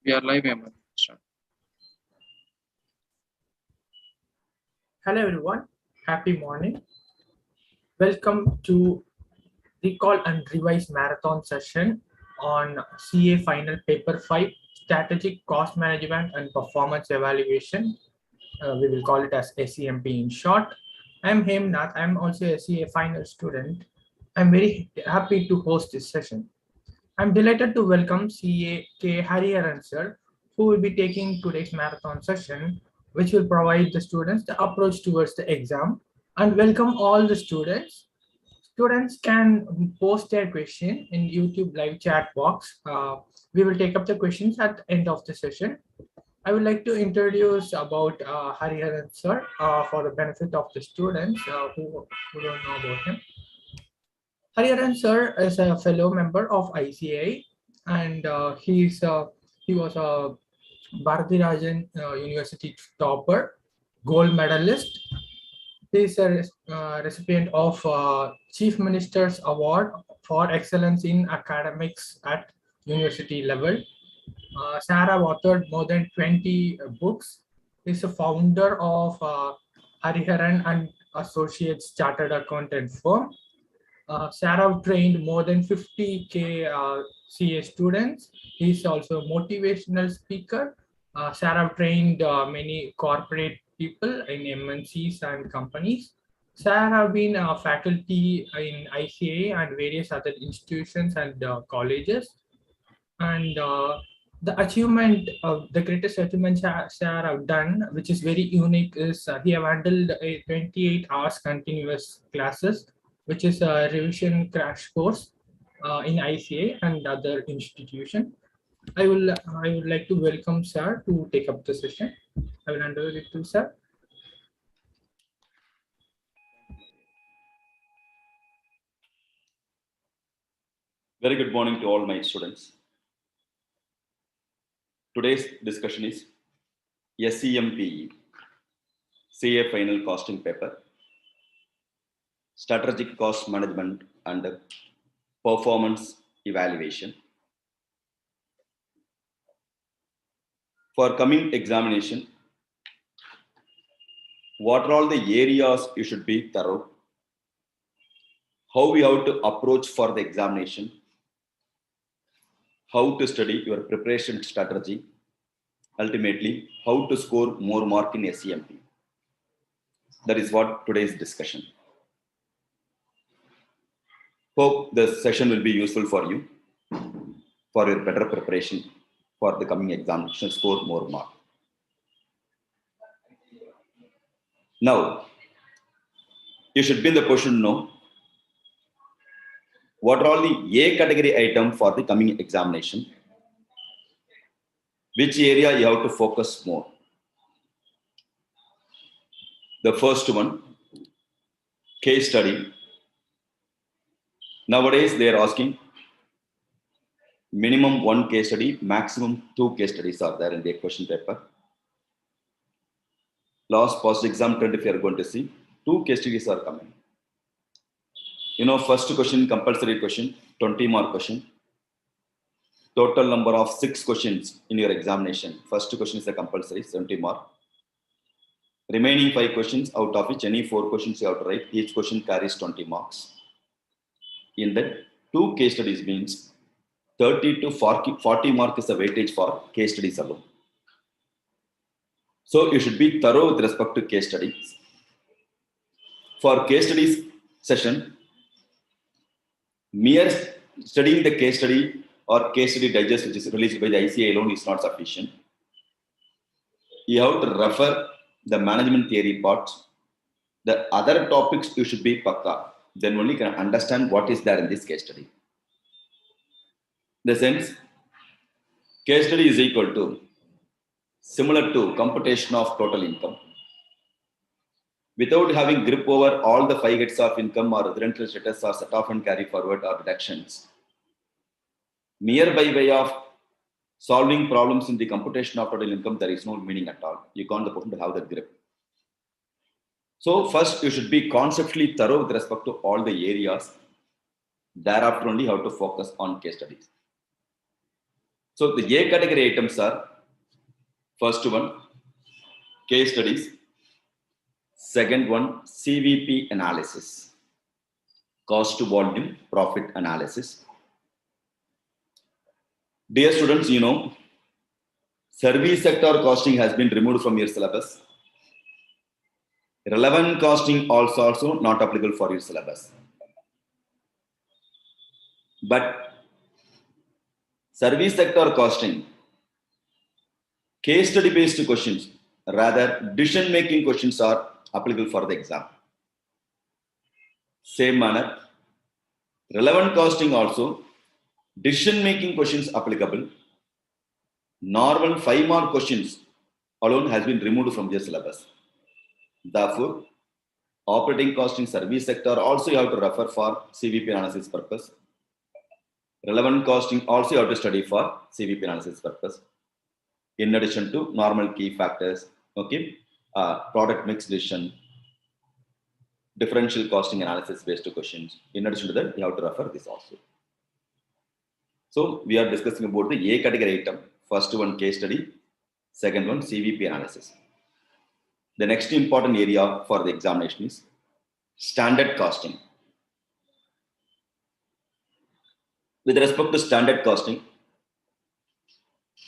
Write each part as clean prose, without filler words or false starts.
We are live, Emma. Start. Hello everyone, happy morning. Welcome to Recall and Revise Marathon session on CA Final Paper 5, Strategic Cost Management and Performance Evaluation. We will call it as SEMP in short. I'm Hemnath, I'm also a CA Final student. I'm very happy to host this session. I'm delighted to welcome CA K. Hariharan sir, who will be taking today's marathon session, which will provide the students the approach towards the exam, and welcome all the students. Students can post their question in YouTube live chat box. We will take up the questions at the end of the session. I would like to introduce about Hariharan sir for the benefit of the students who don't know about him. Hariharan sir is a fellow member of ICAI, and he was a Bharati Rajan University topper, gold medalist. He is a recipient of Chief Minister's Award for Excellence in Academics at university level. Sarah authored more than 20 books. He is a founder of Hariharan and Associates Chartered Accountant firm. Sarah trained more than 50K CA students. He's also a motivational speaker. Sarah trained many corporate people in MNCs and companies. Sarah have been a faculty in ICAI and various other institutions and colleges. And the greatest achievement Sarah have done, which is very unique, is he have handled a 28 hours continuous classes, which is a revision crash course in ICA and other institution. I would like to welcome sir to take up the session. I will hand over it to sir. Very good morning to all my students. Today's discussion is SEMP, CA Final Costing Paper, Strategic Cost Management and Performance Evaluation. For coming examination, what are all the areas you should be thorough? How we have to approach for the examination? How to study your preparation strategy? Ultimately, how to score more mark in SEMP? That is what today's discussion. Hope the session will be useful for you for your better preparation for the coming examination, score more mark. Now, you should be in the position to know what are all the A category item for the coming examination, which area you have to focus more. The first one, case study. Nowadays, they are asking minimum 1 case study, maximum 2 case studies are there in the question paper. Last post exam trend, if you are going to see, 2 case studies are coming. You know, first question, compulsory question, 20 mark question. Total number of 6 questions in your examination. First question is a compulsory, 70 mark. Remaining 5 questions, out of which any 4 questions you have to write, each question carries 20 marks. In that, 2 case studies means 30 to 40 mark is the weightage for case studies alone. So you should be thorough with respect to case studies. For case studies session, mere studying the case study or case study digest, which is released by the ICAI alone, is not sufficient. You have to refer the management theory parts. The other topics you should be pakka. Then only you can understand what is there in this case study. In the sense, case study is equal to, similar to computation of total income. Without having grip over all the 5 heads of income or rental status or set off and carry forward or deductions, mere by way of solving problems in the computation of total income, there is no meaning at all. You can't afford to have that grip. So first, you should be conceptually thorough with respect to all the areas. Thereafter only how to focus on case studies. So the A category items are first one, case studies. Second one, CVP analysis, cost to volume profit analysis. Dear students, you know, service sector costing has been removed from your syllabus. Relevant costing also not applicable for your syllabus. But service sector costing, case study based questions, rather decision making questions are applicable for the exam. Same manner, relevant costing also, decision making questions applicable. Normal 5-mark questions alone has been removed from the syllabus. Therefore, operating costing service sector also you have to refer for CVP analysis purpose. Relevant costing also you have to study for CVP analysis purpose. In addition to normal key factors, okay, product mix decision, differential costing analysis based questions. In addition to that, you have to refer this also. So we are discussing about the A category item. First one, case study. Second one, CVP analysis. The next important area for the examination is standard costing. With respect to standard costing,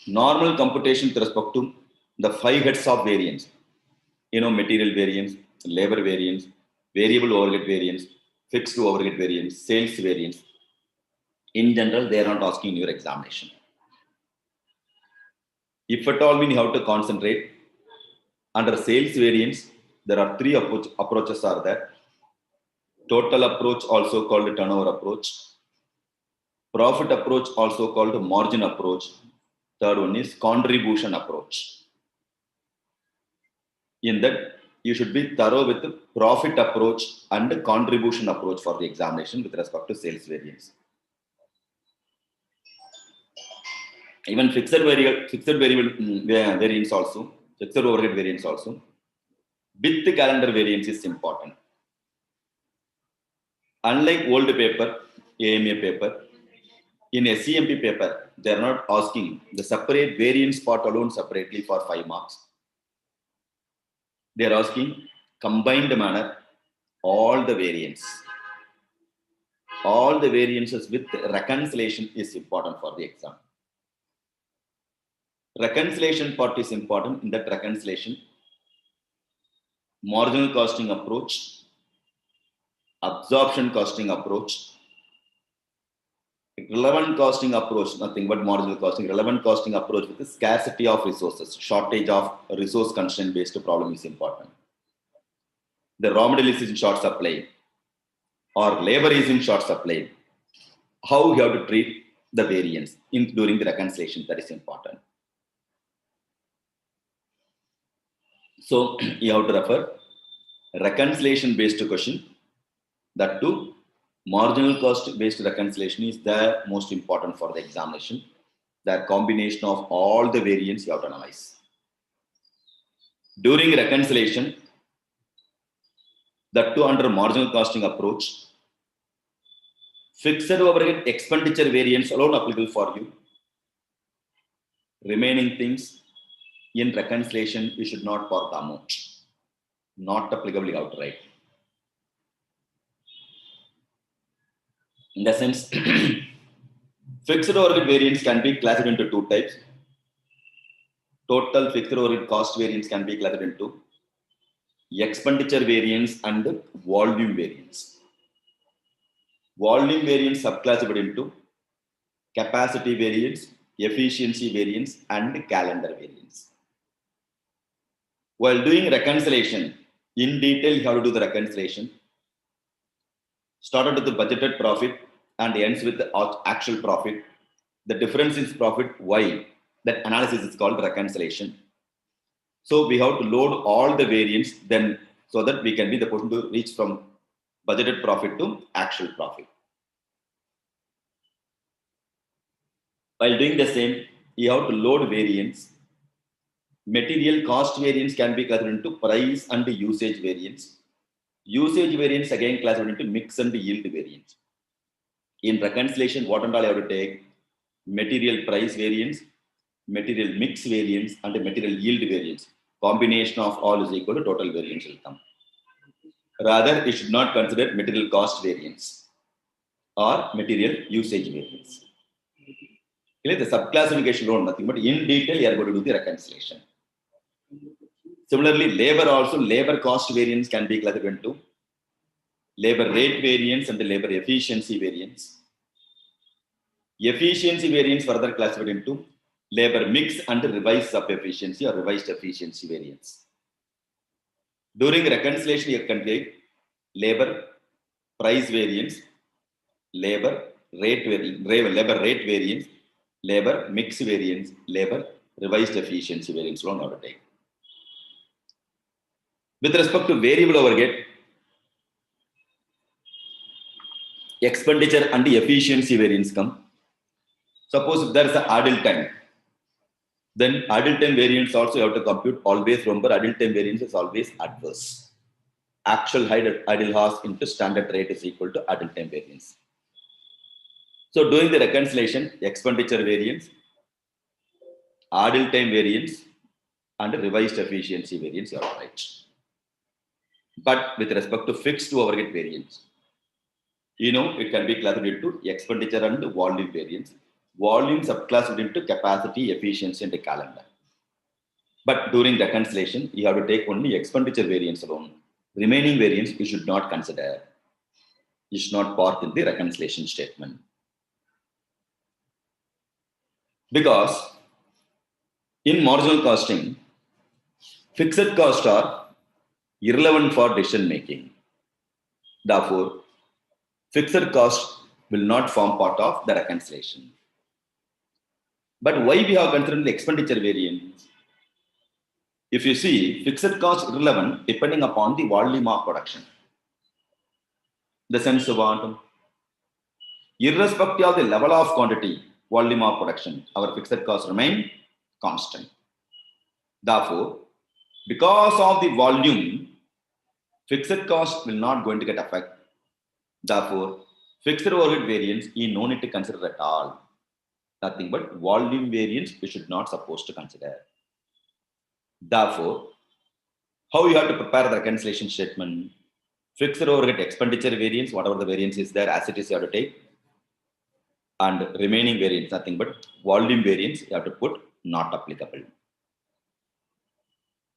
normal computation with respect to the 5 heads of variance, you know, material variance, labor variance, variable overhead variance, fixed overhead variance, sales variance. In general, they are not asking in your examination. If at all, you have to concentrate under sales variance. There are 3 approaches are there. Total approach, also called turnover approach. Profit approach, also called margin approach. Third one is contribution approach. In that, you should be thorough with the profit approach and the contribution approach for the examination with respect to sales variance. Even fixed variable variance also, fixed overhead variance also, with the calendar variance is important. Unlike old paper, AMA paper, in SEMP paper, they are not asking the separate variance part alone separately for 5 marks. They are asking combined manner all the variance. All the variances with reconciliation is important for the exam. Reconciliation part is important. In that reconciliation, marginal costing approach, absorption costing approach, relevant costing approach, nothing but marginal costing, relevant costing approach with the scarcity of resources, shortage of resource constraint based problem is important. The raw material is in short supply or labor is in short supply. How you have to treat the variance during the reconciliation, that is important. So you have to refer reconciliation based question. That too, marginal cost based reconciliation is the most important for the examination. The combination of all the variance you have to analyze. During reconciliation, that too under marginal costing approach, fixed overhead expenditure variance alone applicable for you. Remaining things in reconciliation, you should not pour the amount. Not applicable outright. In the sense, fixed overhead variance can be classified into 2 types. Total fixed overhead cost variance can be classified into expenditure variance and volume variance. Volume variance subclassified into capacity variance, efficiency variance, and calendar variance. While doing reconciliation, in detail, you have to do the reconciliation. Started with the budgeted profit and ends with the actual profit. The difference is profit, why? That analysis is called reconciliation. So we have to load all the variance then so that we can be the person to reach from budgeted profit to actual profit. While doing the same, you have to load variance. Material cost variance can be classified into price and usage variance. Usage variance again classified into mix and yield variance. In reconciliation, what and all you have to take? material price variance, material mix variance, and material yield variance. Combination of all is equal to total variance will come. Rather, it should not consider material cost variance or material usage variance. The subclassification alone, nothing but in detail, you are going to do the reconciliation. Similarly, labor also, labor cost variance can be classified into labor rate variance and the labor efficiency variance. Efficiency variance further classified into labor mix and revised sub-efficiency or revised efficiency variance. During reconciliation, you can take labor price variance, labor rate variance, labor mix variance, labor revised efficiency variance. Long order take. With respect to variable overhead, expenditure and efficiency variance come. Suppose if there is an idle time, then idle time variance also you have to compute. Always remember, idle time variance is always adverse. Actual idle hours into standard rate is equal to idle time variance. So doing the reconciliation, expenditure variance, idle time variance, and revised efficiency variance you are right. But with respect to fixed overhead variance, it can be classified into expenditure and volume variance. Volume subclassified into capacity, efficiency, and calendar. But during reconciliation, you have to take only expenditure variance alone. Remaining variance you should not consider. You should not part in the reconciliation statement. Because in marginal costing, fixed costs are irrelevant for decision making. Therefore, fixed costs will not form part of the reconciliation. But why we have considered the expenditure variance? If you see, fixed cost irrelevant depending upon the volume of production. The sense of what? Irrespective of the level of quantity, volume of production, our fixed costs remain constant. Therefore, because of the volume, fixed cost will not going to get affected. Therefore, fixed overhead variance you no need to consider at all. Nothing but volume variance you should not supposed to consider. Therefore, how you have to prepare the reconciliation statement? Fixed overhead expenditure variance, whatever the variance is there, as it is you have to take. And remaining variance, nothing but volume variance, you have to put not applicable.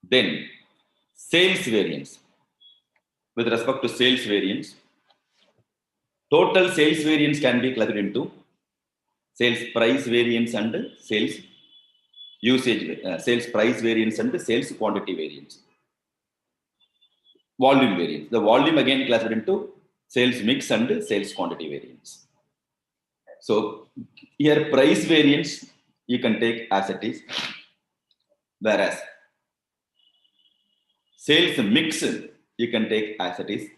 Then, sales variance. With respect to sales variance, total sales variance can be classified into sales price variance and sales usage, sales price variance and sales quantity variance. Volume variance. The volume again classified into sales mix and sales quantity variance. So here price variance you can take as it is, whereas sales mix you can take as it is.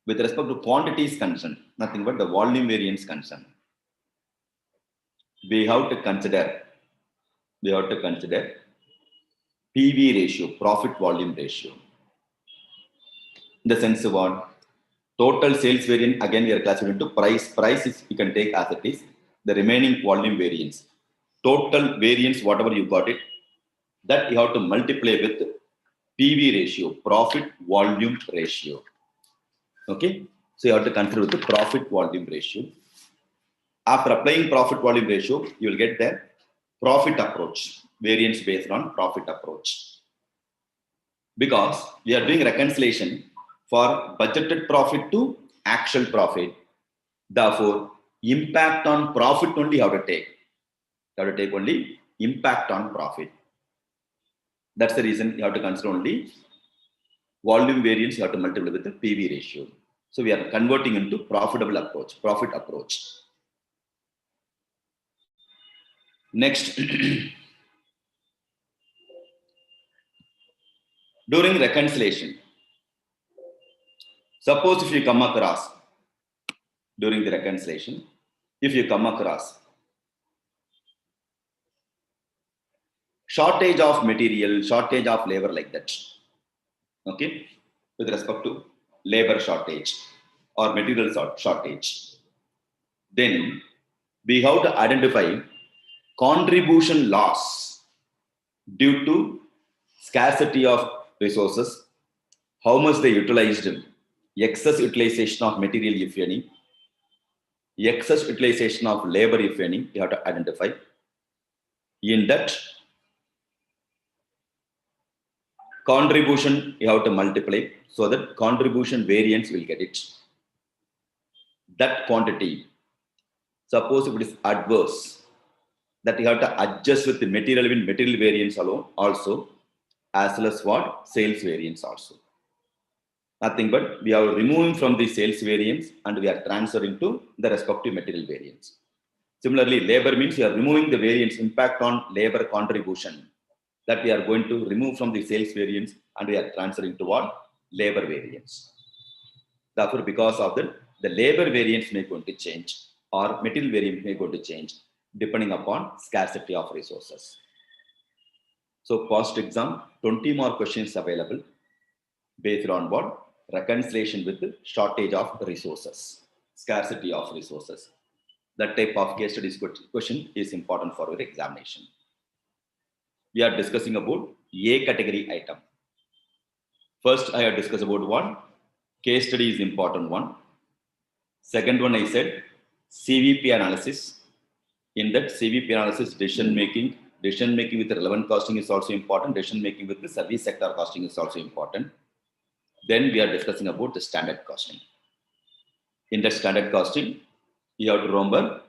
With respect to quantities concerned, nothing but the volume variance concerned. We have to consider PV ratio, profit volume ratio. In the sense of what? Total sales variance, again we are classified into price. Price is you can take as it is. The remaining volume variance. Total variance, whatever you got it, that you have to multiply with PV ratio, profit volume ratio. Okay, so you have to consider with the profit volume ratio. After applying profit volume ratio, you will get the profit approach, variance based on profit approach. Because we are doing reconciliation for budgeted profit to actual profit. Therefore, impact on profit only you have to take. You have to take only impact on profit. That's the reason you have to consider only volume variance, you have to multiply with the PV ratio. So we are converting into profitable approach, profit approach. Next, during reconciliation, suppose if you come across during the reconciliation, if you come across shortage of material, shortage of labor like that, okay, with respect to labor shortage or material shortage, then we have to identify contribution loss due to scarcity of resources, how much they utilized, excess utilization of material, if any, excess utilization of labor, if any, you have to identify. In that, contribution you have to multiply so that contribution variance will get it. That quantity, suppose if it is adverse, that you have to adjust with the material variance alone also, as well as what? Sales variance also. Nothing but we are removing from the sales variance and we are transferring to the respective material variance. Similarly, labor means you are removing the variance impact on labor contribution that we are going to remove from the sales variance and we are transferring to what? Labor variance. Therefore, because of that, the labor variance may going to change or material variance may going to change depending upon scarcity of resources. So, post exam, 20 more questions available based on what? Reconciliation with the shortage of resources, scarcity of resources. That type of case studies question is important for your examination. We are discussing about A category item. First, I have discussed about one. Case study is important one. Second one, I said CVP analysis. In that CVP analysis, decision making with the relevant costing is also important. Decision making with the service sector costing is also important. Then we are discussing about the standard costing. In that standard costing, you have to remember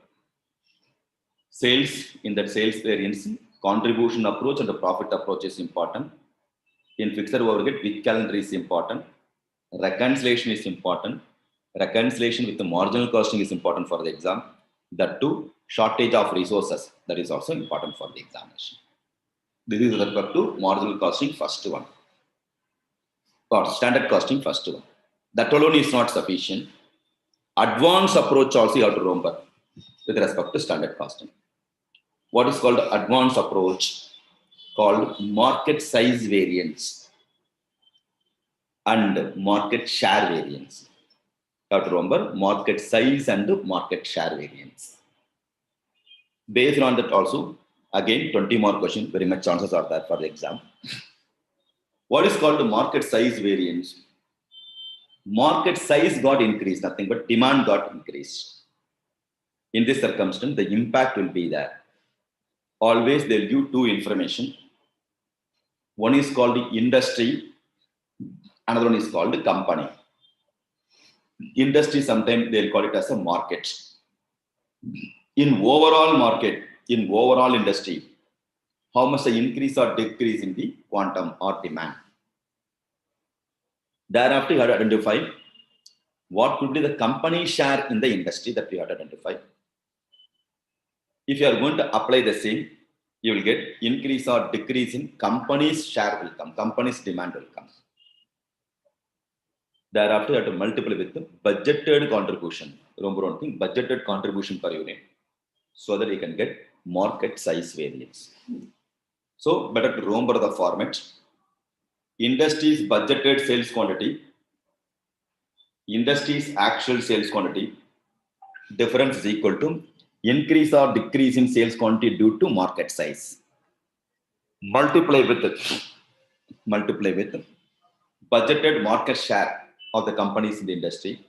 sales. In that sales variance, contribution approach and the profit approach is important. In fixed overhead, week calendar is important. Reconciliation is important. Reconciliation with the marginal costing is important for the exam. That too, shortage of resources, that is also important for the examination. This is with respect to marginal costing, first one. Or standard costing, first one. That alone is not sufficient. Advanced approach also you have to remember with respect to standard costing. What is called advanced approach? Called market size variance and market share variance. You have to remember market size and market share variance. Based on that also, again 20 more questions, very much chances are there for the exam. What is called the market size variance? Market size got increased, nothing but demand got increased. In this circumstance, the impact will be there. Always they'll give two information. One is called the industry, another one is called the company. Industry, sometimes they'll call it as a market. In overall market, in overall industry, how much the increase or decrease in the quantum or demand. Thereafter, you have to identify what could be the company share in the industry that we have to identify. If you are going to apply the same, you will get increase or decrease in company's share will come, company's demand will come. Thereafter, you have to multiply with the budgeted contribution. Remember one thing, budgeted contribution per unit, so that you can get market size variance. So, better to remember the format. Industry's budgeted sales quantity, industry's actual sales quantity, difference is equal to increase or decrease in sales quantity due to market size. Multiply with budgeted market share of the companies in the industry.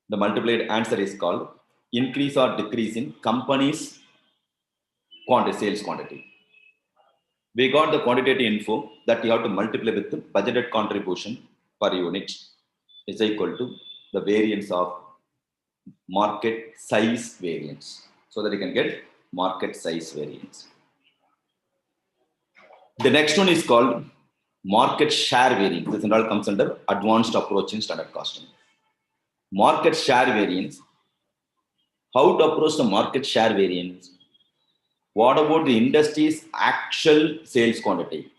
The multiplied answer is called increase or decrease in companies' sales quantity. We got the quantitative info that you have to multiply with the budgeted contribution per unit is equal to the variance of market size variance, so that you can get market size variance. The next one is called market share variance. This all comes under advanced approach in standard costing. Market share variance. How to approach the market share variance? What about the industry's actual sales quantity?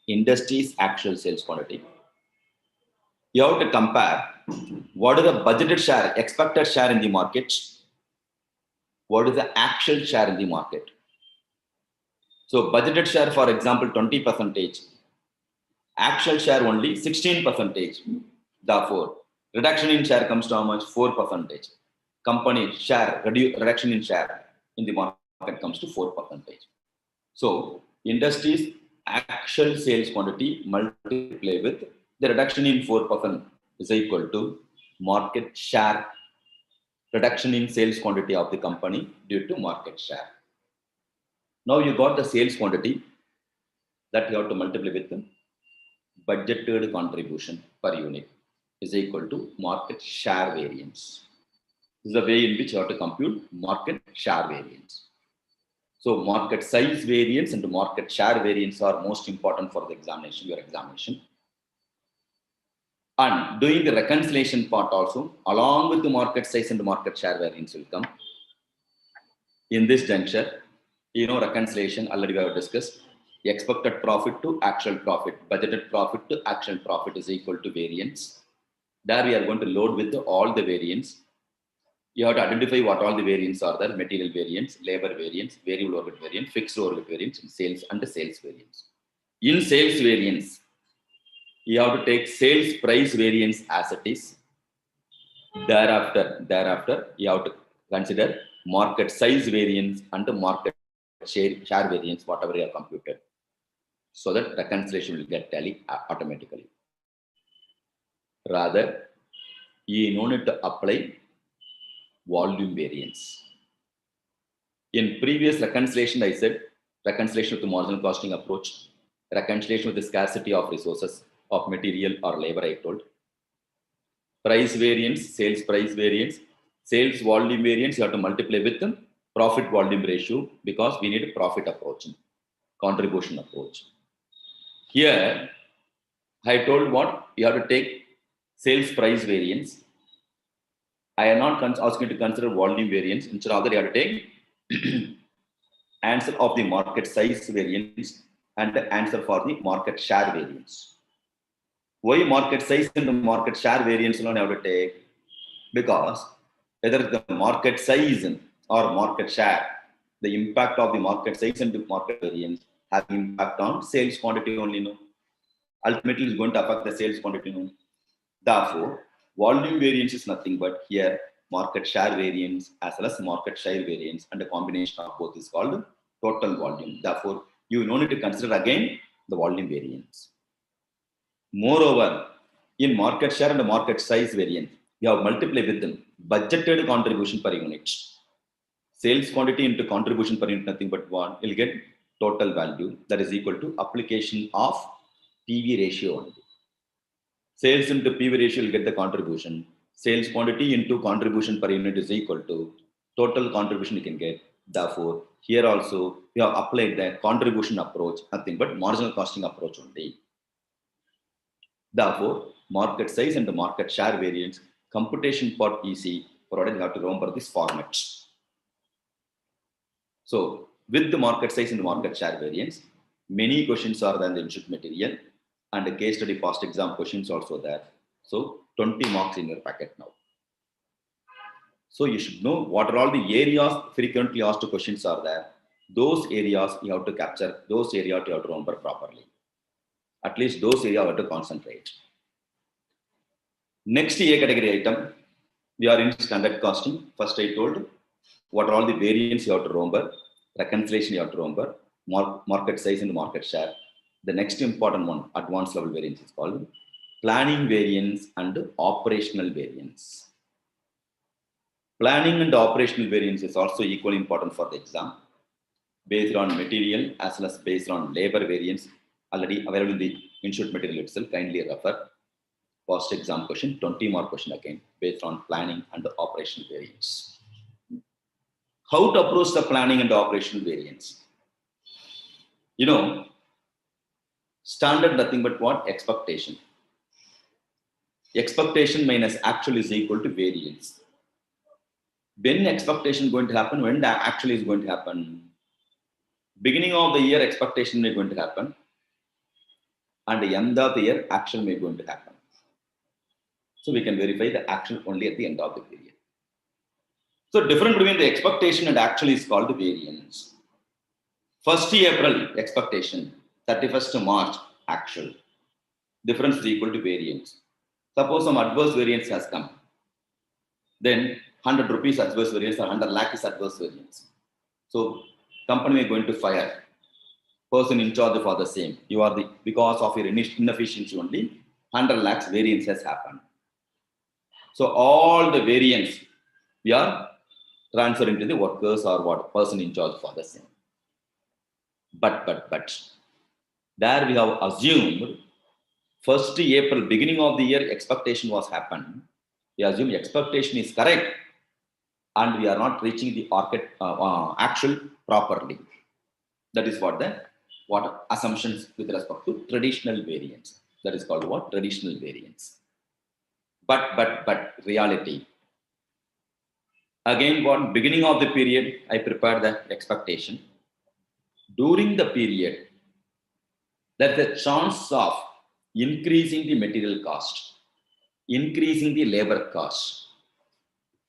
Industry's actual sales quantity. You have to compare what is the budgeted share, expected share in the market, what is the actual share in the market. So budgeted share, for example, 20%, actual share only 16%. Therefore, reduction in share comes to how much? 4%. company share, reduction in share in the market comes to 4%. So industry's actual sales quantity multiplied with the reduction in 4% is equal to market share, reduction in sales quantity of the company due to market share. Now you got the sales quantity that you have to multiply with the budgeted contribution per unit is equal to market share variance. This is the way in which you have to compute market share variance. So market size variance and market share variance are most important for the examination, your examination. And doing the reconciliation part also, along with the market size and the market share variance will come. In this juncture, reconciliation already we have discussed. Expected profit to actual profit, budgeted profit to actual profit is equal to variance. There we are going to load with all the variance. You have to identify what all the variants are there: material variance, labor variance, variable overhead variance, fixed overhead variance, and sales and the sales variance. In sales variance, you have to take sales price variance as it is. Thereafter, you have to consider market size variance and the market share variance, whatever you have computed, so that reconciliation will get tally automatically. Rather, you no need to apply volume variance. In previous reconciliation, I said reconciliation with the marginal costing approach, reconciliation with the scarcity of resources of material or labor, I told. Price variance, sales price variance, sales volume variance, you have to multiply with the profit volume ratio because we need a profit approach, contribution approach. Here, I told what you have to take sales price variance. I am not asking you to consider volume variance. Instead of that, you have to take answer of the market size variance and the answer for the market share variance. Why market size and the market share variance alone have to take? Because whether the market size or market share, the impact of the market size and the market variance have impact on sales quantity only. No, ultimately is going to affect the sales quantity. No, therefore, volume variance is nothing but here market share variance as well as market share variance, and the combination of both is called total volume. Therefore, you no need to consider again the volume variance. Moreover, in market share and the market size variance, you have multiplied with them budgeted contribution per unit. Sales quantity into contribution per unit, nothing but one. You'll get total value that is equal to application of PV ratio only. Sales into PV ratio will get the contribution. Sales quantity into contribution per unit is equal to total contribution you can get. Therefore, here also we have applied the contribution approach, nothing but marginal costing approach only. Therefore, market size and the market share variance computation part easy, provided you have to remember this format. So, with the market size and the market share variance, many questions are there in the input material, and the case study past exam questions also there. So 20 marks in your packet now. So you should know what are all the areas frequently asked questions are there. Those areas you have to capture, those areas you have to remember properly. At least those areas you have to concentrate. Next A category item, we are in standard costing. First I told what are all the variants you have to remember, reconciliation you have to remember, market size and market share. The next important one, advanced level variance, is called planning variance and operational variance. Planning and operational variance is also equally important for the exam, based on material as well as based on labor variance, already available in the input material itself. Kindly refer. Past exam question, 20 mark question again, based on planning and the operational variance. How to approach the planning and the operational variance? Standard nothing but what? Expectation. Expectation minus actual is equal to variance. When expectation is going to happen? When the actual is going to happen? Beginning of the year, expectation is going to happen, and the end of the year, actual may going to happen. So we can verify the actual only at the end of the period. So difference between the expectation and actual is called the variance. 1st April expectation, 31st March actual. Difference is equal to variance. Suppose some adverse variance has come. Then 100 rupees adverse variance or 100 lakh is adverse variance. So company is going to fire. Person in charge for the same. You are the, because of your inefficiency only, 100 lakhs variance has happened. So all the variance we are transferring to the workers or what person in charge for the same. But there we have assumed 1st April, beginning of the year, expectation was happened. We assume expectation is correct and we are not reaching the actual properly. That is what assumptions with respect to traditional variance. That is called what? Traditional variance. But reality. Again, what beginning of the period, I prepared the expectation. During the period, there's a chance of increasing the material cost, increasing the labor cost.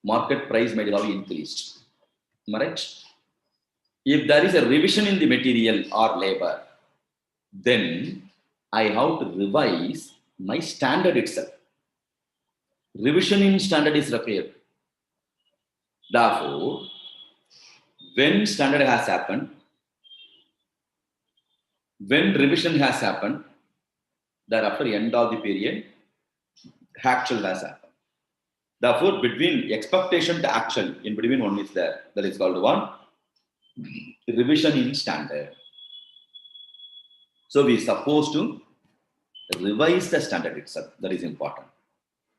Market price might have increased. Am I right? If there is a revision in the material or labor, then I have to revise my standard itself. Revision in standard is required. Therefore, when standard has happened, when revision has happened, thereafter end of the period, actual has happened. Therefore, between expectation to actual, in between one is there. That is called one revision in standard. So we are supposed to revise the standard itself. That is important.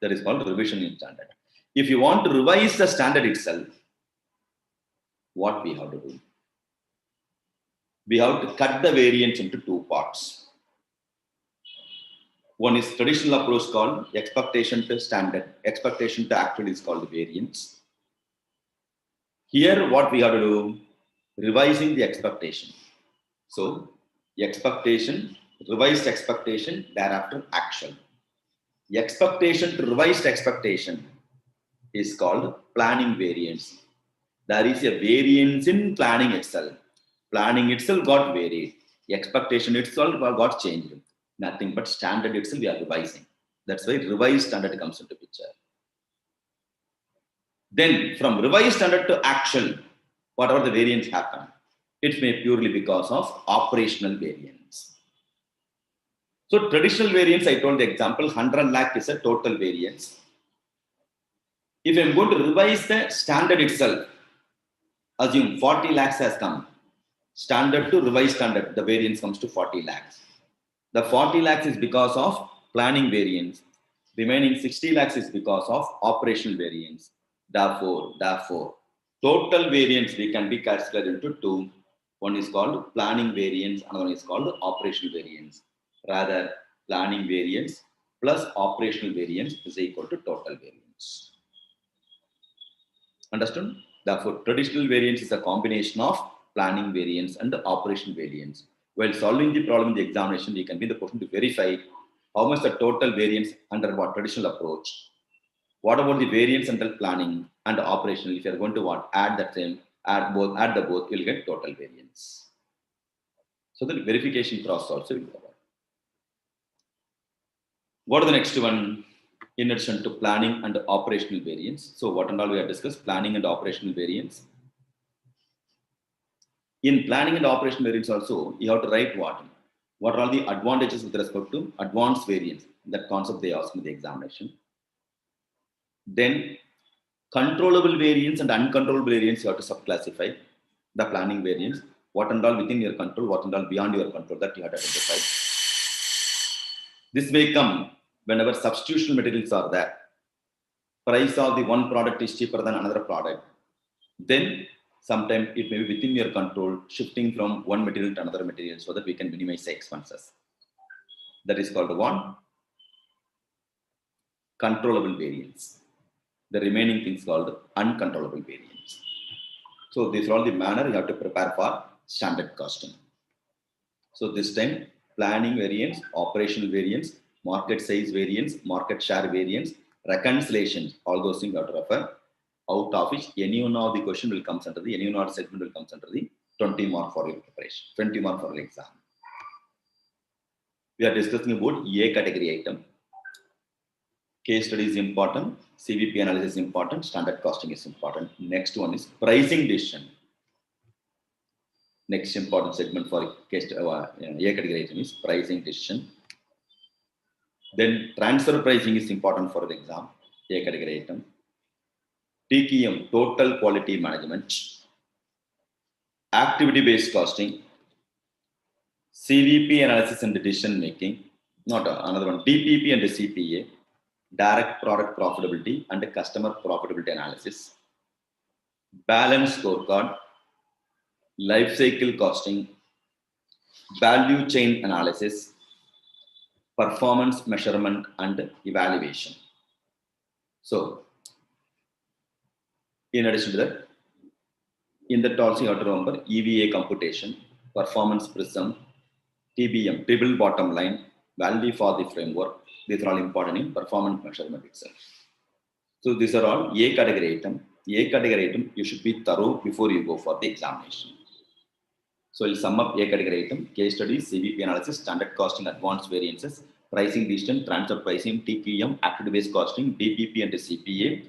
That is called revision in standard. If you want to revise the standard itself, what we have to do? We have to cut the variance into two parts. One is traditional approach called expectation to standard. Expectation to actual is called variance. Here, what we have to do? Revising the expectation. So, expectation, revised expectation, thereafter actual. Expectation to revised expectation is called planning variance. There is a variance in planning itself. Planning itself got varied. Expectation itself got changed. Nothing but standard itself we are revising. That's why revised standard comes into picture. Then from revised standard to actual, whatever the variance happen, it may purely because of operational variance. So traditional variance, I told the example, 100 lakh is a total variance. If I'm going to revise the standard itself, assume 40 lakhs has come. Standard to revised standard, the variance comes to 40 lakhs. The 40 lakhs is because of planning variance. Remaining 60 lakhs is because of operational variance. Therefore, total variance we can be calculated into two. One is called planning variance, another one is called operational variance. Rather, planning variance plus operational variance is equal to total variance. Understood? Therefore, traditional variance is a combination of planning variance and the operational variance. While solving the problem in the examination, we can be in the position to verify how much the total variance under what traditional approach. What about the variance under planning and operational? If you are going to what add the same, add the both, you'll get total variance. So the verification process also will cover. What are the next one? In addition to planning and operational variance. So what and all we have discussed, planning and operational variance. In planning and operational variance also, you have to write what? What are all the advantages with respect to advanced variance? That concept they asked in the examination. Then controllable variance and uncontrollable variance, you have to subclassify the planning variance. What and all within your control, what and all beyond your control, that you have to identify. This may come whenever substitutional materials are there. Price of the one product is cheaper than another product. Then sometimes it may be within your control, shifting from one material to another material so that we can minimize the expenses. That is called one controllable variance. The remaining things called uncontrollable variance. So this is all the manner you have to prepare for standard costing. So this time planning variance, operational variance, market size variance, market share variance, reconciliations, all those things you have to refer. Out of which any one of the question will come under the, any one of the segment will come under the 20 mark for your preparation, 20 mark for your exam. We are discussing about A category item. Case study is important, CVP analysis is important, standard costing is important. Next one is pricing decision. Next important segment for case A category item is pricing decision. Then transfer pricing is important for the exam, A category item. TQM, total quality management. Activity-based costing. CVP analysis and decision making. Not another one, DPP and the CPA. Direct product profitability and customer profitability analysis. Balance scorecard. Life cycle costing. Value chain analysis. Performance measurement and evaluation. So, in addition to that, in that also you have to remember EVA computation, performance prism, TBM, table bottom line, value for the framework. These are all important in performance measurement itself. So these are all A category item. A category item, you should be thorough before you go for the examination. So we'll sum up A category item, case studies, CVP analysis, standard costing, advanced variances, pricing decision, transfer pricing, TQM, activity-based costing, DPP and CPA,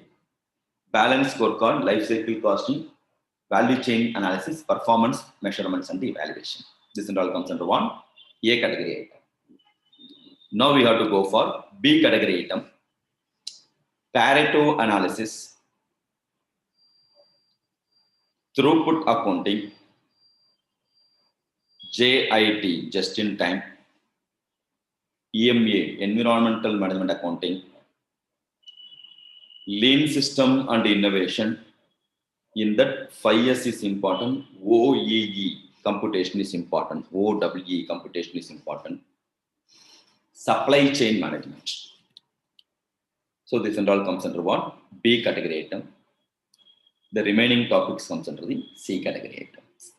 balance scorecard, life cycle costing, value chain analysis, performance measurements and the evaluation. This and all comes under one A category item. Now we have to go for B category item. Pareto analysis, throughput accounting, JIT, just in time, EMA, environmental management accounting, lean system and innovation. In that 5S is important, OEE computation is important, OEE computation is important, supply chain management. So this and all comes under what? B category item. The remaining topics comes under the C category items.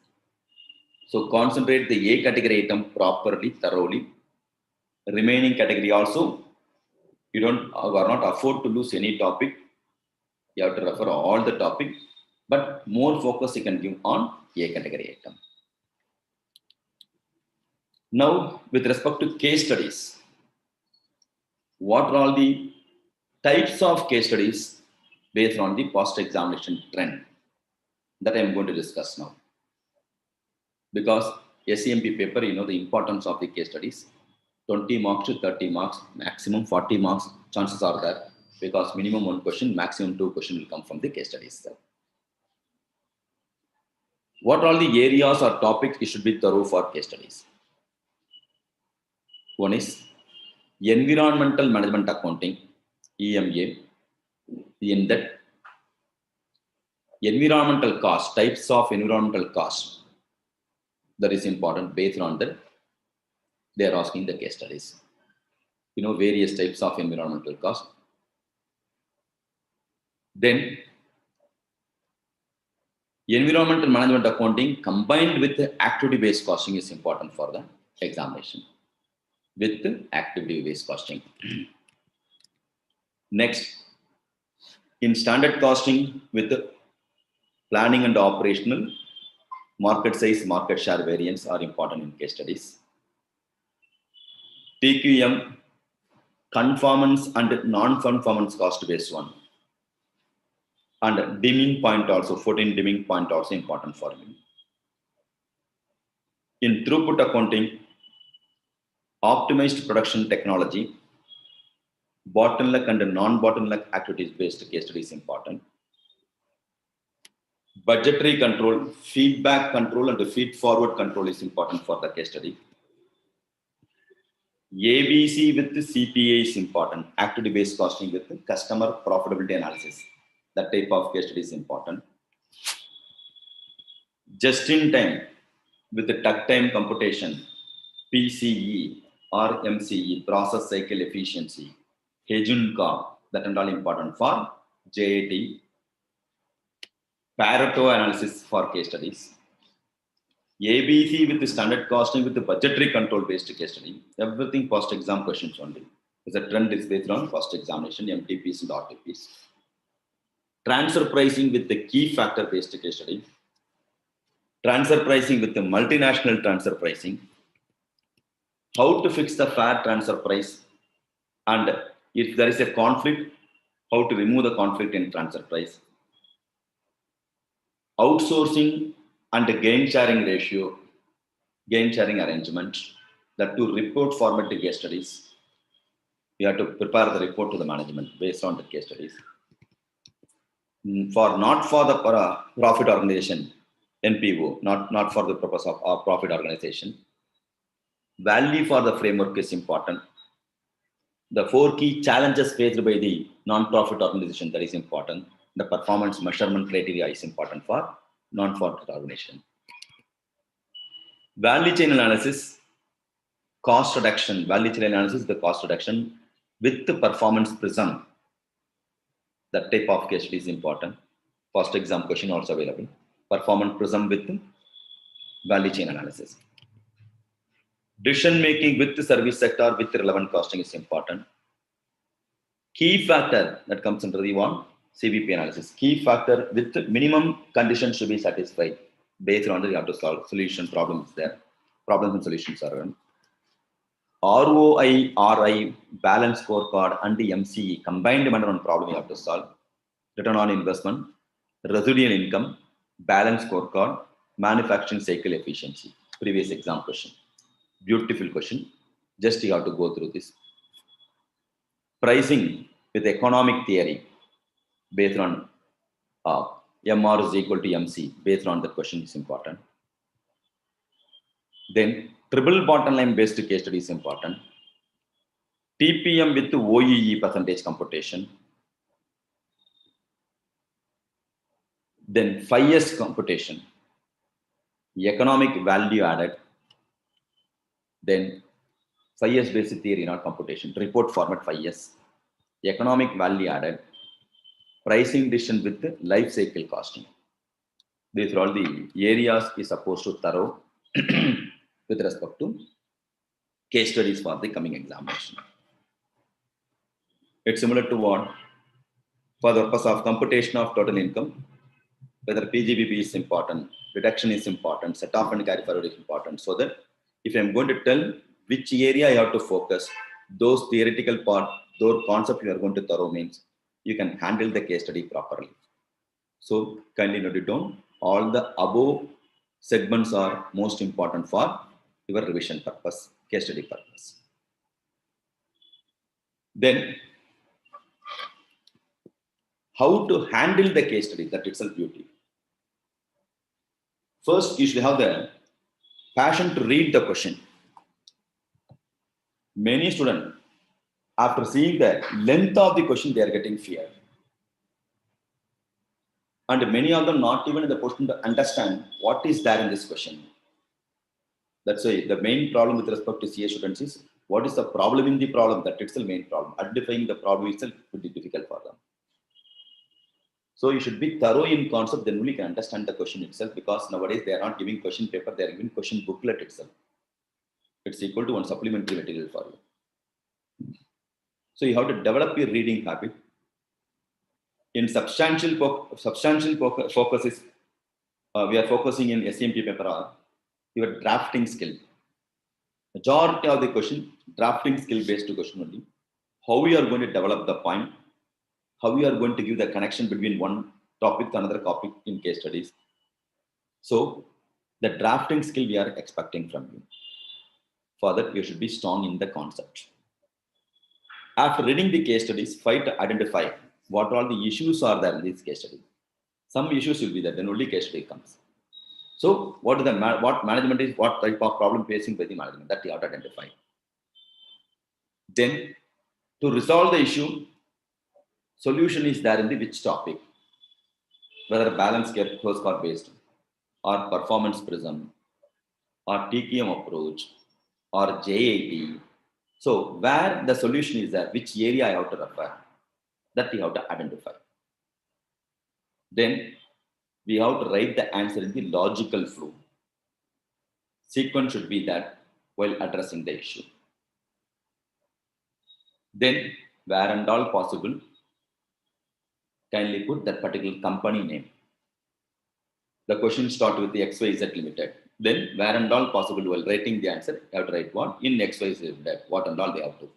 So concentrate the A category item properly, thoroughly. The remaining category also, you are not afford to lose any topic. You have to refer all the topic, but more focus you can give on A category item. Now, with respect to case studies, what are all the types of case studies based on the post-examination trend that I am going to discuss now? Because SEMP paper, you know the importance of the case studies. 20 marks to 30 marks, maximum 40 marks, chances are there, because minimum 1 question, maximum 2 questions will come from the case studies. What are the areas or topics you should be thorough for case studies? One is environmental management accounting, EMA. In that, environmental cost, types of environmental cost, that is important. Based on that, they are asking the case studies. You know, various types of environmental cost. Then, environmental management accounting combined with activity-based costing is important for the examination. With activity-based costing. Next, in standard costing with planning and operational, market size, market share variance are important in case studies. TQM, conformance and non-conformance cost based one. And dimming point also, 14 dimming point also important for me. In throughput accounting, optimized production technology, bottleneck and non-bottleneck activities based case study is important. Budgetary control, feedback control and the feed forward control is important for the case study. ABC with the CPA is important. Activity based costing with the customer profitability analysis. That type of case study is important. Just in time with the tuck time computation, PCE or MCE, process cycle efficiency, Hejunka, that and all important for JAT. Pareto analysis for case studies. ABC with the standard costing with the budgetary control based case study. Everything post exam questions only. The trend is based on post examination, MTPs and RTPs. Transfer pricing with the key factor based case study. Transfer pricing with the multinational transfer pricing. How to fix the fair transfer price and If there is a conflict, how to remove the conflict in transfer price. Outsourcing and the gain sharing ratio, gain sharing arrangement, that to report format the case studies. We have to prepare the report to the management based on the case studies. Not for the profit organization, NPO, not for the purpose of profit organization. Value for the framework is important. The 4 key challenges faced by the non-profit organization, that is important. The performance measurement criteria is important for non-profit organization. Value chain analysis, cost reduction, value chain analysis, the cost reduction with the performance prism. That type of case is important. First exam question also available. Performance prism with value chain analysis. Decision making with the service sector with the relevant costing is important. Key factor that comes under the one CVP analysis. Key factor with the minimum conditions to be satisfied. Based on that, you have to solve solution problems there. Problems and solutions are run. ROI, RI, balance scorecard, and the MCE combined manner on problem you have to solve. Return on investment, residual income, balance scorecard, manufacturing cycle efficiency. Previous exam question. Beautiful question. Just you have to go through this. Pricing with economic theory based on MR is equal to MC based on the question is important. Then triple bottom line based case study is important. TPM with OEE percentage computation. Then 5 years computation. Economic value added. Then 5 years basic theory, not computation. Report format 5 years. Economic value added. Pricing decision with the life cycle costing. These are all the areas is supposed to thorough with respect to case studies for the coming examination. It's similar to what? For the purpose of computation of total income, whether PGBP is important, reduction is important, set off and carry forward is important. So that if I'm going to tell which area I have to focus, those theoretical part, those concepts you are going to thorough means you can handle the case study properly. So kindly note it down. All the above segments are most important for your revision purpose, case study purpose. Then how to handle the case study, that itself beauty. First, you should have the passion to read the question. Many students, after seeing the length of the question, they are getting fear. And many of them not even in the position to understand what is there in this question. That's why the main problem with respect to CA students is what is the problem in the problem. That it's the main problem. Identifying the problem itself would be difficult for them. So you should be thorough in concept, then only can understand the question itself, because nowadays they are not giving question paper, they are giving question booklet itself. It's equal to one supplementary material for you. So you have to develop your reading habit. In substantial focus is, we are focusing in SCMP paper, your drafting skill. Majority of the question, drafting skill based question only. How we are going to develop the point, how we are going to give the connection between one topic to another topic in case studies. So the drafting skill we are expecting from you. For that, you should be strong in the concept. After reading the case studies, try to identify what all the issues are there in this case study. Some issues will be there, then only case study comes. So what is what management is, what type of problem facing by the management, that you have to identify. Then to resolve the issue, solution is there in the which topic, whether balance scorecard based or performance prism or TKM approach or JAT. So where the solution is there, which area I have to refer, that you have to identify. Then we have to write the answer in the logical flow. Sequence should be that while addressing the issue. Then where and all possible, kindly put that particular company name. The question starts with the XYZ Limited. Then where and all possible while writing the answer, you have to write what? In XYZ Limited, what and all they have to.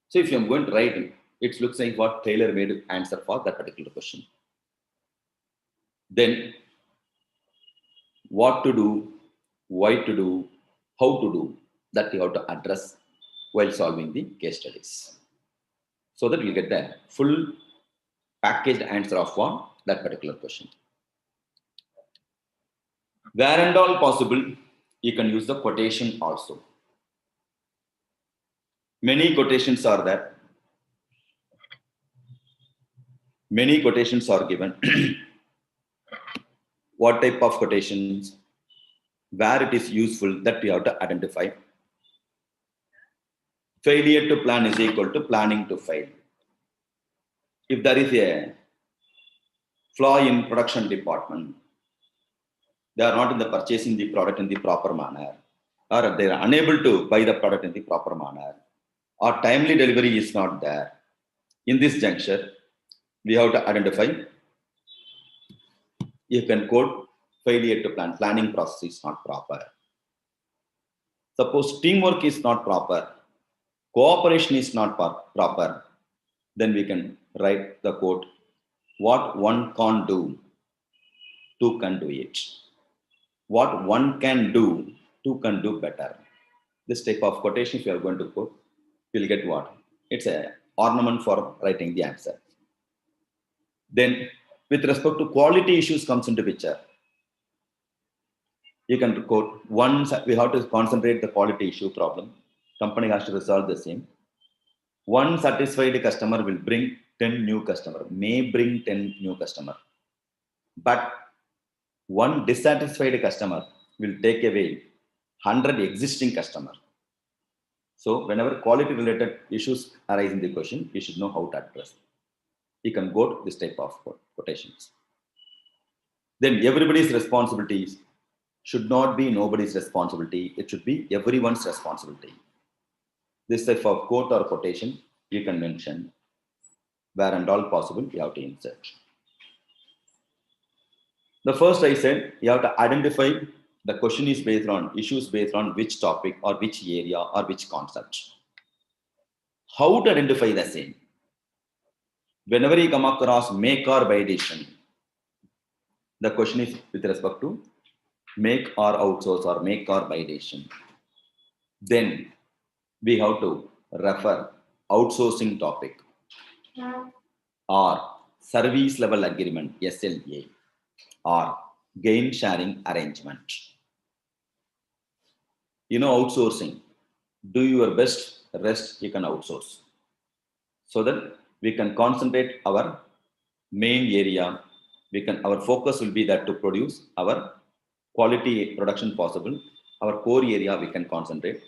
So if you are going to write It looks like what tailor-made answer for that particular question. Then what to do, why to do, how to do, that you have to address while solving the case studies. So that you get the full packaged answer of what? That particular question. Where and all possible, you can use the quotation also. Many quotations are there. Many quotations are given. What type of quotations, where it is useful, that we have to identify. Failure to plan is equal to planning to fail. If there is a flaw in production department, they are not in the purchasing the product in the proper manner, or they are unable to buy the product in the proper manner, or timely delivery is not there. In this juncture, we have to identify. You can quote failure to plan, planning process is not proper. Suppose teamwork is not proper, cooperation is not proper, then we can write the quote, what one can't do, two can do it. What one can do, two can do better. This type of quotation, if you are going to quote, you'll get what? It's an ornament for writing the answer. Then, with respect to quality issues comes into picture. You can quote, once we have to concentrate the quality issue problem. Company has to resolve the same. One satisfied customer will bring 10 new customers, may bring 10 new customers. But one dissatisfied customer will take away 100 existing customers. So whenever quality related issues arise in the question, you should know how to address. You can go to this type of quotations. Then everybody's responsibilities should not be nobody's responsibility. It should be everyone's responsibility. This type of quote or quotation you can mention. Where and all possible, you have to insert. The first I said, you have to identify the question is based on issues based on which topic or which area or which concept. How to identify the same? Whenever you come across make or buy decision, the question is with respect to make or outsource or make or buy decision. Then we have to refer outsourcing topic or service level agreement, SLA, or gain sharing arrangement. You know, outsourcing, do your best, rest you can outsource. So that we can concentrate our main area. Our focus will be that to produce our quality production possible. Our core area we can concentrate.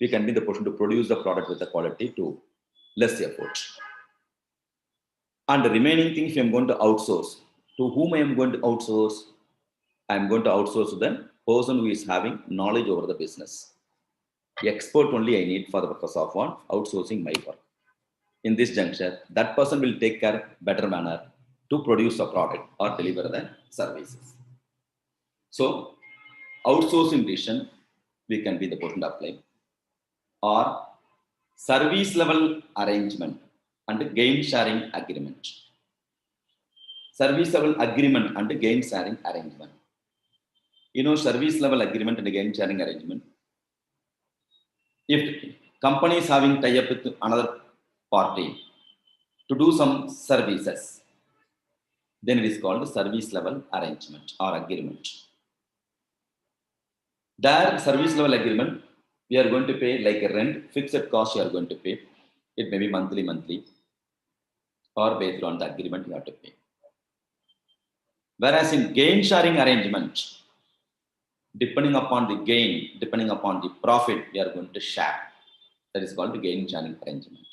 We can be the person to produce the product with the quality to less effort. And the remaining things I am going to outsource. To whom I am going to outsource? I am going to outsource to the person who is having knowledge over the business. The expert only I need for the purpose of what? Outsourcing my work. In this juncture, that person will take care better manner to produce a product or deliver the services. So, outsourcing decision, we can be the person to apply. Or service level arrangement and gain sharing agreement. Service level agreement and gain sharing arrangement. You know, service level agreement and gain sharing arrangement. If company is having tie-up with another party to do some services, then it is called service level arrangement or agreement. There, service level agreement, we are going to pay like a rent, fixed cost you are going to pay. It may be monthly, or based on the agreement you have to pay. Whereas in gain sharing arrangement, depending upon the gain, depending upon the profit, we are going to share. That is called the gain sharing arrangement.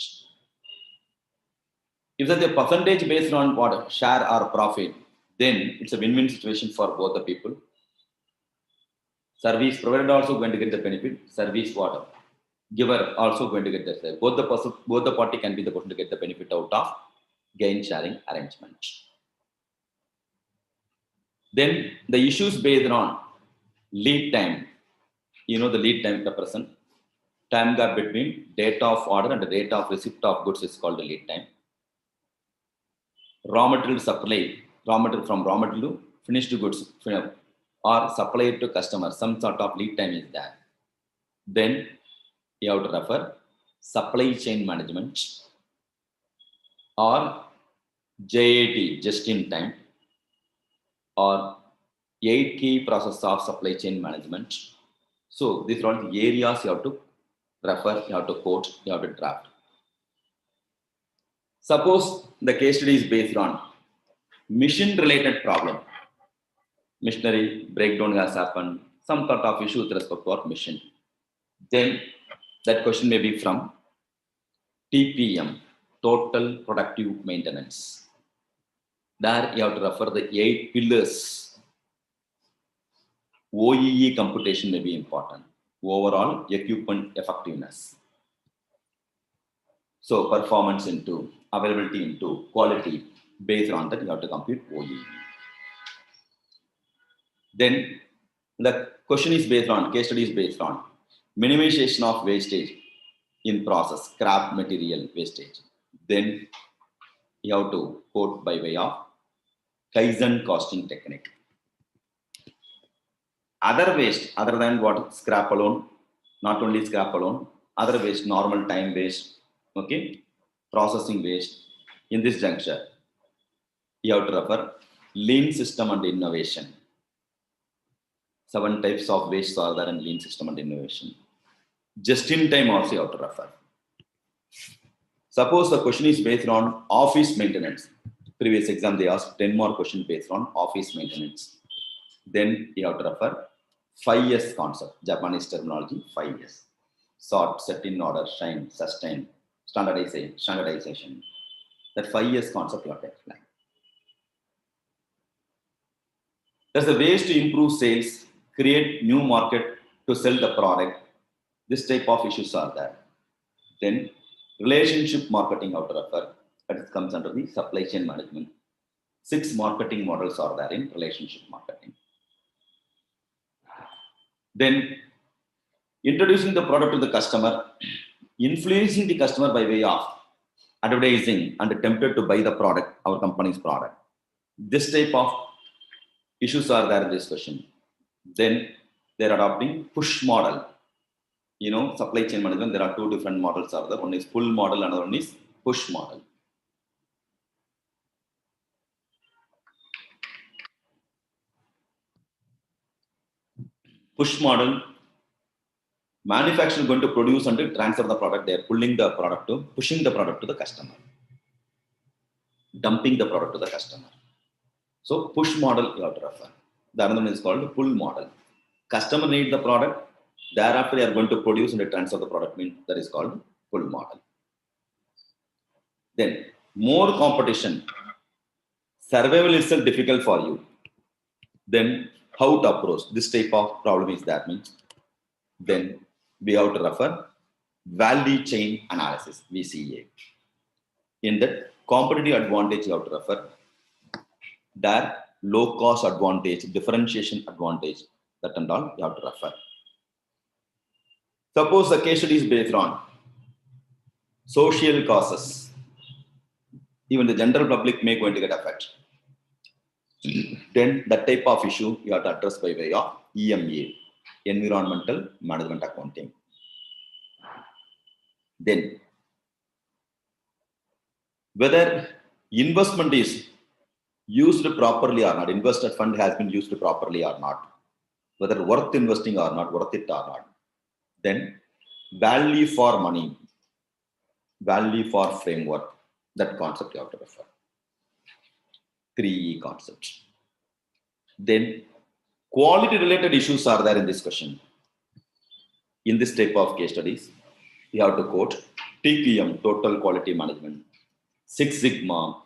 If that is a percentage based on what share or profit, then it's a win-win situation for both the people. Service provider also going to get the benefit. Service giver also going to get the both the party can be the person to get the benefit out of gain sharing arrangement. Then the issues based on lead time. You know the lead time represent Time gap between date of order and the date of receipt of goods is called the lead time. Raw material supply, from raw material to finished goods or supplied to customer, some sort of lead time is there. Then you have to refer supply chain management or JAT, just in time, or 8 key process of supply chain management. So these are all the areas you have to refer, you have to quote, you have to draft. Suppose the case study is based on mission related problem. Machinery breakdown has happened, some sort of issue with respect to our mission. Then that question may be from TPM, total productive maintenance. There you have to refer the 8 pillars. OEE computation may be important. Overall equipment effectiveness. So performance into, availability into, quality. Based on that, you have to compute OEE. Then the question is based on, case study is based on minimization of wastage in process, scrap material wastage. Then you have to quote by way of Kaizen costing technique. Other waste, other than what scrap alone, not only scrap alone, other waste, normal time waste, okay, processing waste. In this juncture, you have to refer lean system and innovation. 7 types of waste are there in lean system and innovation. Just in time also you have to refer. Suppose the question is based on office maintenance. Previous exam they asked 10 more questions based on office maintenance. Then you have to refer 5S concept, Japanese terminology, 5S. Sort, set in order, shine, sustain, standardization. That 5S concept you have to explain. There's a ways to improve sales, create new market to sell the product. This type of issues are there. Then relationship marketing out refer, that comes under the supply chain management. 6 marketing models are there in relationship marketing. Then introducing the product to the customer, influencing the customer by way of advertising and tempted to buy the product, our company's product. This type of issues are there in this question. Then they're adopting push model. You know, supply chain management, there are 2 different models are there. One is pull model, another one is push model. Push model, manufacturer is going to produce and transfer the product. They are pushing the product to the customer, dumping the product to the customer. So push model you have to refer. The other one is called pull model. Customer needs the product, thereafter they are going to produce and transfer the product. That is called pull model. Then more competition, survival itself difficult for you. Then how to approach this type of problem is that means. Then we have to refer value chain analysis, VCA. In that competitive advantage you have to refer that low cost advantage, differentiation advantage, that and all you have to refer. Suppose the case study is based on social causes. Even the general public may going to get affected. Then that type of issue you have to address by way of EMA, Environmental Management Accounting. Then whether investment is used properly or not, invested fund has been used properly or not, whether worth investing or not, worth it or not. Then value for money, value for framework, that concept you have to refer. 3 concepts. Then quality related issues are there in this question. In this type of case studies, you have to quote TQM, Total Quality Management, 6 Sigma,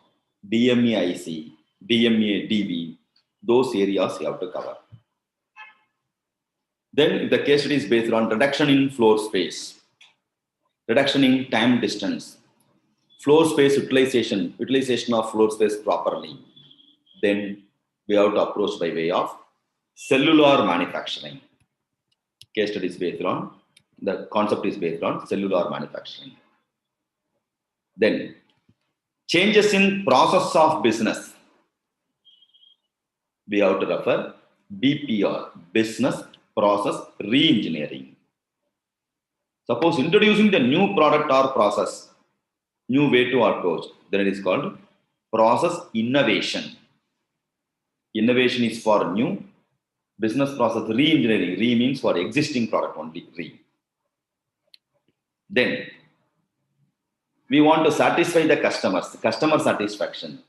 DME-IC, DME-DV, those areas you have to cover. Then if the case study is based on reduction in floor space, reduction in time distance, floor space utilization of floor space properly, then we have to approach by way of cellular manufacturing. Case study is based on The concept is based on cellular manufacturing. Then changes in process of business. We have to refer BPR, business process re-engineering. Suppose introducing the new product or process, new way to approach, then it is called process innovation. Innovation is for new, business process re-engineering. Re means for existing product only, re. Then we want to satisfy the customers, customer satisfaction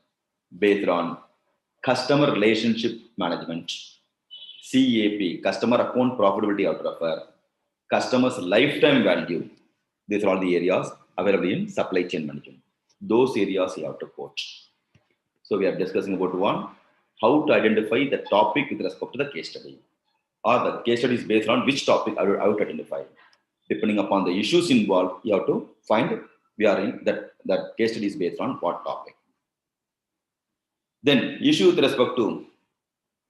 based on customer relationship management, CAP, customer account profitability out of refer, customer's lifetime value. These are all the areas available in supply chain management. Those areas you have to quote. So we are discussing about one, how to identify the topic with respect to the case study, or the case study is based on which topic I would identify. Depending upon the issues involved, you have to find we are in that case study is based on what topic. Then issue with respect to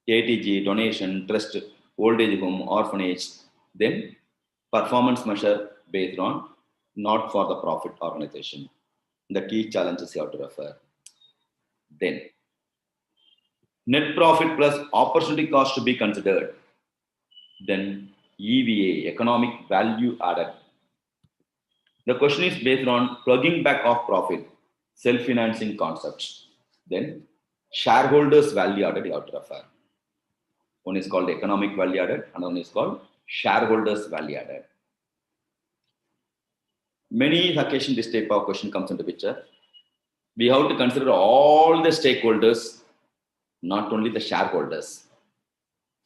ATG, donation, trust, old age home, orphanage. Then performance measure based on not for the profit organization. The key challenges you have to refer. Then net profit plus opportunity cost to be considered. Then EVA, economic value added. The question is based on plugging back of profit, self-financing concepts. Then shareholders value added you have to refer. One is called economic value added, and one is called shareholders value added. Many occasions this type of question comes into picture. We have to consider all the stakeholders, not only the shareholders.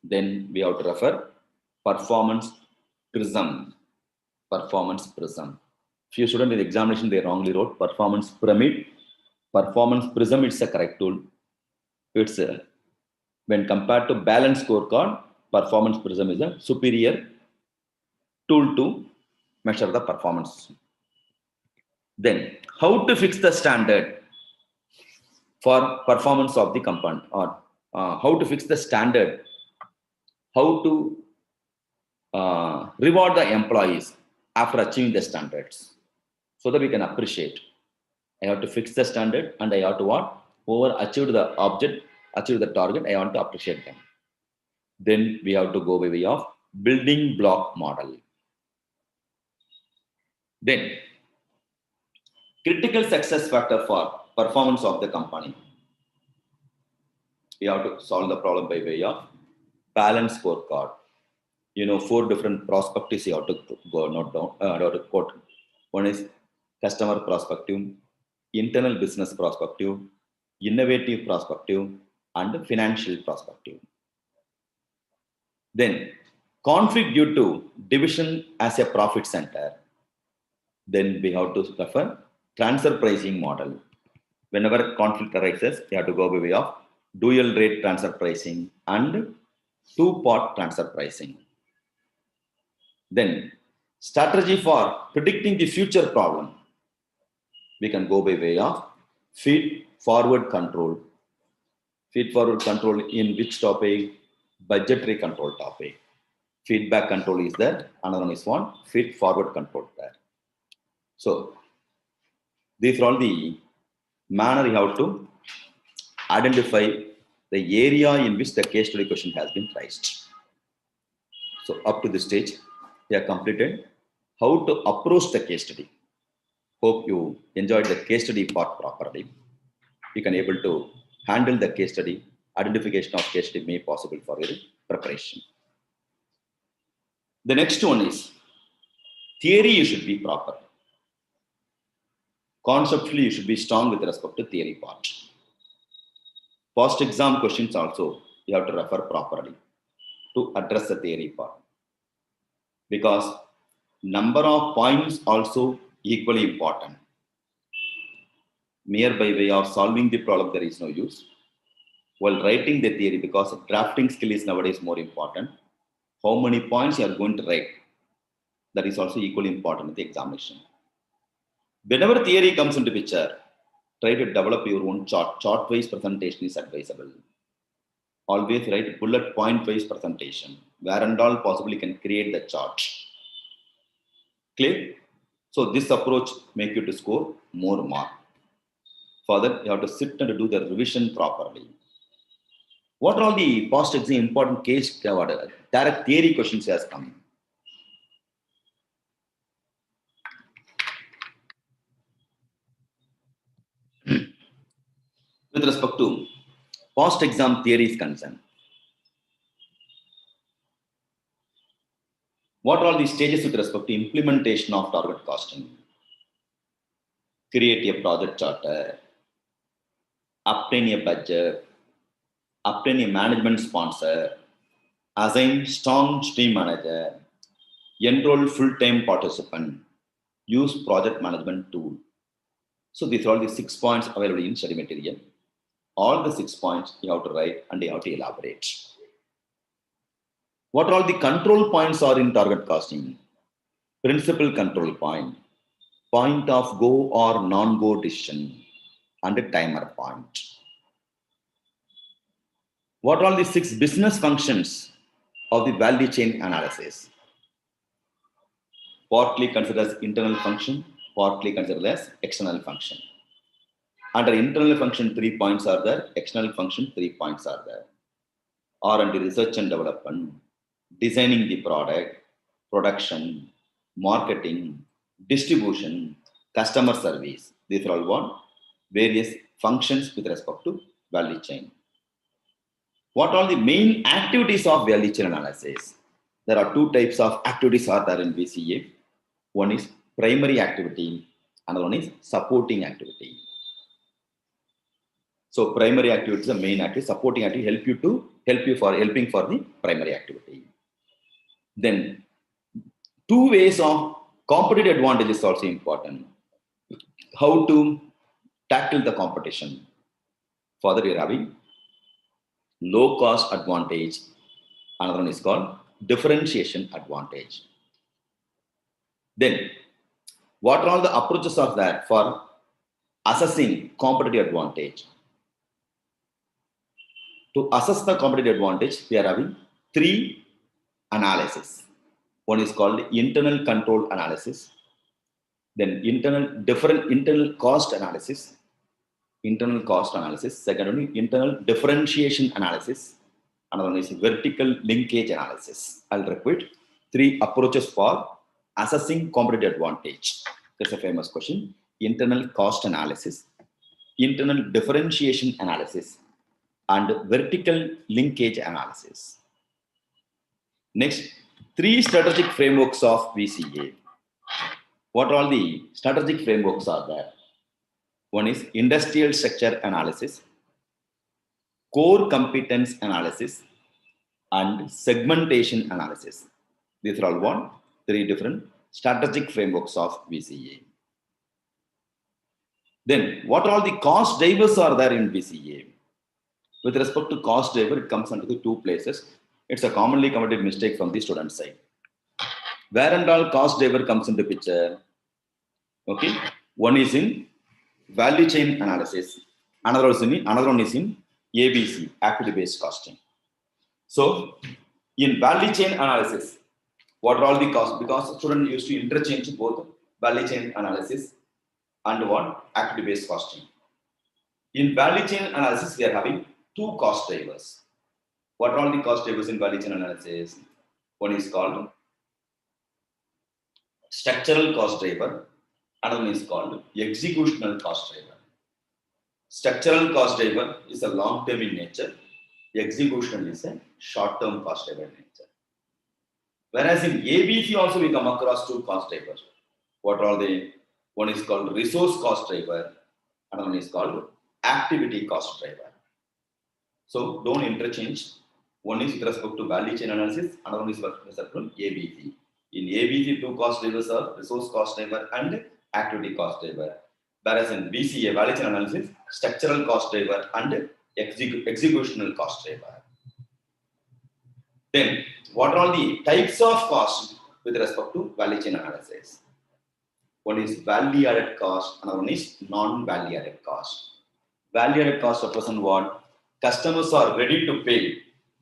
Then we have to refer performance prism. Performance prism. Few students in the examination they wrongly wrote performance pyramid. Performance prism, it's a correct tool. It's when compared to balanced scorecard, performance prism is a superior tool to measure the performance. Then how to fix the standard for performance of the company, or how to fix the standard, how to reward the employees after achieving the standards, so that we can appreciate. I have to fix the standard and I have to what? Over achieve the object, achieve the target, I want to appreciate them. Then we have to go by way of building block model. Then critical success factor for performance of the company. We have to solve the problem by way of balanced scorecard. 4 different perspectives you have to go note down, have to quote. One is customer perspective, internal business perspective, innovative perspective, and financial perspective. Then conflict due to division as a profit center. Then we have to refer transfer pricing model. Whenever conflict arises, you have to go by way of dual rate transfer pricing and 2-part transfer pricing. Then strategy for predicting the future problem. We can go by way of feed forward control. Feed forward control in which topic? Budgetary control topic. Feedback control is there. Another one is one feed forward control there. So these are all the manner you have to identify the area in which the case study question has been raised. So up to this stage, we have completed how to approach the case study. Hope you enjoyed the case study part properly. You can able to handle the case study. Identification of case study may possible for your preparation. The next one is theory. You should be proper. Conceptually, you should be strong with respect to theory part. Post exam questions also you have to refer properly to address the theory part, because number of points also equally important. Mere by way of solving the problem, there is no use. While writing the theory, because drafting skill is nowadays more important, how many points you are going to write, that is also equally important in the examination. Whenever theory comes into picture, try to develop your own chart. Chart-wise presentation is advisable. Always write bullet point-wise presentation. Where and all possible you can create the chart. Clear? So this approach make you to score more mark. For that, you have to sit and do the revision properly. What are all the past exam important case direct theory questions has come? With respect to past exam theory is concerned, what are all the stages with respect to implementation of target costing? Create a project charter, obtain a budget, obtain a management sponsor, assign strong stream manager, enroll full-time participant, use project management tool. So these are all the 6 points available in study material. All the 6 points you have to write and you have to elaborate. What all the control points are in target costing? Principal control point, point of go or non-go decision, and a timer point. What are all the 6 business functions of the value chain analysis? Partly considered as internal function, partly considered as external function. Under internal function, 3 points are there. External function, 3 points are there. R&D, research and development, designing the product, production, marketing, distribution, customer service. These are all what? Various functions with respect to value chain. What are the main activities of value chain analysis? There are 2 types of activities are there in VCA. One is primary activity, another one is supporting activity. So primary activity is the main activity, supporting activity helping for the primary activity. Then 2 ways of competitive advantage is also important. How to tackle the competition. For that, we are having low cost advantage. Another one is called differentiation advantage. Then, what are all the approaches of that for assessing competitive advantage? To assess the competitive advantage, we are having 3 analysis. One is called internal control analysis, then internal cost analysis, second one is internal differentiation analysis, another one is vertical linkage analysis. I'll repeat 3 approaches for assessing competitive advantage. That's a famous question. Internal cost analysis, internal differentiation analysis, and vertical linkage analysis. Next, 3 strategic frameworks of VCA. What all the strategic frameworks are there? One is industrial structure analysis, core competence analysis, and segmentation analysis. These are all 3 different strategic frameworks of VCA. Then, what all the cost drivers are there in VCA? With respect to cost driver, it comes under the 2 places. It's a commonly committed mistake from the student side. Where and all cost driver comes into picture? Okay, one is in value chain analysis, another one is in ABC, activity-based costing. So, in value chain analysis, what are all the costs? Because students used to interchange both value chain analysis and activity-based costing. In value chain analysis, we are having 2 cost drivers. What are all the cost drivers in value chain analysis? One is called structural cost driver, another one is called executional cost driver. Structural cost driver is a long-term in nature, executional is a short-term cost driver in nature. Whereas in ABC also we come across 2 cost drivers. What are they? One is called resource cost driver, another one is called activity cost driver. So don't interchange. One is with respect to value chain analysis, another one is with respect to ABC. In ABC, 2 cost drivers are resource cost driver and activity cost driver. Whereas in VCA, value chain analysis, structural cost driver and executional cost driver. Then, what are all the types of costs with respect to value chain analysis? One is value added cost, another one is non-value added cost. Value added cost represents what? Customers are ready to pay,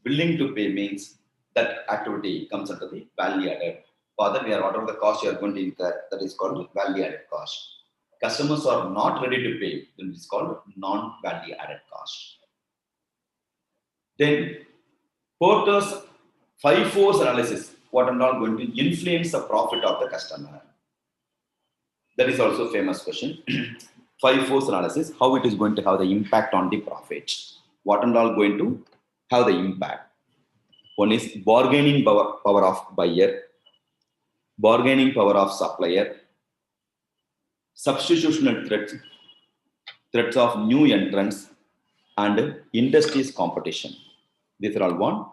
willing to pay means that activity comes under the value added For that, whatever the cost you are going to incur, that is called value added cost. Customers are not ready to pay, then it is called non-value added cost. Then Porter's 5 force analysis, what and all going to influence the profit of the customer. That is also a famous question. 5 force analysis, how it is going to have the impact on the profit. What and all going to have the impact. One is bargaining power of buyer, bargaining power of supplier, substitutional threats of new entrants, and industry's competition. These are all one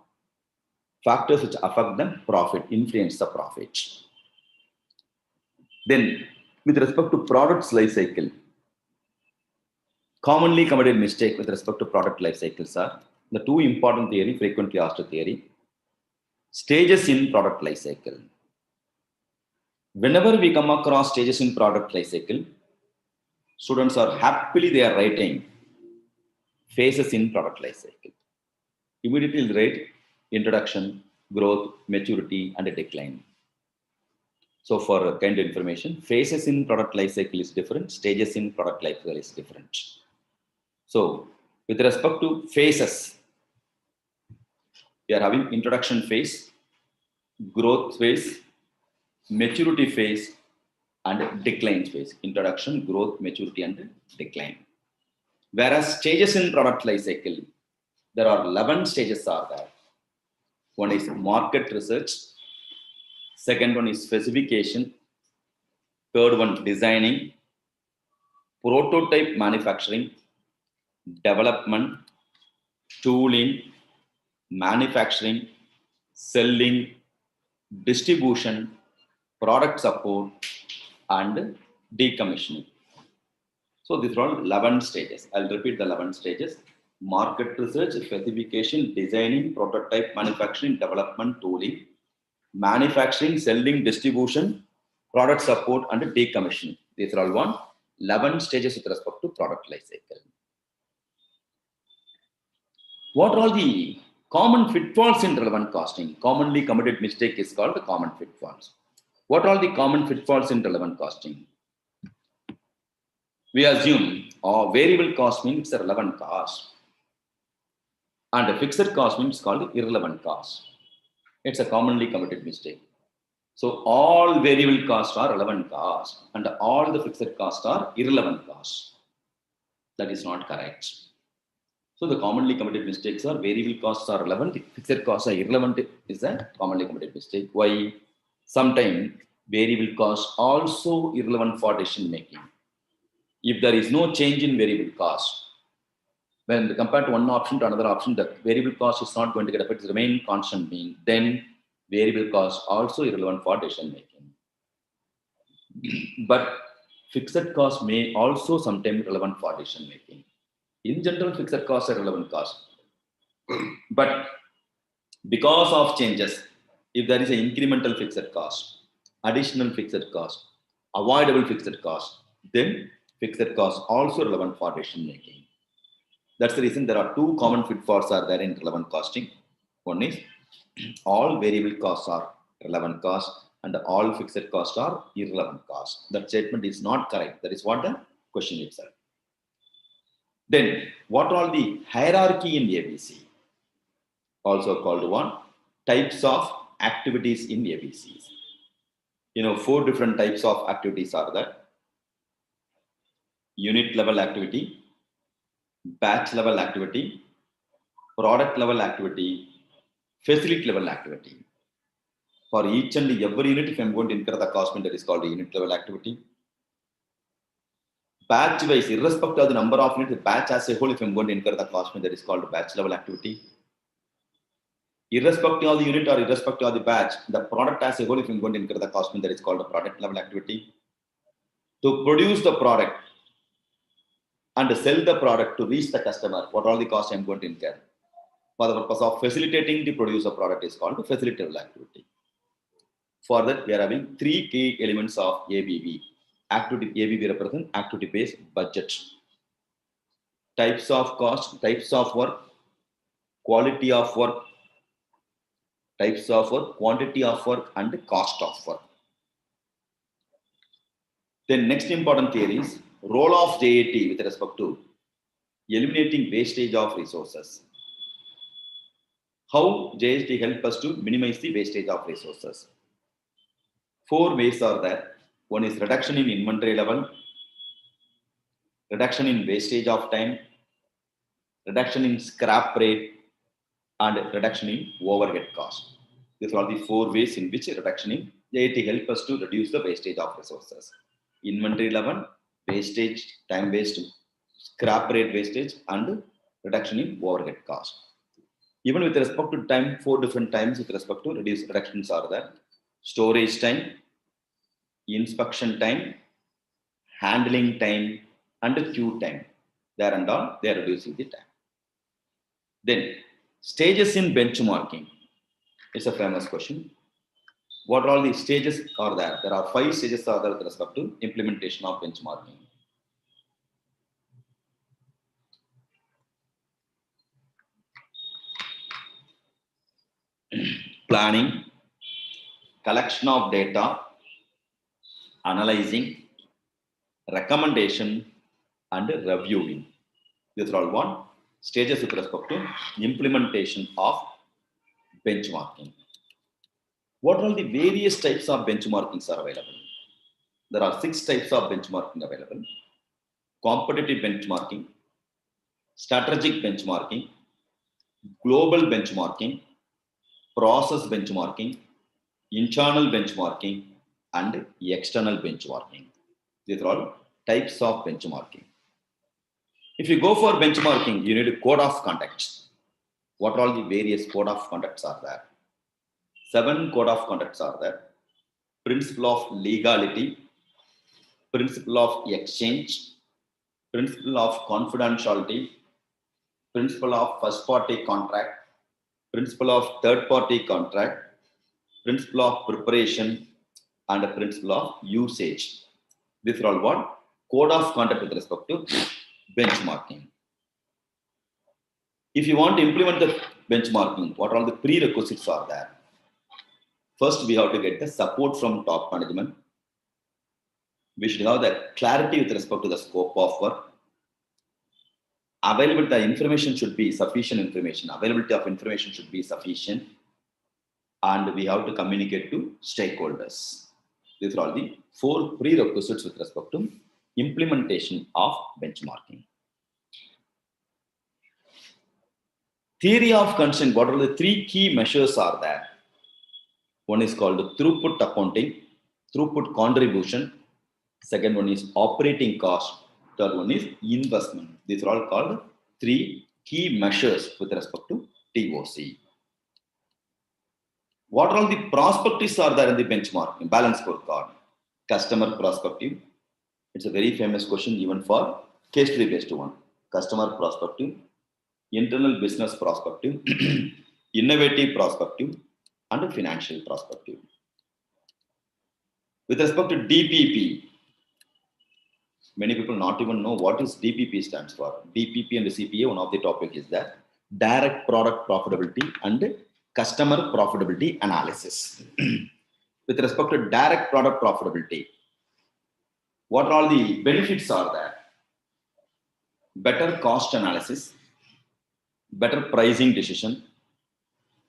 factors which affect the profit, influence the profit. Then, with respect to product's life cycle, commonly committed mistake with respect to product life cycles are the two important theory, frequently asked theory. Stages in product life cycle. Whenever we come across stages in product life cycle, students are happily they are writing phases in product life cycle. Immediately write introduction, growth, maturity, and a decline. So for kind of information, phases in product life cycle is different, stages in product life cycle is different. So with respect to phases, we are having introduction phase, growth phase, maturity phase, and decline phase. Introduction, growth, maturity, and decline. Whereas stages in product life cycle, there are 11 stages are there. One is market research, second one is specification, third one designing, prototype manufacturing, development, tooling, manufacturing, selling, distribution, product support, and decommissioning. So these are all 11 stages. I'll repeat the 11 stages. Market research, specification, designing, prototype, manufacturing, development, tooling, manufacturing, selling, distribution, product support, and decommissioning. These are all 11 stages with respect to product life cycle. What are all the common pitfalls in relevant costing? Commonly committed mistake is called the common pitfalls. What are all the common pitfalls in relevant costing? We assume variable cost means a relevant cost, and a fixed cost means called irrelevant cost. It's a commonly committed mistake. So all variable costs are relevant costs, and all the fixed costs are irrelevant costs. That is not correct. So the commonly committed mistakes are variable costs are relevant, fixed costs are irrelevant is a commonly committed mistake. Why? Sometimes variable costs also irrelevant for decision making. If there is no change in variable cost, when compared to one option to another option, the variable cost is not going to get affected, remain constant mean, then variable cost also irrelevant for decision making. But fixed cost may also sometimes relevant for decision making. In general, fixed costs are relevant costs. But because of changes, if there is an incremental fixed cost, additional fixed cost, avoidable fixed cost, then fixed costs also relevant for decision making. That's the reason there are two common pitfalls are there in relevant costing. One is all variable costs are relevant costs and all fixed costs are irrelevant costs. That statement is not correct. That is what the question itself. Then what are the hierarchy in ABC? Also called types of activities in ABCs. 4 different types of activities are there. Unit level activity, batch level activity, product level activity, facility level activity. For each and every unit, if I'm going to incur the cost, that is called unit level activity. Batch wise, irrespective of the number of units, the batch as a whole, if I'm going to incur the cost, that is called batch level activity. Irrespective of the unit or irrespective of the batch, the product as a whole, if I'm going to incur the cost, that is called the product level activity. To produce the product and sell the product to reach the customer, what are all the costs I'm going to incur? For the purpose of facilitating the produce of product is called the facility level activity. For that, we are having 3 key elements of ABB. Activity ABB represents activity-based budget. Types of cost, types of work, quality of work, types of work, quantity of work, and cost of work. Then next important theory is role of JAT with respect to eliminating wastage of resources. How JAT helps us to minimize the wastage of resources? 4 ways are there. One is reduction in inventory level, reduction in wastage of time, reduction in scrap rate, and reduction in overhead cost. These are the 4 ways in which reduction in JAT helps us to reduce the wastage of resources. Inventory level, wastage, time waste, scrap rate wastage, and reduction in overhead cost. Even with respect to time, 4 different times with respect to reductions are there. Storage time, inspection time, handling time, and queue time. There and all, they are reducing the time. Then, stages in benchmarking. It's a famous question. What are all the stages are there? There are 5 stages are there with respect to implementation of benchmarking. Planning, collection of data, analyzing, recommendation, and reviewing. These are all one stages with respect to implementation of benchmarking. What are the various types of benchmarkings are available? There are 6 types of benchmarking available. Competitive benchmarking, strategic benchmarking, global benchmarking, process benchmarking, internal benchmarking, and external benchmarking. These are all types of benchmarking. If you go for benchmarking, you need a code of conduct. What are all the various code of conducts are there? 7 code of conducts are there. Principle of legality, principle of exchange, principle of confidentiality, principle of first party contract, principle of third party contract, principle of preparation, and a principle of usage. These are all what? Code of conduct with respect to benchmarking. If you want to implement the benchmarking, what are all the prerequisites are there? First, we have to get the support from top management. We should have the clarity with respect to the scope of work. Availability, the information should be sufficient information. Availability of information should be sufficient. And we have to communicate to stakeholders. These are all the 4 prerequisites with respect to implementation of benchmarking. Theory of consent, what are the 3 key measures are there? One is called throughput accounting, throughput contribution. Second one is operating cost. Third one is investment. These are all called 3 key measures with respect to TOC. What are all the prospectives are there in the benchmarking? Balance scorecard. Customer perspective. It's a very famous question even for case study based one. Customer perspective, internal business perspective, innovative perspective, and financial perspective. With respect to DPP, many people not even know what is DPP stands for. DPP and CPA, one of the topic is that direct product profitability and customer profitability analysis. With respect to direct product profitability, what are all the benefits are there? Better cost analysis, better pricing decision,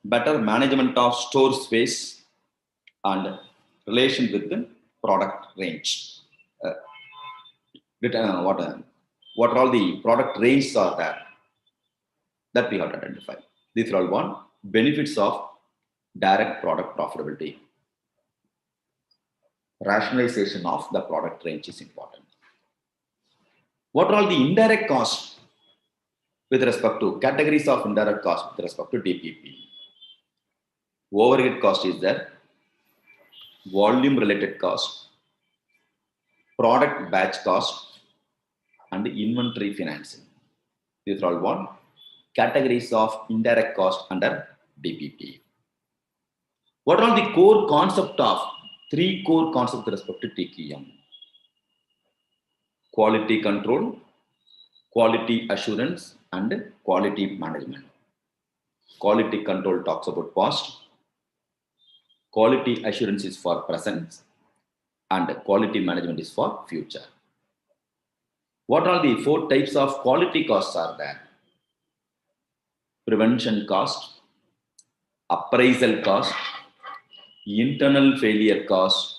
better management of store space, and relation with the product range. What are all the product ranges are there that we have to identify. These are all one benefits of direct product profitability. Rationalization of the product range is important. What are all the indirect costs with respect to categories of indirect costs with respect to DPP? Overhead cost is there, volume related cost, product batch cost, and inventory financing. These are all one categories of indirect cost under DPP. What are the core concept of 3 core concepts with respect to TQM? Quality control, quality assurance, and quality management. Quality control talks about cost. quality assurance is for present, and quality management is for future. What are the 4 types of quality costs are there? Prevention cost, appraisal cost, internal failure cost,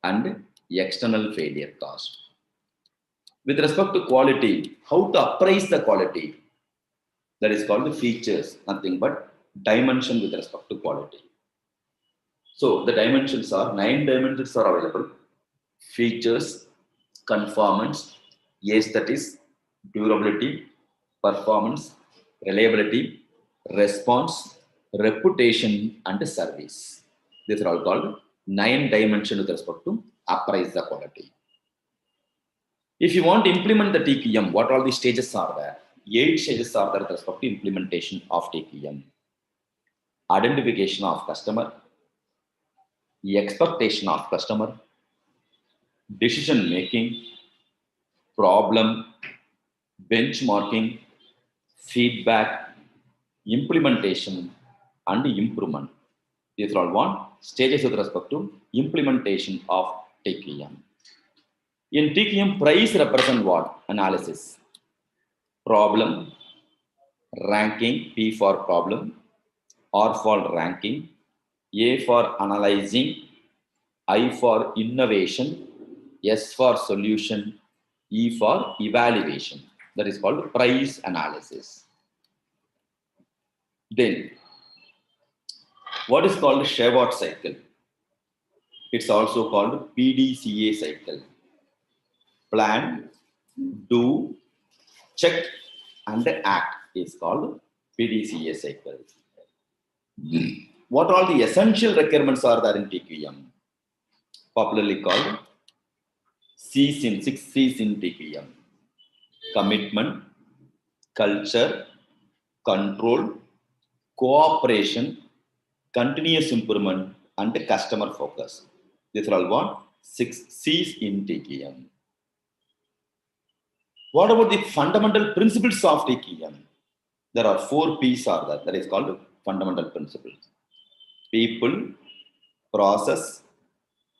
and external failure cost. With respect to quality, how to appraise the quality? That is called the features, nothing but dimension with respect to quality. So the dimensions are 9 dimensions are available: features, conformance, aesthetics, durability, performance, reliability, response, reputation, and service. These are all called 9 dimensions with respect to appraise the quality. If you want to implement the TQM, what all the stages are there? 8 stages are there with respect to implementation of TQM. Identification of customer, expectation of customer, decision making, problem, benchmarking, feedback, implementation, and improvement. These are all one stages with respect to implementation of TQM. In TQM, price represent what? Analysis. Problem, ranking, P for problem, R for ranking, A for analyzing, I for innovation, S for solution, E for evaluation. That is called price analysis. Then, what is called Shewhart cycle? It's also called PDCA cycle. Plan, do, check, and act is called PDCA cycle. What all the essential requirements are there in TQM? Popularly called C's in 6 C's in TQM: commitment, culture, control, cooperation, continuous improvement, and customer focus. These are all what? 6 C's in TQM. What about the fundamental principles of TQM? There are 4 P's are there. That is called fundamental principles: people, process,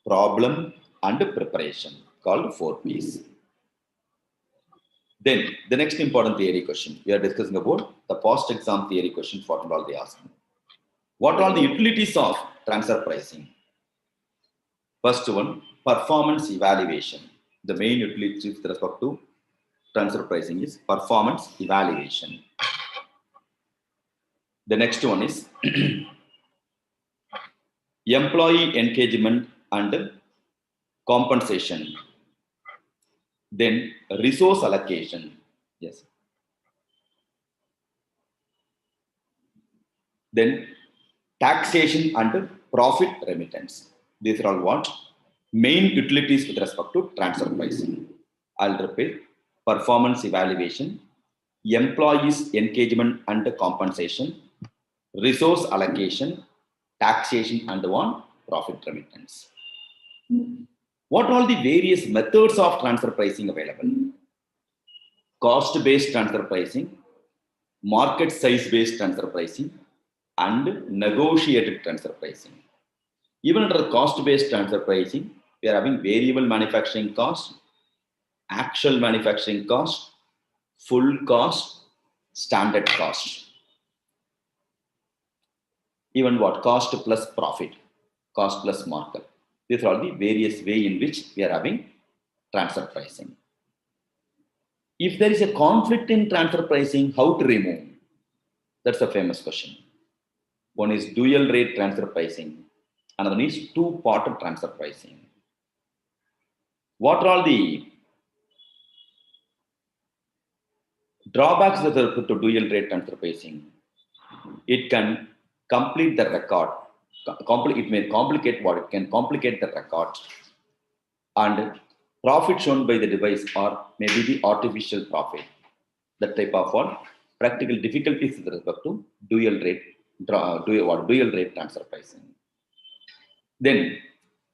problem, and preparation, called 4 P's. Then the next important theory question, we are discussing about the post exam theory questions. What all they ask? What are the utilities of transfer pricing? First one, performance evaluation. The main utility with respect to transfer pricing is performance evaluation. The next one is employee engagement and compensation. Then resource allocation. Yes. Then taxation and profit remittance. These are all what? Main utilities with respect to transfer pricing. I'll repeat: performance evaluation, employees engagement and compensation, resource allocation, taxation, and one, profit remittance. What are the various methods of transfer pricing available? Cost-based transfer pricing, market size-based transfer pricing, and negotiated transfer pricing. Even under cost-based transfer pricing, we are having variable manufacturing cost, actual manufacturing cost, full cost, standard cost. Even what? Cost plus profit, cost plus markup. These are all the various ways in which we are having transfer pricing. If there is a conflict in transfer pricing, how to remove? That's a famous question. One is dual rate transfer pricing. Another one is two-part transfer pricing. What are all the drawbacks with respect to dual rate transfer pricing? It can complete the record. It may complicate what? It can complicate the record. And profit shown by the device or maybe the artificial profit. That type of what? Practical difficulties with respect to dual rate transfer pricing. Then,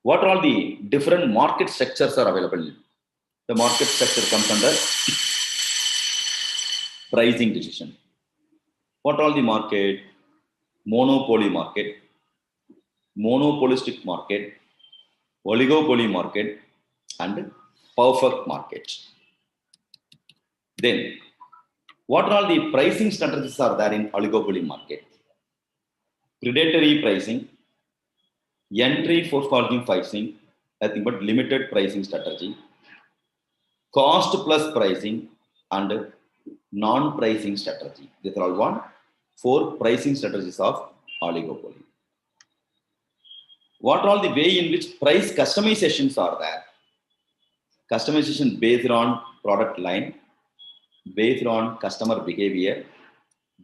what are all the different market structures are available? The market structure comes under pricing decision. What are all the market? Monopoly market, monopolistic market, oligopoly market, and perfect market. Then, what are all the pricing strategies are there in oligopoly market? Predatory pricing, entry forecasting pricing, nothing but limited pricing strategy, cost plus pricing, and non-pricing strategy. These are all 4 pricing strategies of oligopoly. What are all the way in which price customizations are there? Customization based on product line, based on customer behavior,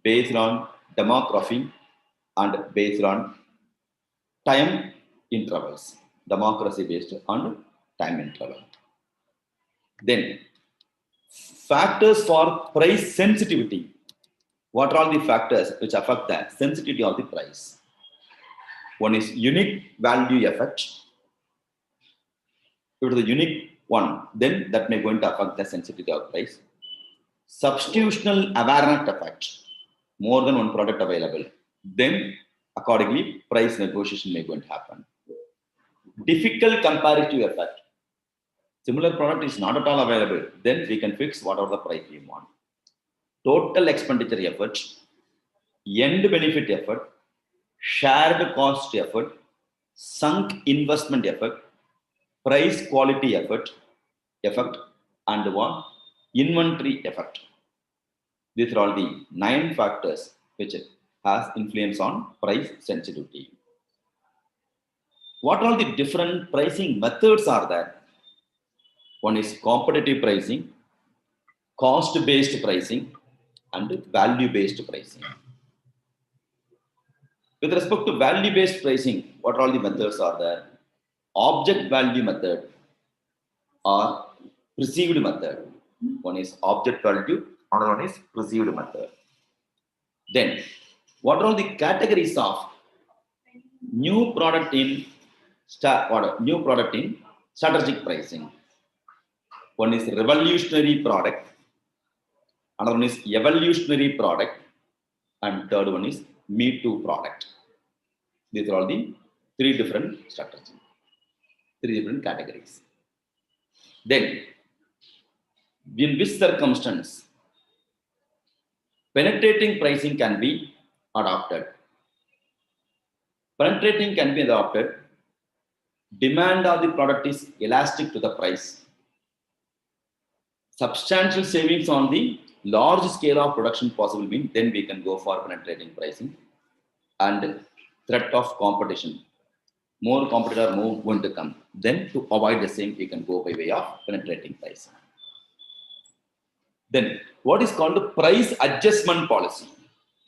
based on demography, and based on time intervals. Democracy based on time interval. Then, factors for price sensitivity. What are all the factors which affect the sensitivity of the price? One is unique value effect. If it is a unique one, then that may going to affect the sensitivity of price. Substitutional awareness effect. More than one product available. Then, accordingly, price negotiation may going to happen. Difficult comparative effect. Similar product is not at all available. Then we can fix whatever the price we want. Total expenditure effort, end benefit effort, shared cost effort, sunk investment effort, price quality effort, and one inventory effect. These are all the 9 factors which has influence on price sensitivity. What are the different pricing methods are there? One is competitive pricing, cost-based pricing, and value-based pricing. With respect to value-based pricing, what all the methods are there? Object value method or perceived method. One is object value, another one is perceived method. Then, what are all the categories of new product in strategic pricing? One is revolutionary product, another one is evolutionary product, and third one is Me Too product. These are all the 3 different strategies, 3 different categories. Then, in which circumstance penetrating pricing can be adopted? Penetrating can be adopted. Demand of the product is elastic to the price. Substantial savings on the large scale of production possible mean then we can go for penetrating pricing. And threat of competition. More competitor more going to come. Then to avoid the same, we can go by way of penetrating pricing. Then what is called the price adjustment policy?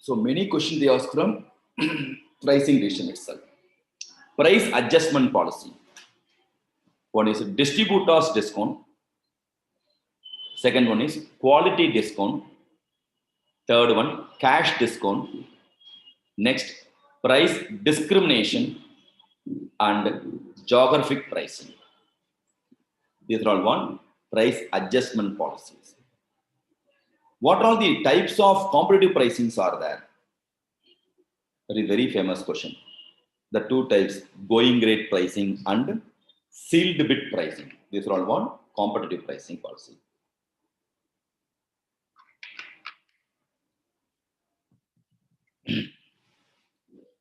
So many questions they ask from pricing decision itself. Price adjustment policy. One is distributors discount. Second one is quality discount. Third one, cash discount. Next, price discrimination and geographic pricing. These are all price adjustment policies. What are the types of competitive pricings are there? Very, very famous question. The 2 types, going rate pricing and sealed bid pricing. These are all competitive pricing policy.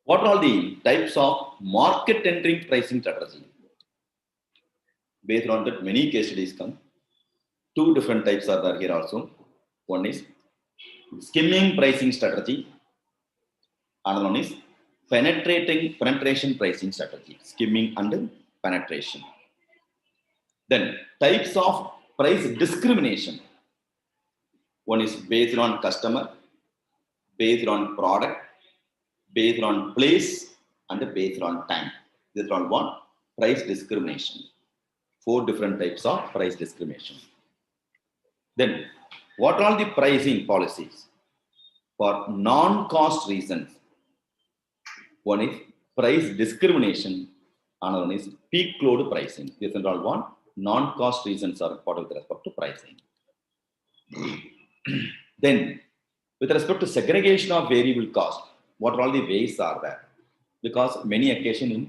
What are all the types of market entering pricing strategy? Based on that, many case studies come. 2 different types are there here also. One is skimming pricing strategy. Another one is penetration pricing strategy. Skimming and penetration. Then types of price discrimination. One is based on customer, based on product, based on place, and based on time. These are all price discrimination. 4 different types of price discrimination. Then, what are the pricing policies? For non-cost reasons, one is price discrimination, another one is peak load pricing. These are all non-cost reasons are important with respect to pricing. Then, with respect to segregation of variable cost, what are all the ways are there? because many occasions in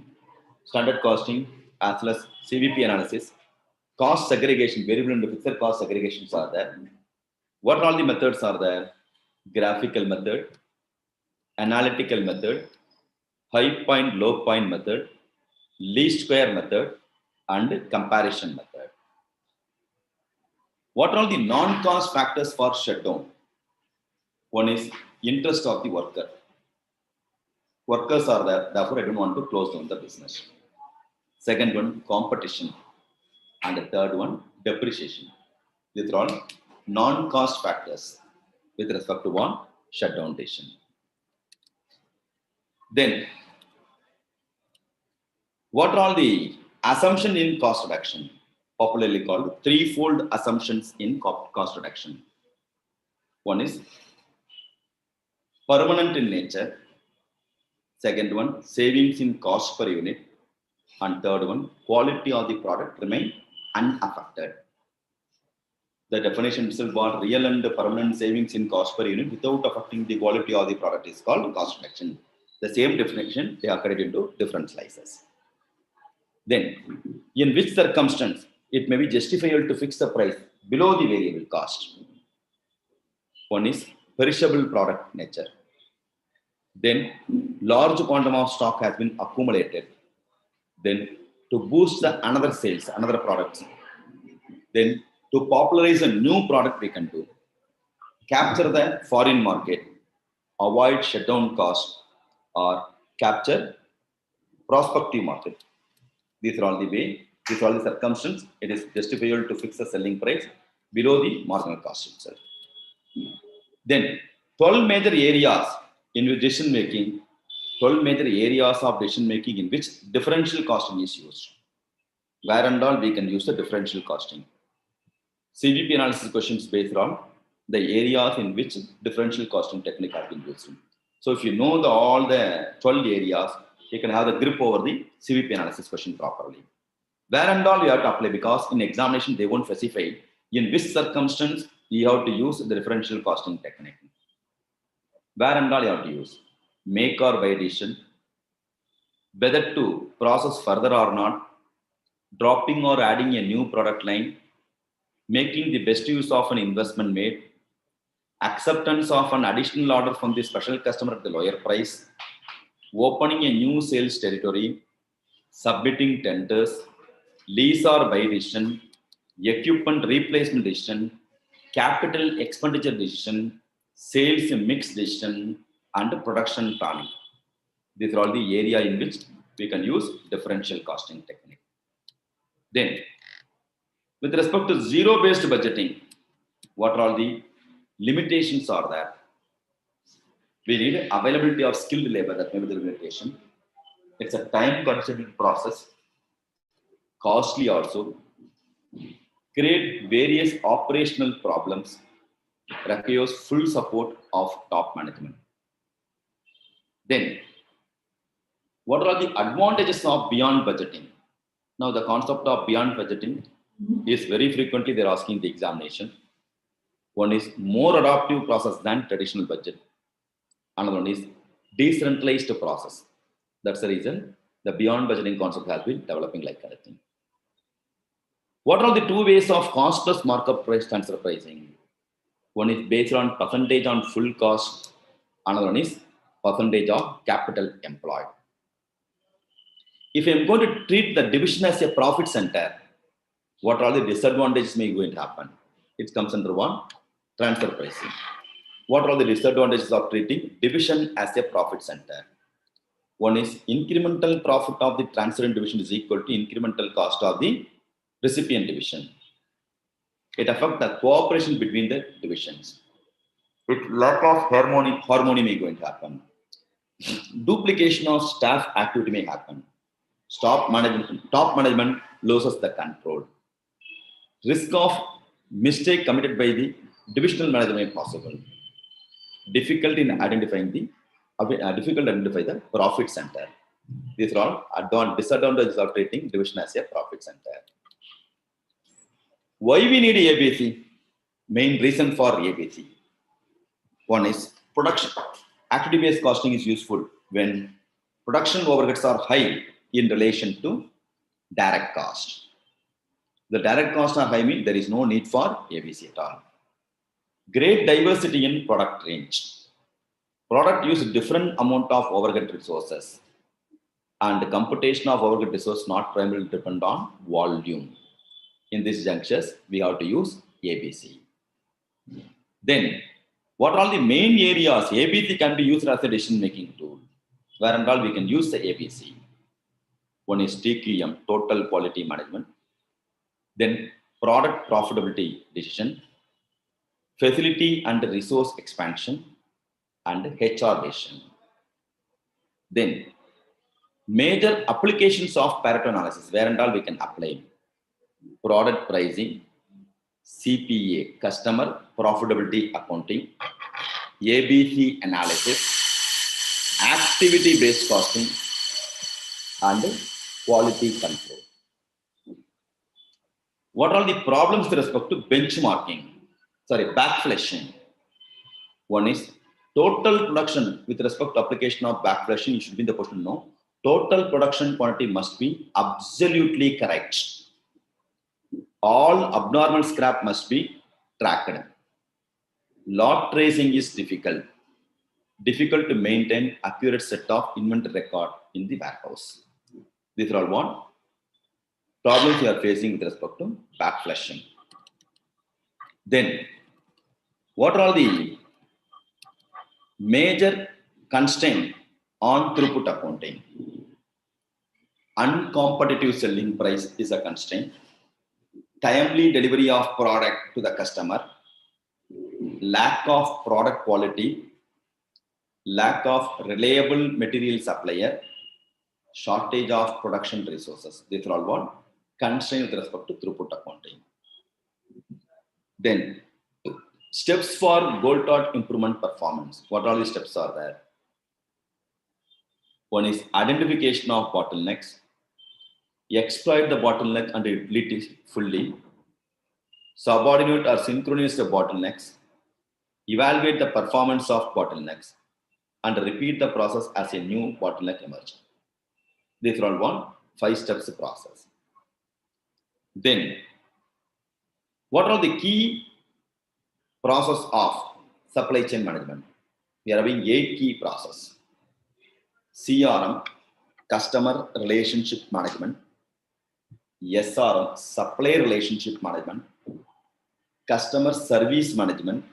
standard costing as well as CVP analysis, cost segregation, variable and fixed cost segregations are there. What all the methods are there? Graphical method, analytical method, high point, low point method, least square method, and comparison method. What are the non-cost factors for shutdown? One is interest of the worker. Workers are there, therefore I don't want to close down the business. Second one, competition. And the third one, depreciation. These are all non-cost factors with respect to one shutdown decision. Then, what are all the assumptions in cost reduction? Popularly called threefold assumptions in cost reduction. One is permanent in nature. Second one, savings in cost per unit. And third one, quality of the product remain unaffected. The definition itself was real and permanent savings in cost per unit without affecting the quality of the product is called cost reduction. The same definition, they are cut into different slices. Then, in which circumstance it may be justifiable to fix the price below the variable cost? One is perishable product nature. Then, large quantum of stock has been accumulated. Then, to boost the another sales, another products. Then, to popularize a new product we can do. Capture the foreign market, avoid shutdown cost, or capture prospective market. These are all the way, these are all the circumstances. It is justifiable to fix the selling price below the marginal cost itself. Then 12 major areas in which decision making, 12 major areas of decision making in which differential costing is used. Where and all we can use the differential costing. CVP analysis questions based on the areas in which differential costing technique has been used. So if you know all the 12 areas, you can have the grip over the CVP analysis question properly. Where and all you have to apply, because in examination they won't specify in which circumstance you have to use the differential costing technique. Where and all you have to use make or buy decision, whether to process further or not, dropping or adding a new product line, making the best use of an investment made, acceptance of an additional order from the special customer at the lower price, opening a new sales territory, submitting tenders, lease or buy decision, equipment replacement decision, capital expenditure decision, sales mix decision, and production planning. These are all the area in which we can use differential costing technique. Then, with respect to zero-based budgeting, what are all the limitations are there? We need availability of skilled labor, that may be the limitation. It's a time-consuming process, costly also, create various operational problems, requires full support of top management. Then, what are the advantages of beyond budgeting? Now, the concept of beyond budgeting is very frequently they're asking the examination. One is more adaptive process than traditional budget. Another one is decentralized process. That's the reason the beyond budgeting concept has been developing like that thing. What are the two ways of cost plus markup price transfer pricing? One is based on percentage on full cost. Another one is percentage of capital employed. If I'm going to treat the division as a profit center, what are the disadvantages may going to happen? It comes under one, transfer pricing. What are the disadvantages of treating division as a profit center? One is incremental profit of the transferring division is equal to incremental cost of the recipient division. It affects the cooperation between the divisions. With lack of harmony may going to happen. Duplication of staff activity may happen. Top management loses the control. Risk of mistake committed by the divisional manager may possible. Difficulty in identifying the profit center. These are all disadvantages of treating division as a profit center. Why we need ABC? Main reason for ABC. One is production. Activity-based costing is useful when production overheads are high in relation to direct cost. The direct costs are high means there is no need for ABC at all. Great diversity in product range. Product use different amount of overhead resources, and the computation of overhead resource not primarily depend on volume. In these junctures, we have to use ABC. Then, what are the main areas? ABC can be used as a decision-making tool. Where and all we can use the ABC. One is TQM, Total Quality Management. Then product profitability decision, facility and resource expansion, and HR decision. Then major applications of Pareto analysis, where and all we can apply. Product pricing, CPA, customer profitability accounting, ABC analysis, activity-based costing, and quality control. What are the problems with respect to benchmarking? Backflashing. One is total production with respect to application of backflashing. You should be in the question no. Total production quantity must be absolutely correct. All abnormal scrap must be tracked. Lot tracing is difficult. Difficult to maintain accurate set of inventory record in the warehouse. These are all one problems we are facing with respect to backflashing. Then, what are the major constraints on throughput accounting? Uncompetitive selling price is a constraint. Timely delivery of product to the customer. Lack of product quality. Lack of reliable material supplier. Shortage of production resources. These are all one constraint with respect to throughput accounting. Then, steps for goal-taught improvement performance. What all the steps are there? One is identification of bottlenecks. Exploit the bottleneck and utility it fully. Subordinate or synchronize the bottlenecks. Evaluate the performance of bottlenecks. And repeat the process as a new bottleneck emerges. These are all one 5 steps process. Then, what are the key process of supply chain management? We are having 8 key process. CRM, customer relationship management. SRM, supply relationship management. Customer service management.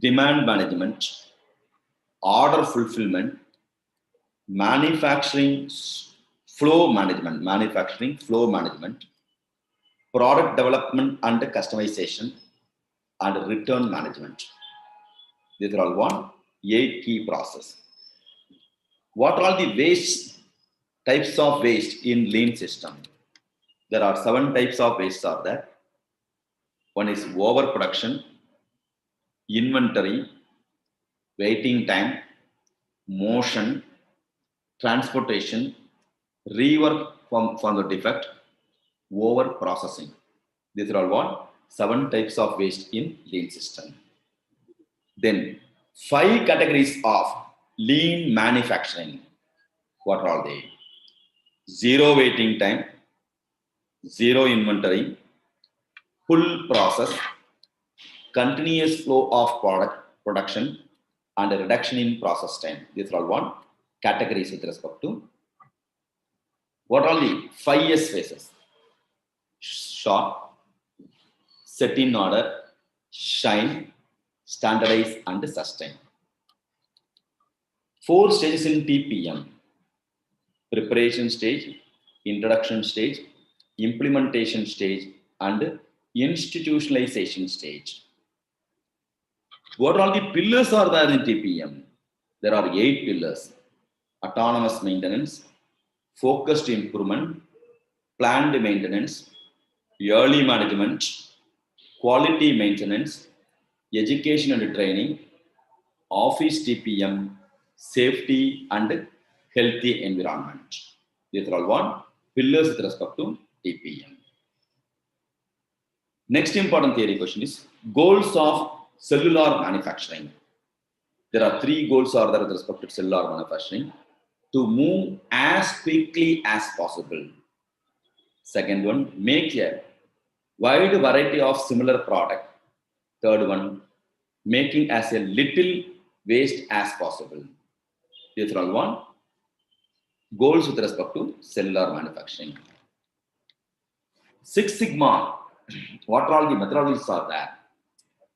Demand management. Order fulfillment. Manufacturing flow management. Product development and customization, and return management. These are all one 8 key process. What are the types of waste in lean system? There are 7 types of waste are there. One is overproduction, inventory, waiting time, motion, transportation, rework from the defect, over processing. These are all what 7 types of waste in lean system. Then 5 categories of lean manufacturing. What are they? 0 waiting time, 0 inventory, full process, continuous flow of production, and a reduction in process time. These are all one categories with respect to. What are the 5 S phases? Short, set in order, shine, standardize, and sustain. 4 stages in TPM: preparation stage, introduction stage, implementation stage, and institutionalization stage. What all the pillars are there in TPM? There are 8 pillars: autonomous maintenance, focused improvement, planned maintenance, early management, quality maintenance, education and training, office TPM, safety and healthy environment. These are all one pillars with respect to TPM. Next important theory question is goals of cellular manufacturing. There are 3 goals are there with respect to cellular manufacturing. to move as quickly as possible. Second one, make a wide variety of similar product. Third one, making as a little waste as possible. These are all one goals with respect to cellular manufacturing. Six Sigma, what are all the methodologies are there?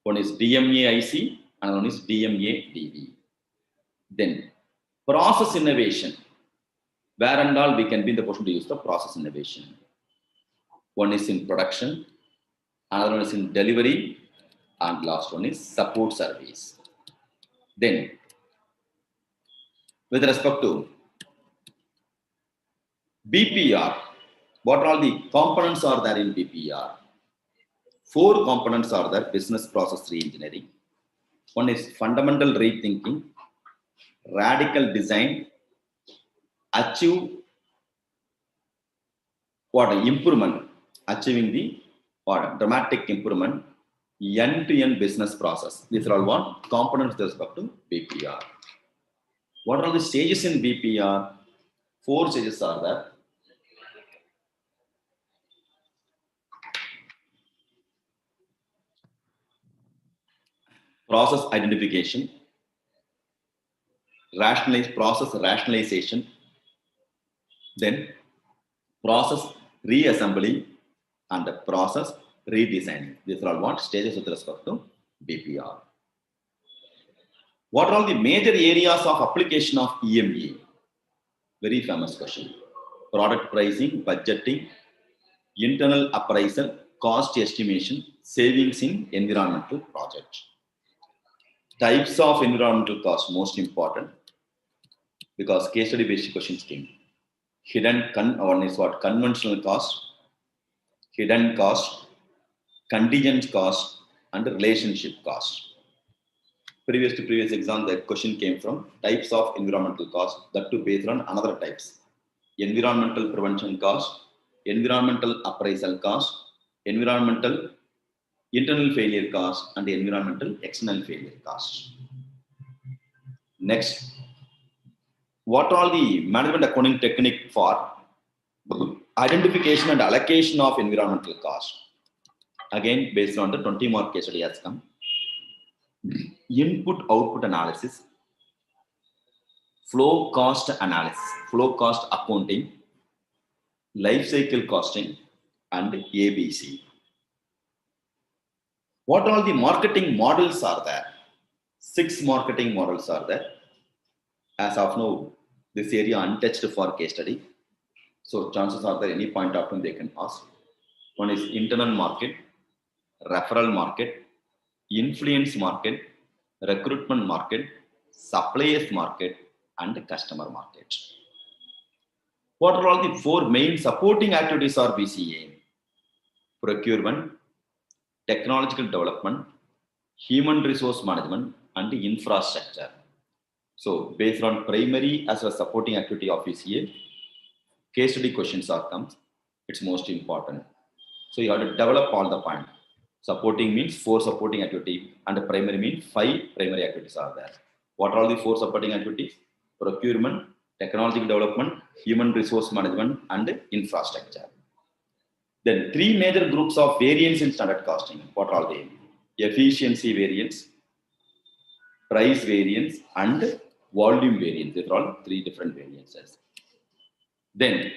One is DMA-IC and one is DMA-DV. Then process innovation, where and all we can be in the position to use the process innovation. One is in production, another one is in delivery, and last one is support service. Then, with respect to BPR, what all the components are there in BPR? 4 components are there: business process re-engineering. One is fundamental rethinking, radical design, achieve what improvement, achieving the what dramatic improvement, end-to-end business process. These are all one components with respect to BPR. What are the stages in BPR? 4 stages are there. Process identification, process rationalization, then process reassembly, and the process redesigning. These are all what stages with respect to BPR. What are all the major areas of application of EMA? Very famous question. Product pricing, budgeting, internal appraisal, cost estimation, savings in environmental project. Types of environmental cost, most important, because case study based questions came. One is what? Conventional cost, hidden cost, contingent cost, and relationship cost. Previous to previous exam, the question came from types of environmental cost, that too based on another types. Environmental prevention cost, environmental appraisal cost, environmental internal failure cost, and environmental external failure cost. Next, what are the management accounting technique for identification and allocation of environmental cost? Again, based on the 20-mark case study has come. Input output analysis, flow cost analysis, flow cost accounting, life cycle costing, and ABC. What all the marketing models are there? 6 marketing models are there. As of now, this area untouched for case study. So chances are there any point of time they can ask. One is internal market, referral market, influence market, recruitment market, suppliers market, and customer market. What are all the 4 main supporting activities of BCA? Procurement, technological development, human resource management, and infrastructure. So based on primary as well as supporting activity of BCA, case study questions are comes. It's most important. So you have to develop all the points. Supporting means 4 supporting activity, and the primary means 5 primary activities are there. What are all the 4 supporting activities? Procurement, technological development, human resource management, and infrastructure. Then 3 major groups of variance in standard costing. What are they? Efficiency variance, price variance, and volume variance. These are all 3 different variances. Then,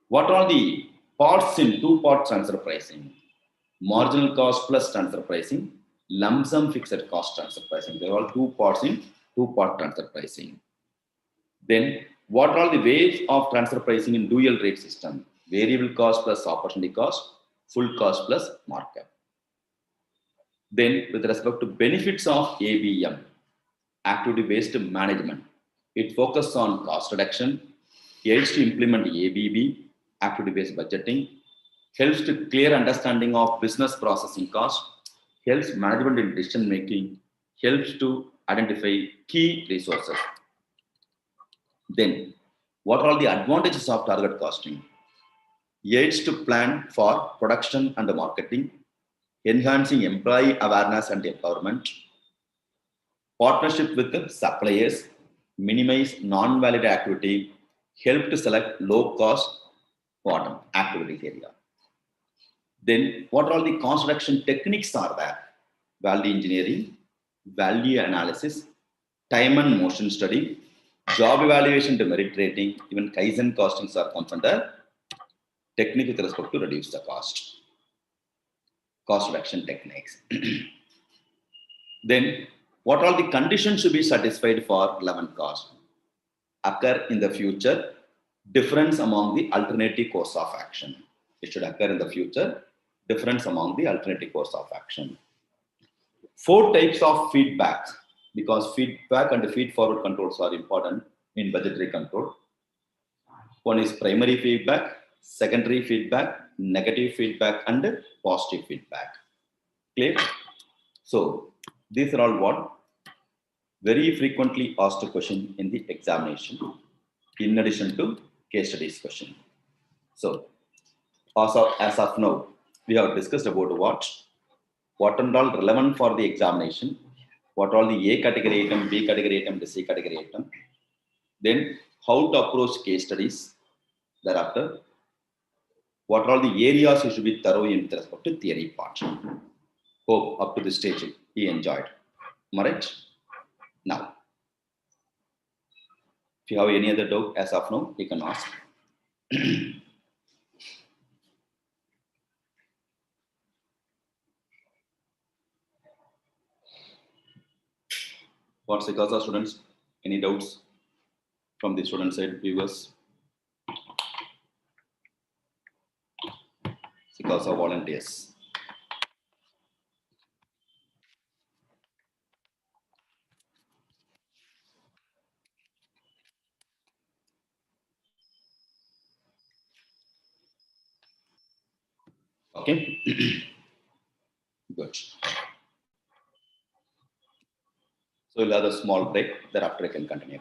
what are the parts in 2-part transfer pricing? Marginal cost plus transfer pricing, lump sum fixed cost transfer pricing. They are all 2 parts in 2-part transfer pricing. Then, what are the ways of transfer pricing in dual rate system? Variable cost plus opportunity cost, full cost plus markup. Then, with respect to benefits of ABM, activity-based management, it focuses on cost reduction, aids to implement ABB, activity-based budgeting, helps to clear understanding of business processing cost, helps management in decision making, helps to identify key resources. Then, what are the advantages of target costing? Aids to plan for production and marketing, enhancing employee awareness and empowerment, partnership with the suppliers, minimize non-valid activity, help to select low-cost activities area. Then what all the cost reduction techniques are there? Value engineering, value analysis, time and motion study, job evaluation to merit rating, even Kaizen costings are comes under technique with respect to reduce the cost reduction techniques. Then what all the conditions should be satisfied for relevant cost? Occur in the future, difference among the alternative course of action. It should occur in the future, difference among the alternative course of action. 4 types of feedback, because feedback and feed-forward controls are important in budgetary control. One is primary feedback, secondary feedback, negative feedback, and positive feedback. Clear? So these are all what very frequently asked question in the examination, in addition to case studies question. So as of now, we have discussed about what and all relevant for the examination, what all the A category item, B category item, the C category item, then how to approach case studies. Thereafter, what are all the areas you should be thorough in with respect to theory part. Hope up to this stage you enjoyed. Am I right? Now, if you have any other doubt as of now, you can ask. What's the cause of students? Any doubts from the student side, viewers? Because of volunteers. Okay. Good. So we'll have a small break. Thereafter, I can continue.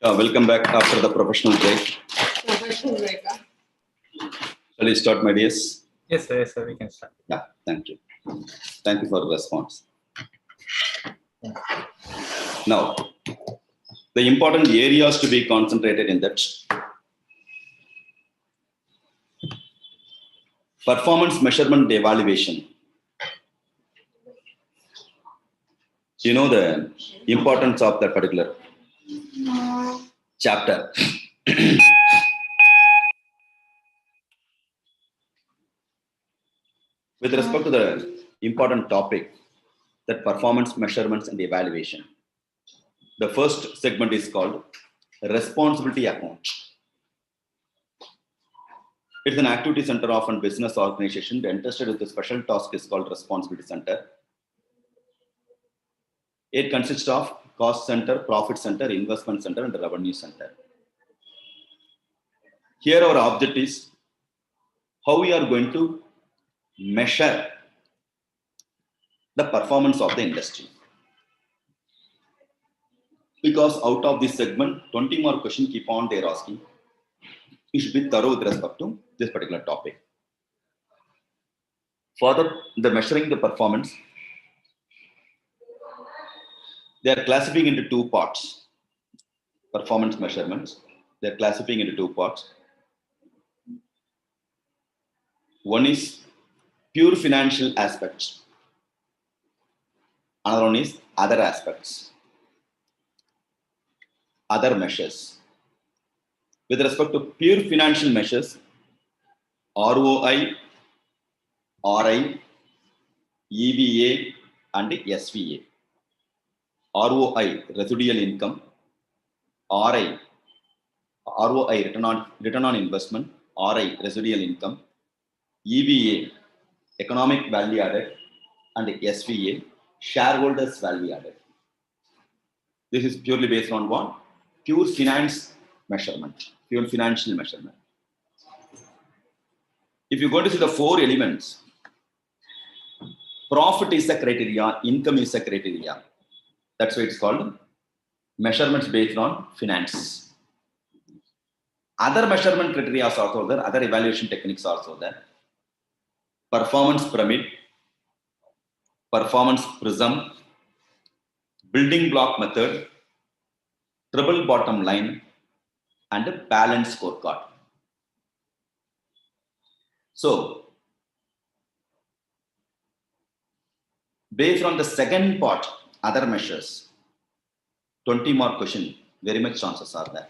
Welcome back after the professional break. Professional break. Shall we start, my dears? Yes, sir. Yes, sir. We can start. Yeah, thank you. Thank you for the response. Now, the important areas to be concentrated in that: performance measurement evaluation. You know the importance of that particular chapter. With respect to the important topic, that performance measurements and evaluation, the first segment is called responsibility account. It's an activity center of a business organization entrusted with a special task is called responsibility center. It consists of cost center, profit center, investment center, and revenue center. Here our object is how we are going to measure the performance of the industry. Because out of this segment, 20 more questions keep on there asking. You should be thorough with respect to this particular topic. For the measuring the performance, they are classifying into two parts. Performance measurements, they are classifying into two parts. One is pure financial aspects. Another one is other aspects, other measures. With respect to pure financial measures, ROI, RI, EVA, and SVA. ROI, residual income. ROI, return on investment. RI, residual income. EVA, economic value added. And SVA, shareholders value added. This is purely based on what? Pure finance measurement, pure financial measurement. If you go to see the four elements, profit is the criteria, income is the criteria. That's why it's called measurements based on finance. Other measurement criteria are also there, other evaluation techniques are also there. Performance pyramid, performance prism, building block method, triple bottom line, and a balanced scorecard. So, based on the second part, other measures, 20 more question, very much chances are there.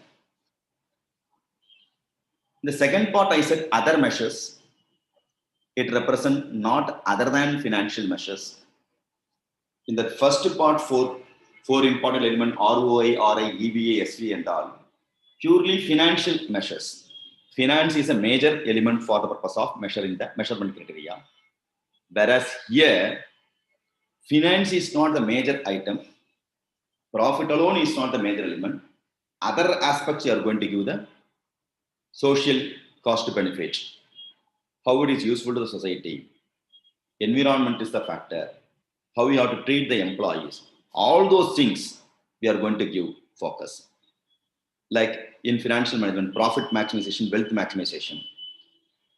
The second part I said other measures, it represents not other than financial measures. In the first part, four important elements, ROI, RI, EVA, SVA and all, purely financial measures. Finance is a major element for the purpose of measuring the measurement criteria. Whereas here, finance is not the major item. Profit alone is not the major element. Other aspects you are going to give the social cost benefit. How it is useful to the society. Environment is the factor. How we have to treat the employees. All those things we are going to give focus. Like in financial management, profit maximization, wealth maximization.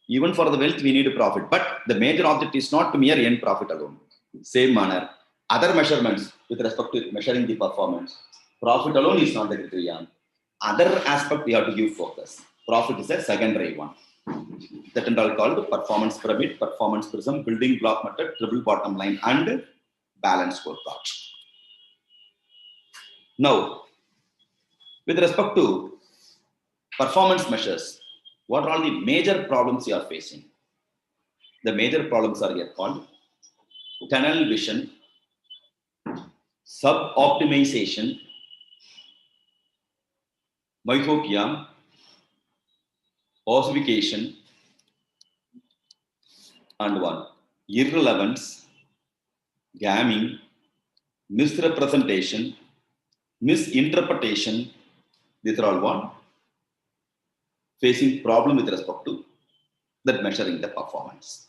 Even for the wealth, we need a profit. But the major object is not to mere end profit alone. Same manner, other measurements with respect to measuring the performance, profit alone is not the criterion. Other aspect we have to give focus. Profit is a secondary one. That and all called the performance pyramid, performance prism, building block method, triple bottom line, and balanced scorecard. Now, with respect to performance measures, what are all the major problems you are facing? The major problems are here called tunnel vision, sub-optimization, myopia, ossification, and one, irrelevance, gamming, misrepresentation, misinterpretation. These are all one facing problem with respect to that measuring the performance.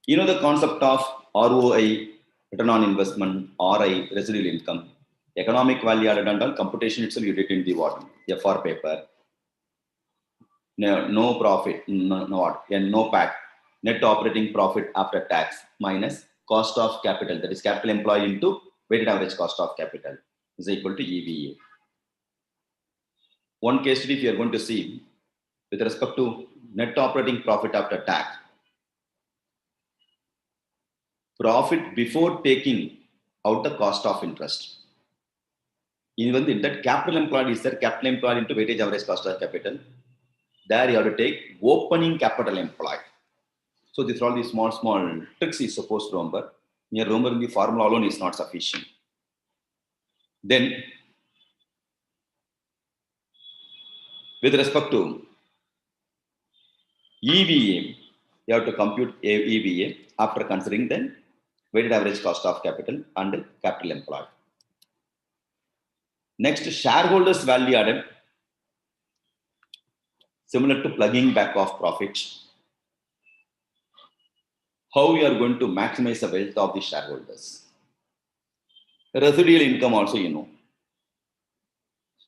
You know the concept of ROI, return on investment, RI, residual income. Economic value added and all computation itself you did in the what? FR paper. No profit, no PAT. Net operating profit after tax minus cost of capital, that is capital employed into weighted average cost of capital, is equal to EVA. One case study if you are going to see with respect to net operating profit after tax, profit before taking out the cost of interest. Even in that capital employed is there, capital employed into weighted average cost of capital. There you have to take opening capital employed. So these are all these small tricks is supposed to remember. Here remembering the formula alone is not sufficient. Then with respect to EVA, you have to compute EVA after considering the weighted average cost of capital and capital employed. Next, shareholders value added, similar to plugging back of profits. How you are going to maximize the wealth of the shareholders. Residual income also you know.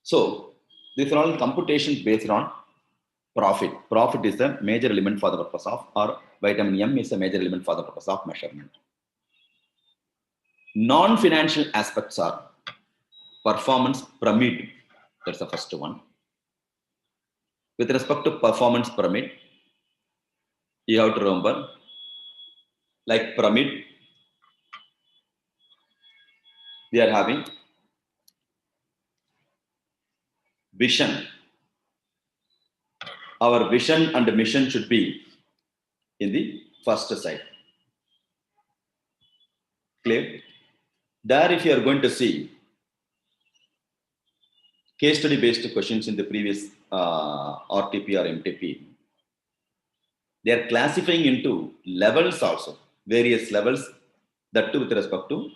So these are all computations based on profit. Profit is the major element for the purpose of, or vitamin M is a major element for the purpose of measurement. Non-financial aspects are performance pyramid. That's the first one. With respect to performance pyramid, you have to remember, like pyramid, they are having vision. Our vision and mission should be in the first side. Clear? There, if you are going to see case study based questions in the previous RTP or MTP, they are classifying into levels also, various levels, that too with respect to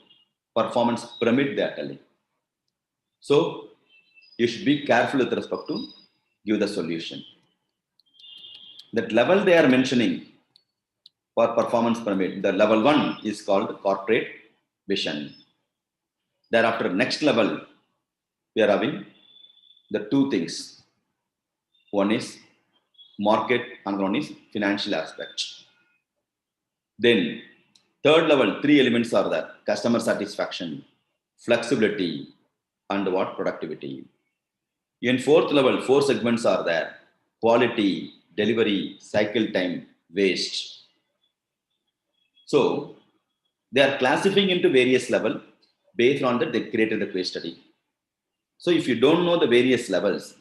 performance pyramid they are telling. So you should be careful with respect to give the solution. That level they are mentioning for performance pyramid, the level 1 is called corporate vision. Thereafter, next level, we are having the two things. One is market and one is financial aspect. Then third level, 3 elements are there: customer satisfaction, flexibility, and what? Productivity. In fourth level, 4 segments are there: quality, delivery, cycle time, waste. So they are classifying into various levels. Based on that, they created the case study. So if you don't know the various levels,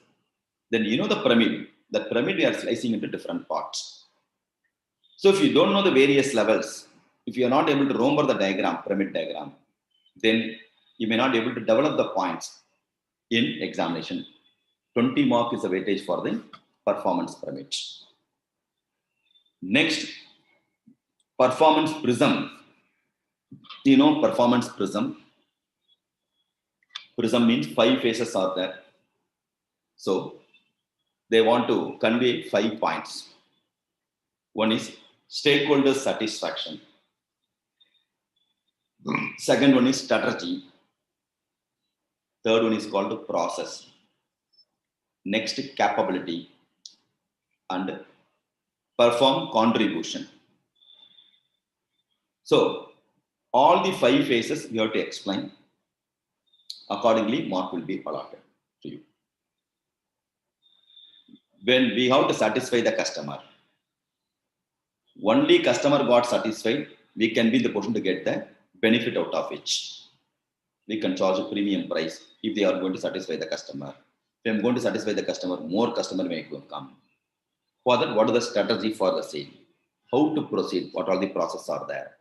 then you know the pyramid. That pyramid we are slicing into different parts. So if you don't know the various levels, if you are not able to remember the diagram, pyramid diagram, then you may not be able to develop the points in examination. 20 mark is the weightage for the performance pyramid. Next, performance prism. You know performance prism. Prism means 5 faces are there. So they want to convey 5 points. One is stakeholder satisfaction. Second one is strategy. Third one is called process. Next, capability. And perform contribution. So all the 5 phases you have to explain. Accordingly, mark will be allotted to you. When we have to satisfy the customer, only customer got satisfied, we can be in the position to get the benefit out of it. We can charge a premium price if they are going to satisfy the customer. If I am going to satisfy the customer, more customer may come. For that, what is the strategy for the sale? How to proceed? What all the processes are there?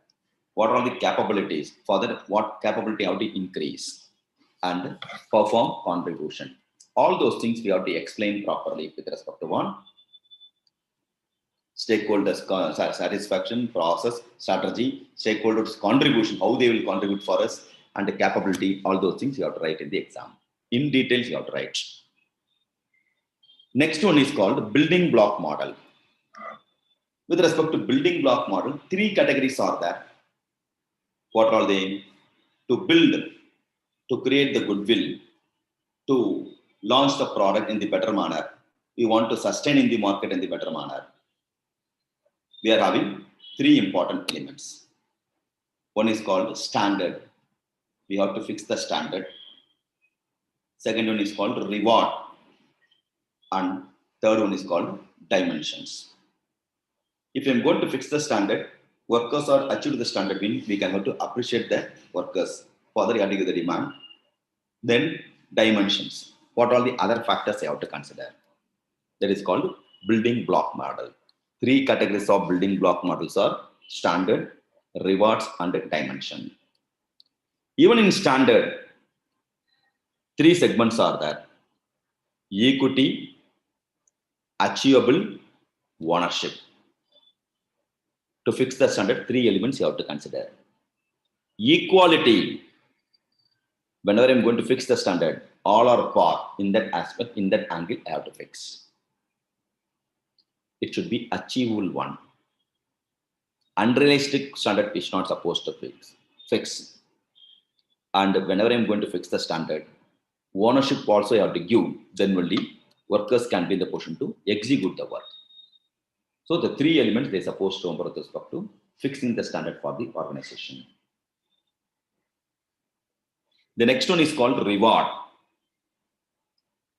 What are the capabilities? For that, what capability how to increase? And perform contribution. All those things we have to explain properly with respect to one. Stakeholders satisfaction, process, strategy, stakeholders contribution, how they will contribute for us, and the capability, all those things you have to write in the exam. In details you have to write. Next one is called building block model. With respect to building block model, 3 categories are there. What are they? To build to create the goodwill, to launch the product in the better manner. We want to sustain in the market in the better manner. We are having three important elements. One is called standard. We have to fix the standard. Second one is called reward. And third one is called dimensions. If I'm going to fix the standard, workers are achieved the standard, we can have to appreciate the workers. Further, you have to give the demand. Then dimensions. What are the other factors you have to consider? That is called building block model. Three categories of building block models are standard, rewards, and dimension. Even in standard, three segments are there: equity, achievable, ownership. To fix the standard, three elements you have to consider. Equality. Whenever I'm going to fix the standard, all are par in that aspect, in that angle, I have to fix. It should be achievable one. Unrealistic standard is not supposed to fix. And whenever I'm going to fix the standard, ownership also I have to give. Then only workers can be in the position to execute the work. So the three elements they're supposed to with respect to fixing the standard for the organization. The next one is called reward.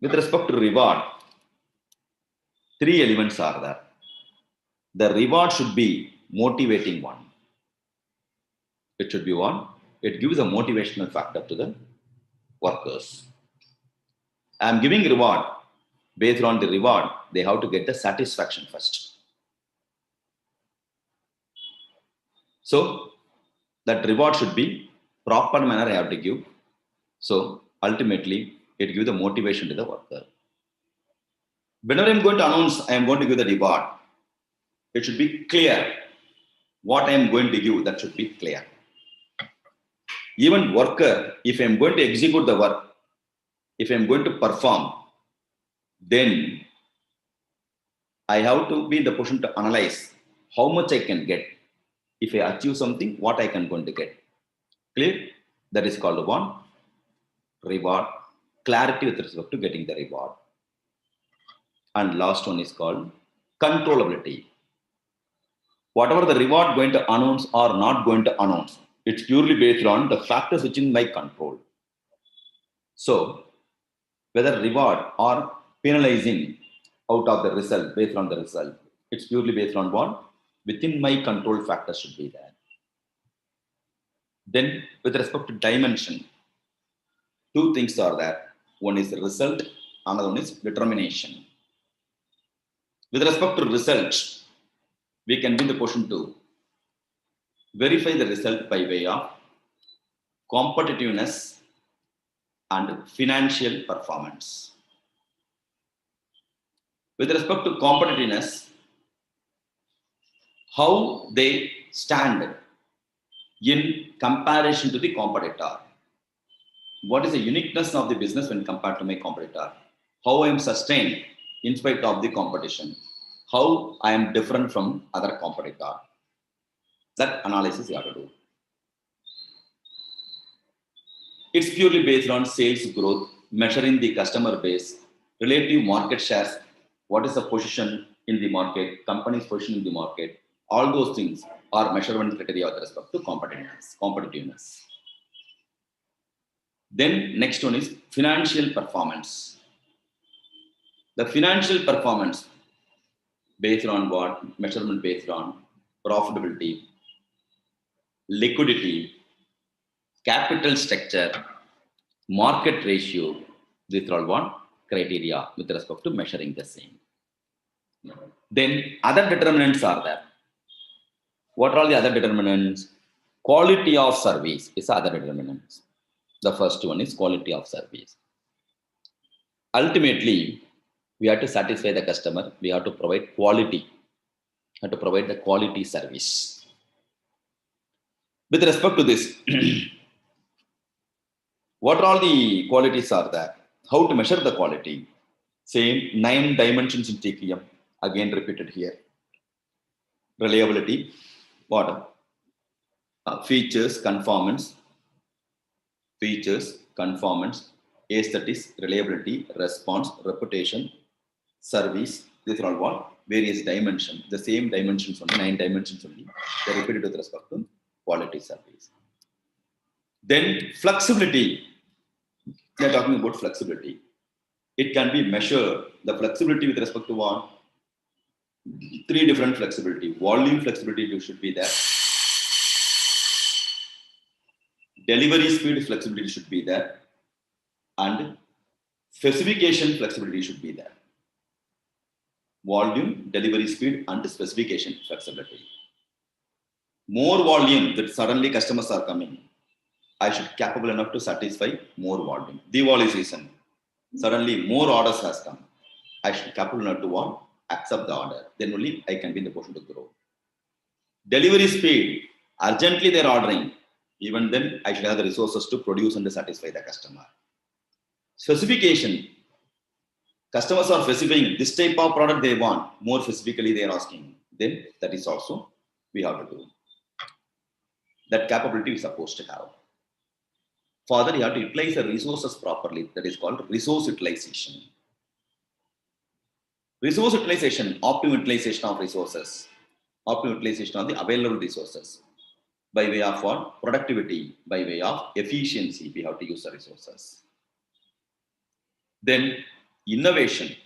With respect to reward, three elements are there. The reward should be motivating one. It should be one. It gives a motivational factor to the workers. I am giving reward. Based on the reward, they have to get the satisfaction first. So that reward should be proper manner I have to give. So ultimately, it gives the motivation to the worker. Whenever I'm going to announce, I am going to give the reward. It should be clear. What I am going to give, that should be clear. Even worker, if I am going to execute the work, if I am going to perform, then I have to be in the position to analyze how much I can get. If I achieve something, what I can going to get. Clear? That is called one. Reward. Clarity with respect to getting the reward. And last one is called controllability. Whatever the reward going to announce or not going to announce, it's purely based on the factors which in my control. So whether reward or penalizing out of the result based on the result, it's purely based on what? Within my control factors should be there. Then with respect to dimension, two things are there. One is the result, another one is determination. With respect to result, we can be in the position to verify the result by way of competitiveness and financial performance. With respect to competitiveness, how they stand in comparison to the competitor. What is the uniqueness of the business when compared to my competitor? How I am sustained in spite of the competition? How I am different from other competitor? That analysis you have to do. It's purely based on sales growth, measuring the customer base, relative market shares, what is the position in the market, company's position in the market. All those things are measurement criteria with respect to competitiveness. Then next one is financial performance. The financial performance based on what? Measurement based on profitability, liquidity, capital structure, market ratio. These are all one criteria with respect to measuring the same. Then other determinants are there. What are all the other determinants? Quality of service is other determinants. The first one is quality of service. Ultimately, we have to satisfy the customer. We have to provide quality. We have to provide the quality service. With respect to this, what all the qualities are there? How to measure the quality? Same 9 dimensions in TQM. Again repeated here. Reliability, what? Features, conformance, conformance, aesthetics, reliability, response, reputation, service. These are all what? Various dimensions. The same dimensions only, 9 dimensions only. They are repeated with respect to quality service. Then flexibility. We are talking about flexibility. It can be measured. The flexibility with respect to what? 3 different flexibility. Volume flexibility should be there. Delivery speed flexibility should be there. And specification flexibility should be there. Volume, delivery speed, and specification flexibility. More volume that suddenly customers are coming. I should be capable enough to satisfy more volume. Diwali season. Suddenly more orders has come. I should be capable enough to want, accept the order. Then only I can be in the position to grow. Delivery speed. Urgently they're ordering. Even then I should have the resources to produce and to satisfy the customer. Specification. Customers are specifying this type of product they want. More specifically they are asking. Then that is also we have to do. That capability is supposed to have. Further, you have to utilize the resources properly. That is called resource utilization. Resource utilization, optimum utilization of resources. Optimum utilization of the available resources. By way of what? Productivity. By way of efficiency, we have to use the resources. Then innovation.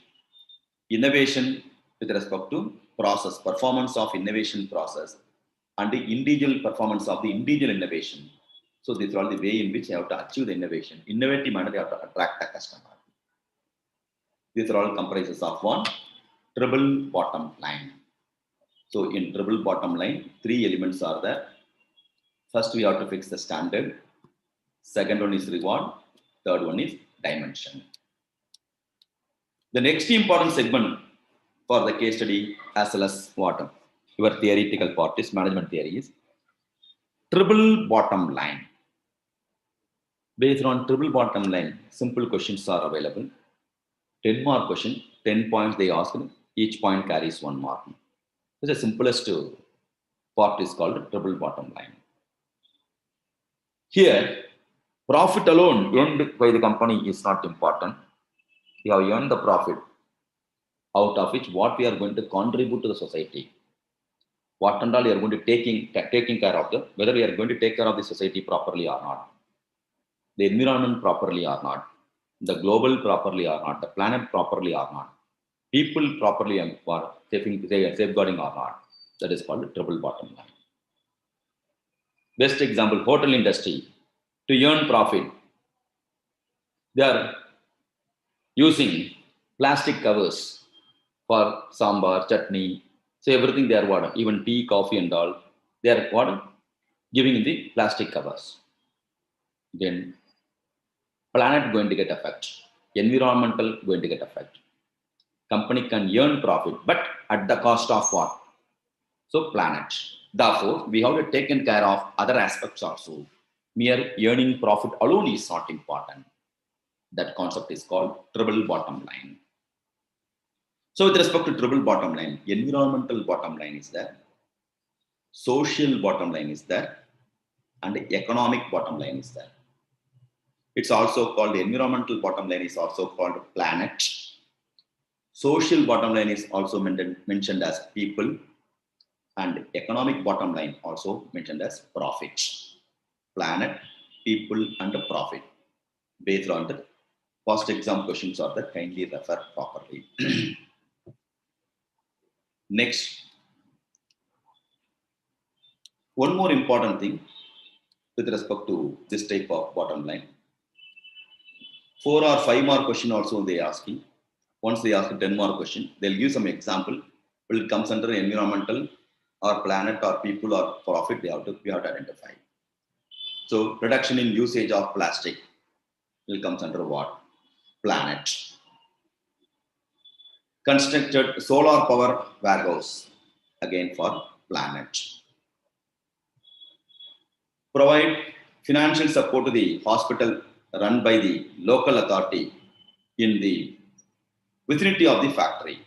Innovation with respect to process, performance of innovation process, and the individual performance of the individual innovation. So these are all the way in which you have to achieve the innovation. Innovative manner, you have to attract the customer. These are all comprises of one triple bottom line. So in triple bottom line, 3 elements are there. First, we have to fix the standard. Second one is reward. Third one is dimension. The next important segment for the case study as well as what your theoretical part is management theory is triple bottom line. Based on triple bottom line, simple questions are available. 10 mark question, 10 points they ask, each point carries 1 mark. The simplest part is called triple bottom line. Here, profit alone earned by the company is not important. We have earned the profit, out of which what we are going to contribute to the society. What and all we are going to taking care of the, whether we are going to take care of the society properly or not, the environment properly or not, the global properly or not, the planet properly or not, people properly or safeguarding or not. That is called triple bottom line. Best example, hotel industry. To earn profit, they are using plastic covers for sambar, chutney, so everything they are what, even tea, coffee and all, they are what, giving in the plastic covers. Then planet going to get affected, environmental going to get affected. Company can earn profit, but at the cost of what? So planet. Therefore, we have to take care of other aspects also. Mere earning profit alone is not important. That concept is called triple bottom line. So with respect to triple bottom line, environmental bottom line is there, social bottom line is there, and economic bottom line is there. It's also called, environmental bottom line is also called planet. Social bottom line is also mentioned as people, and economic bottom line also mentioned as profit. Planet, people, and profit. Based on the past exam questions are that, kindly refer properly. Next, one more important thing with respect to this type of bottom line. 4 or 5 mark question also they asking. Once they ask a 10 mark question, they'll give some example. Will it comes under environmental or planet or people or profit, we have to identify. So reduction in usage of plastic will comes under what? Planet. Constructed solar power warehouse, again for planet. Provide financial support to the hospital run by the local authority in the vicinity of the factory.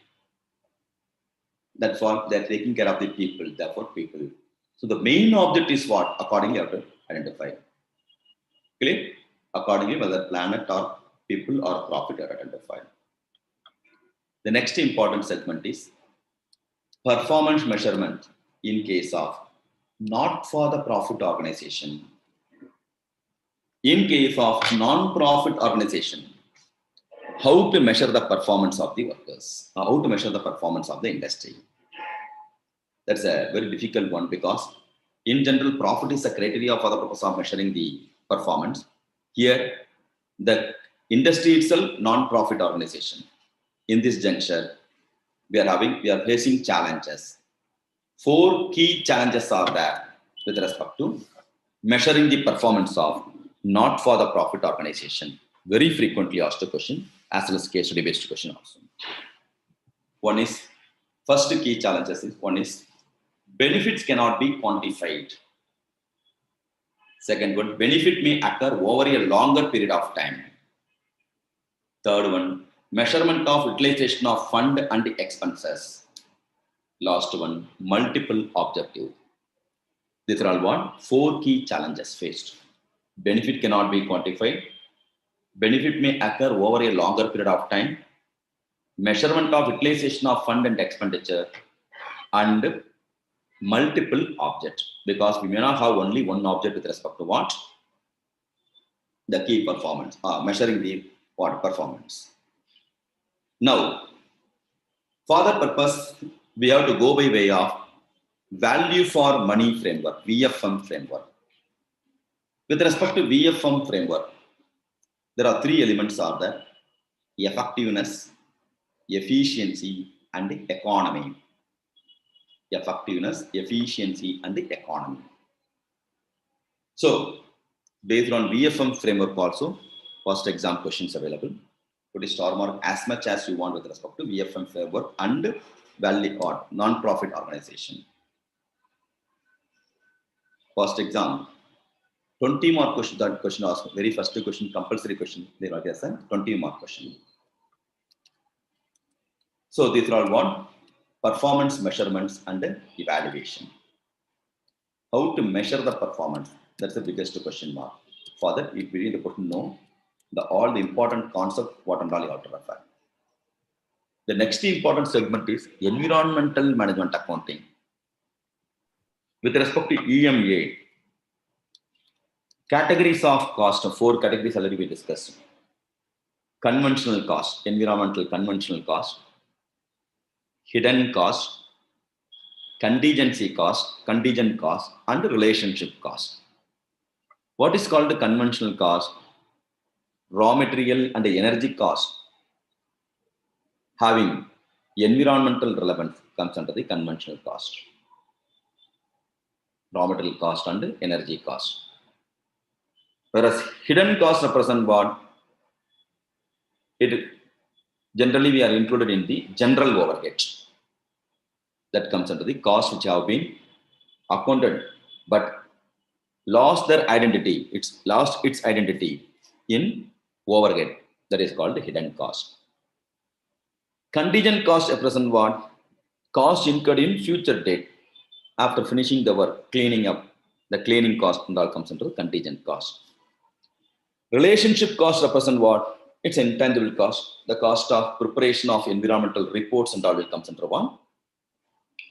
That's what they're taking care of the people, therefore people. So the main object is what? Accordingly, you have to identify. Clear? accordingly whether planet or people or profit are identified. The next important segment is performance measurement in case of not for the profit organization. In case of non-profit organization, how to measure the performance of the workers, how to measure the performance of the industry. That's a very difficult one because in general, profit is a criteria for the purpose of measuring the performance. Here, the industry itself, non-profit organization. In this juncture, we are facing challenges. 4 key challenges are there with respect to measuring the performance of not for the profit organization. Very frequently asked question, as well as case study based question also. One is, first key challenges is, one is benefits cannot be quantified. Second one, benefit may occur over a longer period of time. Third one, measurement of utilization of fund and expenses. Last one, multiple objective. These are all what? 4 key challenges faced. Benefit cannot be quantified. Benefit may occur over a longer period of time. Measurement of utilization of fund and expenditure. And multiple objects. Because we may not have only one object with respect to what? The key performance. Measuring the what? Performance. Now, for that purpose, we have to go by way of value for money framework, VFM framework. With respect to VFM framework, there are 3 elements are there: effectiveness, efficiency, and economy. Effectiveness, efficiency, and economy. So, based on VFM framework also, first exam questions available. Put a star mark as much as you want with respect to VFM framework and value or non-profit organization. First exam, 20 mark question. That question asked, very first question, compulsory question. They are just a 20 mark question. So these are all what? Performance measurements and evaluation. How to measure the performance? That's the biggest question mark. For that, if we need to know all the important concepts, what and all you have to refer. The next important segment is environmental management accounting. With respect to EMA, categories of cost, 4 categories already we discussed. Conventional cost, environmental conventional cost, hidden cost, contingency cost, contingent cost, and relationship cost. What is called the conventional cost? Raw material and energy cost having environmental relevance comes under the conventional cost. Raw material cost and energy cost. Whereas hidden costs represent what? It generally we are included in the general overhead. That comes under the costs which have been accounted but lost their identity. It's lost its identity in overhead. That is called the hidden cost. Contingent cost represent what? Cost incurred in future date after finishing the work, cleaning up. The cleaning cost and all comes into the contingent cost. Relationship cost represent what? It's intangible cost. The cost of preparation of environmental reports and all will comes under one.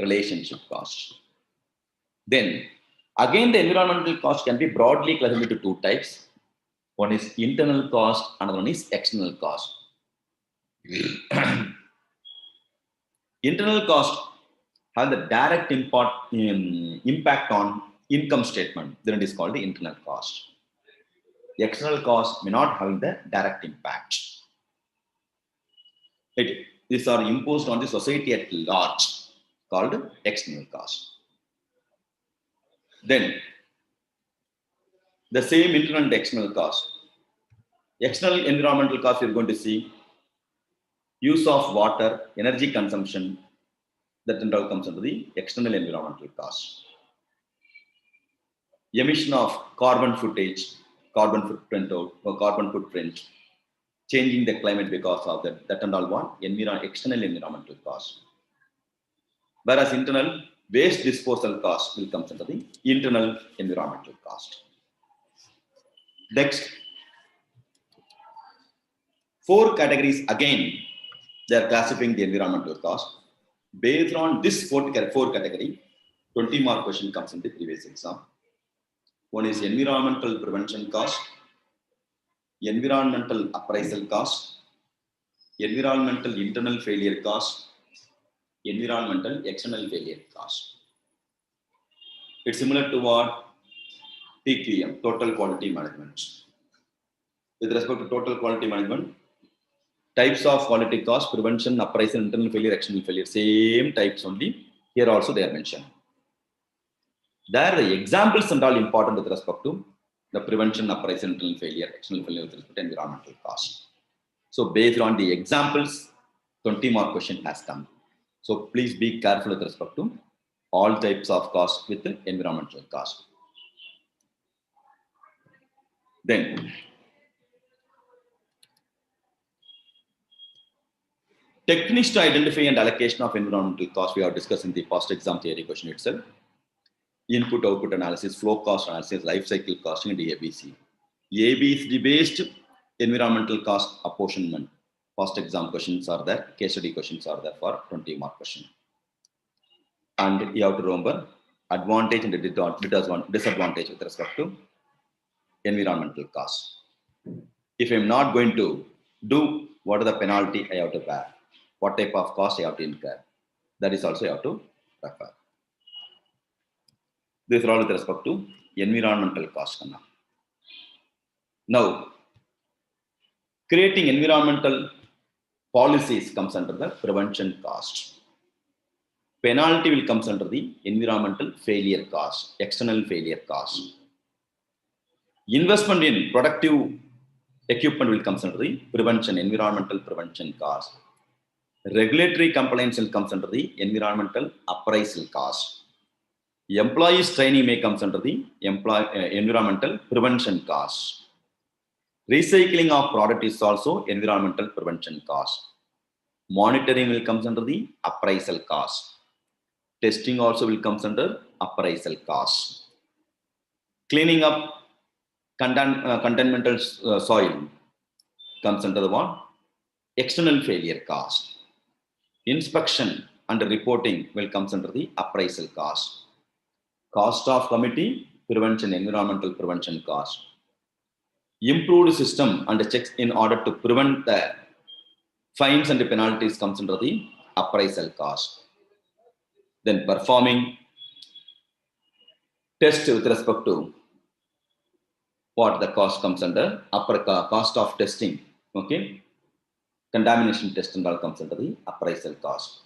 Relationship cost. Then again the environmental cost can be broadly classified into 2 types. One is internal cost, another one is external cost. Internal cost has the direct impact on income statement. Then it is called the internal cost. The external cost may not have the direct impact. These are imposed on the society at large, called external cost. Then the same internal and external cost. External environmental cost you're going to see use of water, energy consumption, that and all comes under the external environmental cost. Emission of carbon footage, carbon footprint or carbon footprint, changing the climate because of that and all what? External environmental cost. Whereas internal waste disposal cost will come under the internal environmental cost. Next, 4 categories again, they are classifying the environmental cost. Based on this four category, 20 mark question comes in the previous exam. One is environmental prevention cost, environmental appraisal cost, environmental internal failure cost, environmental external failure cost. It's similar to what TQM, total quality management. With respect to total quality management, types of quality cost, prevention, appraisal, internal failure, external failure, same types only. Here also they are mentioned. There the examples and all important with respect to the prevention, appraisal, internal failure, external failure with respect to environmental cost. So based on the examples, 20 mark question has come. So please be careful with respect to all types of cost with the environmental cost. Then techniques to identify and allocation of environmental cost we have discussed in the past exam theory question itself. Input, output analysis, flow cost analysis, life cycle costing, and ABC. ABC based environmental cost apportionment. Past exam questions are there, case study questions are there for 20 mark question. And you have to remember advantage and disadvantage with respect to environmental cost. If I'm not going to do, what are the penalty I have to bear? What type of cost I have to incur? That is also you have to refer. This is all with respect to environmental cost. Now, creating environmental policies comes under the prevention cost. Penalty will comes under the environmental failure cost, external failure cost. Investment in productive equipment will comes under the prevention, environmental prevention cost. Regulatory compliance will comes under the environmental appraisal cost. Employees training may comes under the environmental prevention cost. Recycling of product is also environmental prevention cost. Monitoring will comes under the appraisal cost. Testing also will comes under appraisal cost. Cleaning up contaminated soil comes under the one external failure cost. Inspection and reporting will comes under the appraisal cost. Cost of committee, prevention, environmental prevention cost. Improved system and checks in order to prevent the fines and the penalties comes under the appraisal cost. Then performing test with respect to what the cost comes under, cost of testing, okay? Contamination test and all comes under the appraisal cost.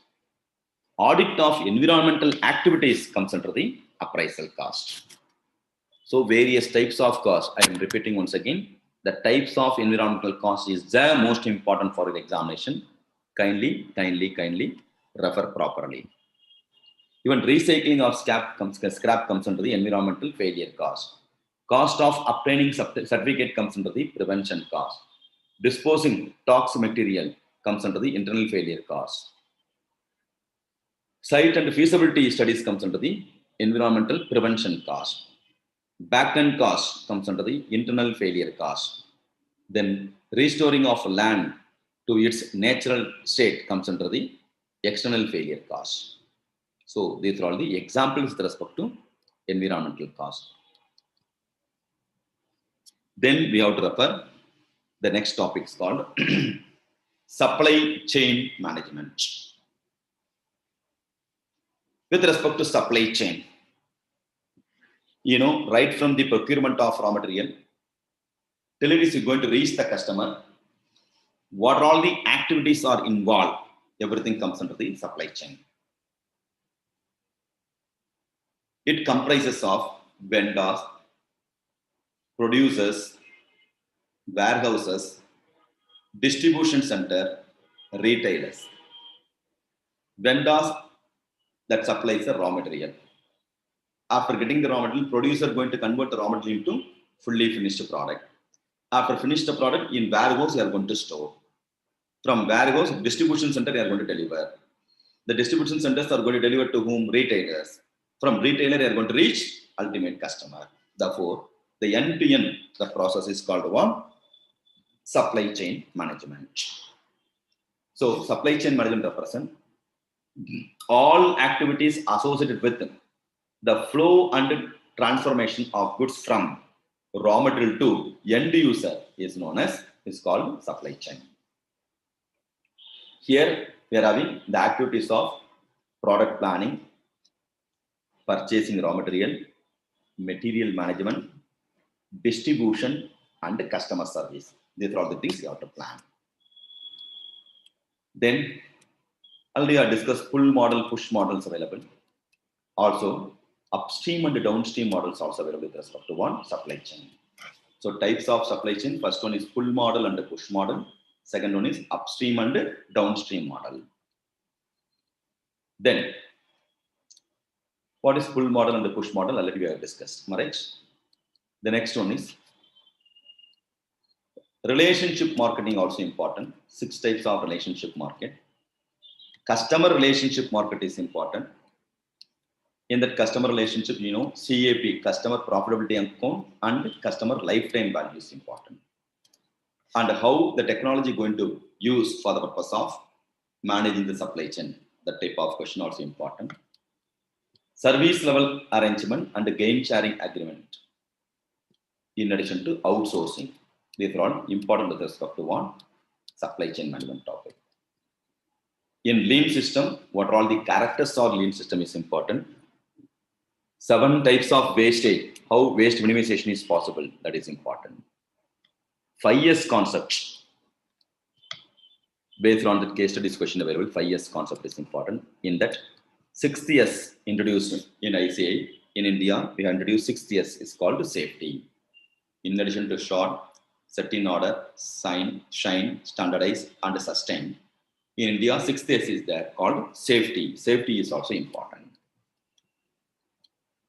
Audit of environmental activities comes under the appraisal cost. So various types of cost, I am repeating once again, the types of environmental cost is the most important for the examination. Kindly refer properly. Even recycling of scrap comes under the environmental failure cost. Cost of obtaining certificate comes under the prevention cost. Disposing toxic material comes under the internal failure cost. Site and feasibility studies comes under the environmental prevention cost. Back-end cost comes under the internal failure cost. Then restoring of land to its natural state comes under the external failure cost. So these are all the examples with respect to environmental cost. Then we have to refer the next topic is called supply chain management. With respect to supply chain, right from the procurement of raw material till it is going to reach the customer, what all the activities are involved, everything comes under the supply chain. It comprises of vendors, producers, warehouses, distribution center, retailers. Vendors that supplies the raw material. After getting the raw material, producer going to convert the raw material into fully finished product. After finished the product, in warehouse you are going to store. From warehouse, distribution center you are going to deliver. The distribution centers are going to deliver to whom? Retailers. From retailer you are going to reach ultimate customer. Therefore, the end-to-end the process is called one supply chain management. So supply chain management represents all activities associated with the flow and transformation of goods from raw material to end user is called supply chain. Here we are having the activities of product planning, purchasing raw material, material management, distribution, and customer service. These are all the things you have to plan. Then already I discussed pull model, push models available. Also, upstream and downstream models also available with respect to one supply chain. So types of supply chain, first one is pull model and push model. Second one is upstream and downstream model. Then, what is pull model and push model? Already we have discussed. Right? The next one is relationship marketing, also important. 6 types of relationship market. Customer relationship market is important. In that customer relationship, CAP, customer profitability account, and customer lifetime value is important. And how the technology going to use for the purpose of managing the supply chain. That type of question also important. Service level arrangement and gain sharing agreement. In addition to outsourcing. These are all important with respect to one supply chain management topic. In lean system, what are all the characters of lean system is important. 7 types of wastage, how waste minimization is possible, that is important. 5S concept, based on the case studies question available, 5S concept is important. In that, 6th S introduced in ICAI, in India, we have introduced 6th S, is called safety. In addition to short, set in order, shine, standardize, and sustain. In India, 6th S is there called safety. Safety is also important.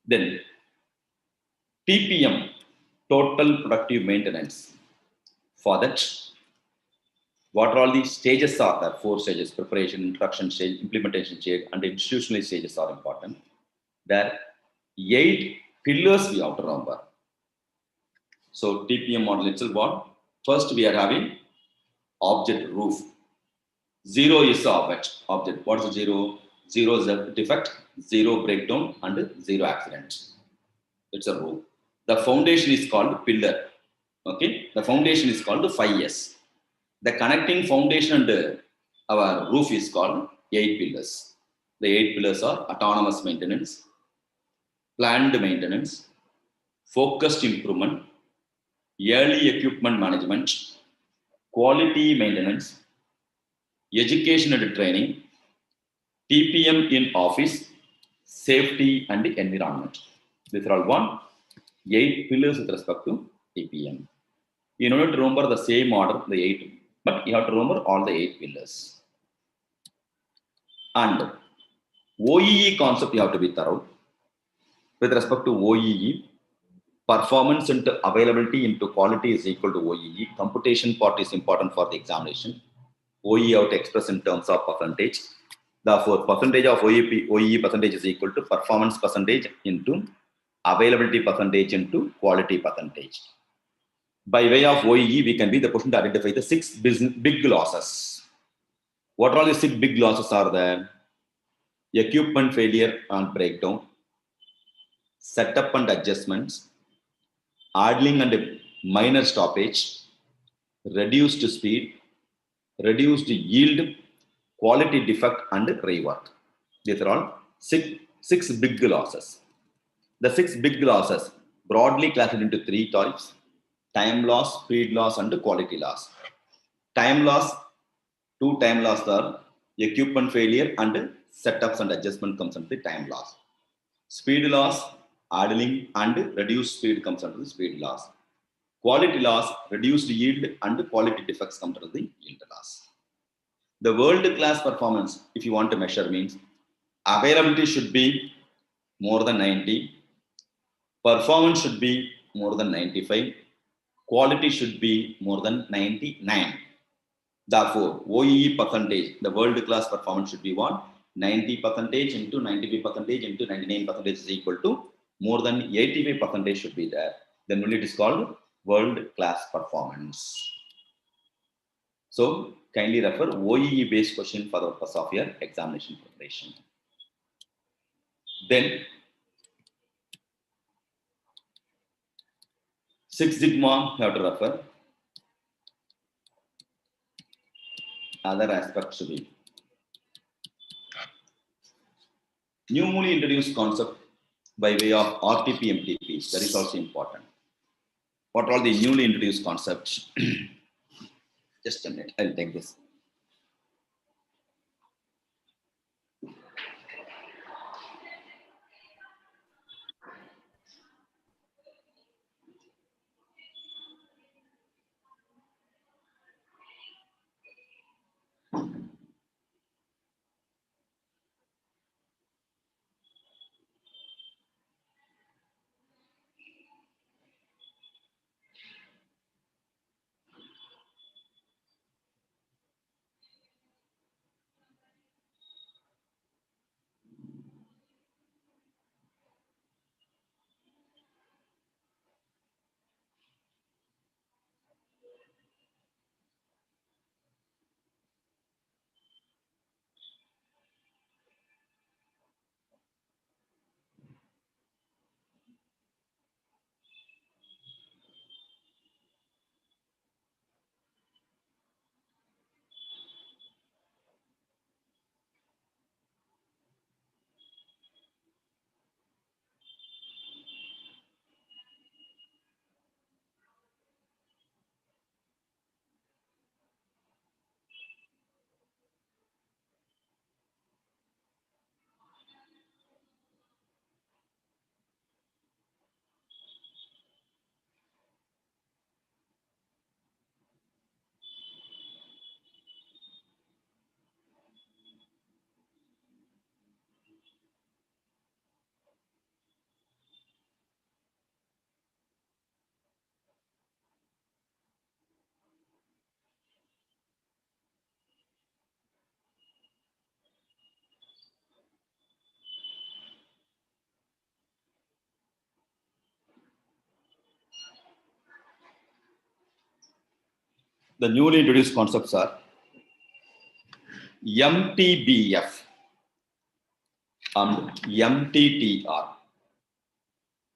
Then, TPM, total productive maintenance. For that, what are all the stages are there? 4 stages: preparation, introduction stage, implementation stage, and institutional stages are important. There 8 pillars we have to remember. So TPM model itself, what? First we are having object roof. 0 is the object. What is 0? 0 is a defect, 0 breakdown, and 0 accident. It's a roof. The foundation is called pillar. Okay, the foundation is called 5S. The connecting foundation and our roof is called 8 pillars. The 8 pillars are autonomous maintenance, planned maintenance, focused improvement, early equipment management, quality maintenance, education and training, TPM in office, safety and environment. These are all 8 pillars with respect to TPM. You don't have to remember the same order, the 8, but you have to remember all the 8 pillars. And OEE concept you have to be thorough. With respect to OEE, performance into availability into quality is equal to OEE. Computation part is important for the examination. OEE out express in terms of percentage. Therefore, percentage of OEE percentage is equal to performance percentage into availability percentage into quality percentage. By way of OEE, we can be the person to identify the 6 big losses. What are all the 6 big losses are there? Equipment failure and breakdown, setup and adjustments, idling and minor stoppage, reduced speed, reduced yield, quality defect, and rework. These are all 6 big losses. The 6 big losses broadly classified into 3 types: time loss, speed loss, and quality loss. Time loss, 2 time loss are equipment failure and setups and adjustment comes under the time loss. Speed loss, idling and reduced speed comes under the speed loss. Quality loss, reduced yield and quality defects come under the yield loss. The world-class performance, if you want to measure, means availability should be more than 90, performance should be more than 95, quality should be more than 99. Therefore, OEE percentage, the world-class performance should be what? 90% into 95% into 99% is equal to more than 85% should be there. Then only it is called world-class performance. So kindly refer OEE based question for the purpose of your examination preparation. Then 6 Sigma you have to refer. Other aspects to be newly introduced concept by way of RTP MTPs. That is also important. What are the newly introduced concepts? Just a minute, I'll take this. The newly introduced concepts are MTBF and MTTR.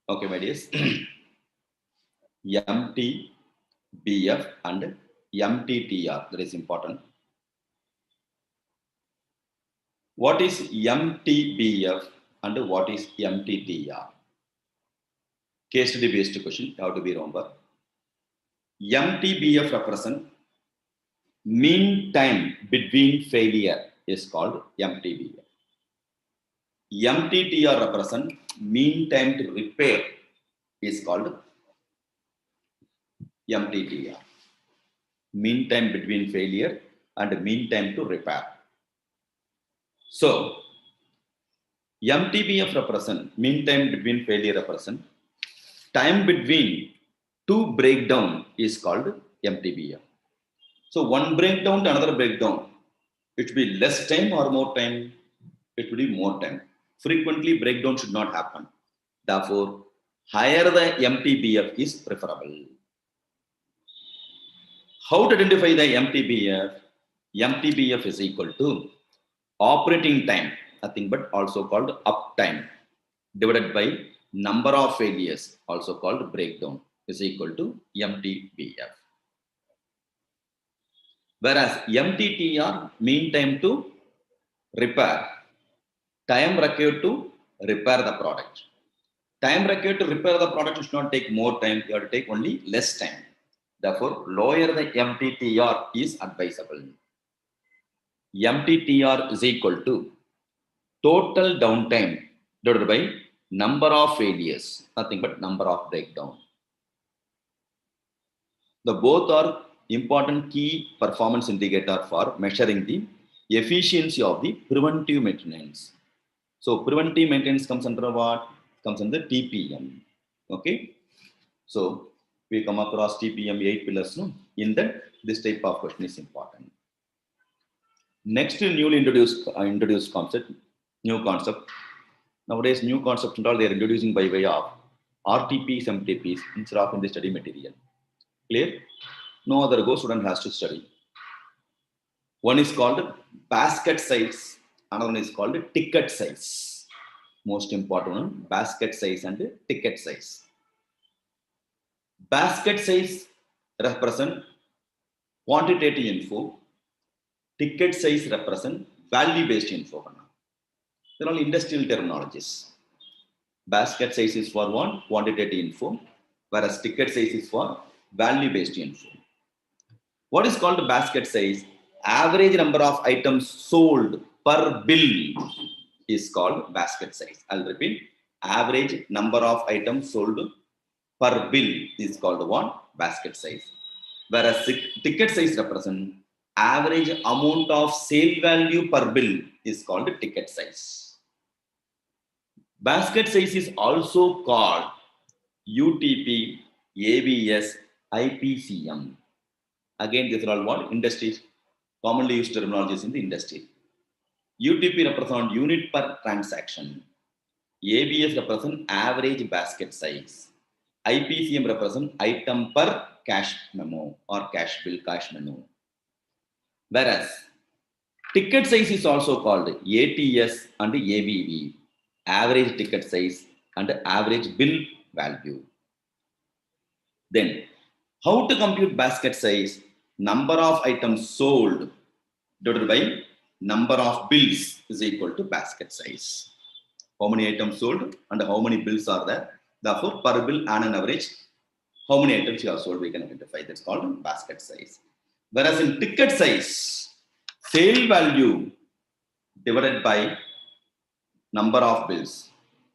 Okay, my dears. MTBF and MTTR. That is important. What is MTBF and what is MTTR? Case study based question. How to be remember. MTBF represent mean time between failure is called MTBF. MTTR represent mean time to repair is called MTTR. Mean time between failure and mean time to repair. So MTBF represent mean time between failure represent time between two breakdown is called MTBF. So one breakdown to another breakdown, it should be less time or more time? It will be more time. Frequently breakdown should not happen. Therefore, higher the MTBF is preferable. How to identify the MTBF? MTBF is equal to operating time, nothing but also called uptime, divided by number of failures, also called breakdown, is equal to MTBF. Whereas MTTR, mean time to repair, time required to repair the product. Time required to repair the product should not take more time, you have to take only less time. Therefore, lower the MTTR is advisable. MTTR is equal to total downtime divided by number of failures, nothing but number of breakdown. The both are important key performance indicator for measuring the efficiency of the preventive maintenance. So preventive maintenance comes under what? Comes under TPM. Okay. So we come across TPM 8 pillars. No? In that, this type of question is important. Next, newly introduced concept, new concept. Nowadays, new concept and all they are introducing by way of RTPs, MTPs instead of in the study material. Clear? No other go student has to study. One is called basket size, another one is called ticket size. Most important one, basket size and ticket size. Basket size represent quantitative info, ticket size represent value-based info. They're all industrial terminologies. Basket size is for one, quantitative info, whereas ticket size is for value-based info. What is called basket size? Average number of items sold per bill is called basket size. I'll repeat. Average number of items sold per bill is called one, basket size. Whereas ticket size represents average amount of sale value per bill is called ticket size. Basket size is also called UTP, ABS, IPCM. Again, these are all what industries, commonly used terminologies in the industry. UTP represents unit per transaction. ABS represents average basket size. IPCM represents item per cash memo or cash bill, cash memo. Whereas ticket size is also called ATS and ABV, average ticket size and average bill value. Then, how to compute basket size? Number of items sold divided by number of bills is equal to basket size. How many items sold and how many bills are there? Therefore, per bill and an average, how many items you have sold, we can identify. That's called basket size. Whereas in ticket size, sale value divided by number of bills.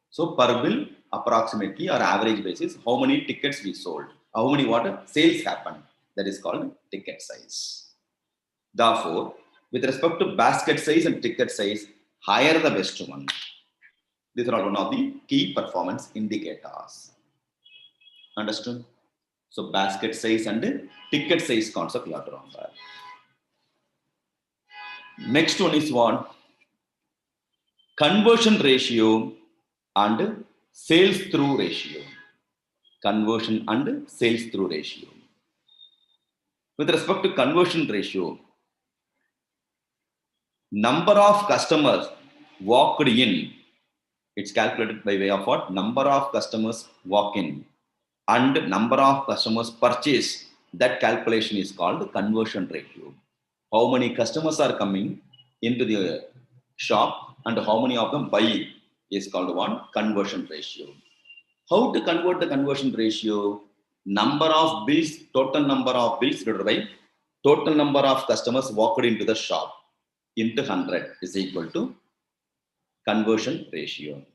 So per bill, approximately or average basis, how many tickets we sold, how many sales happened. That is called ticket size. Therefore, with respect to basket size and ticket size, higher the best one. These are all one of the key performance indicators. Understood? So basket size and ticket size concept you have to remember. Next one is what? Conversion ratio and sales through ratio. Conversion and sales through ratio. With respect to conversion ratio, number of customers walked in, it's calculated by way of what? Number of customers walk in and number of customers purchase. That calculation is called conversion ratio. How many customers are coming into the shop and how many of them buy is called one, conversion ratio. How to convert the conversion ratio? Number of bills, total number of bills divided by total number of customers walked into the shop into 100 is equal to conversion ratio.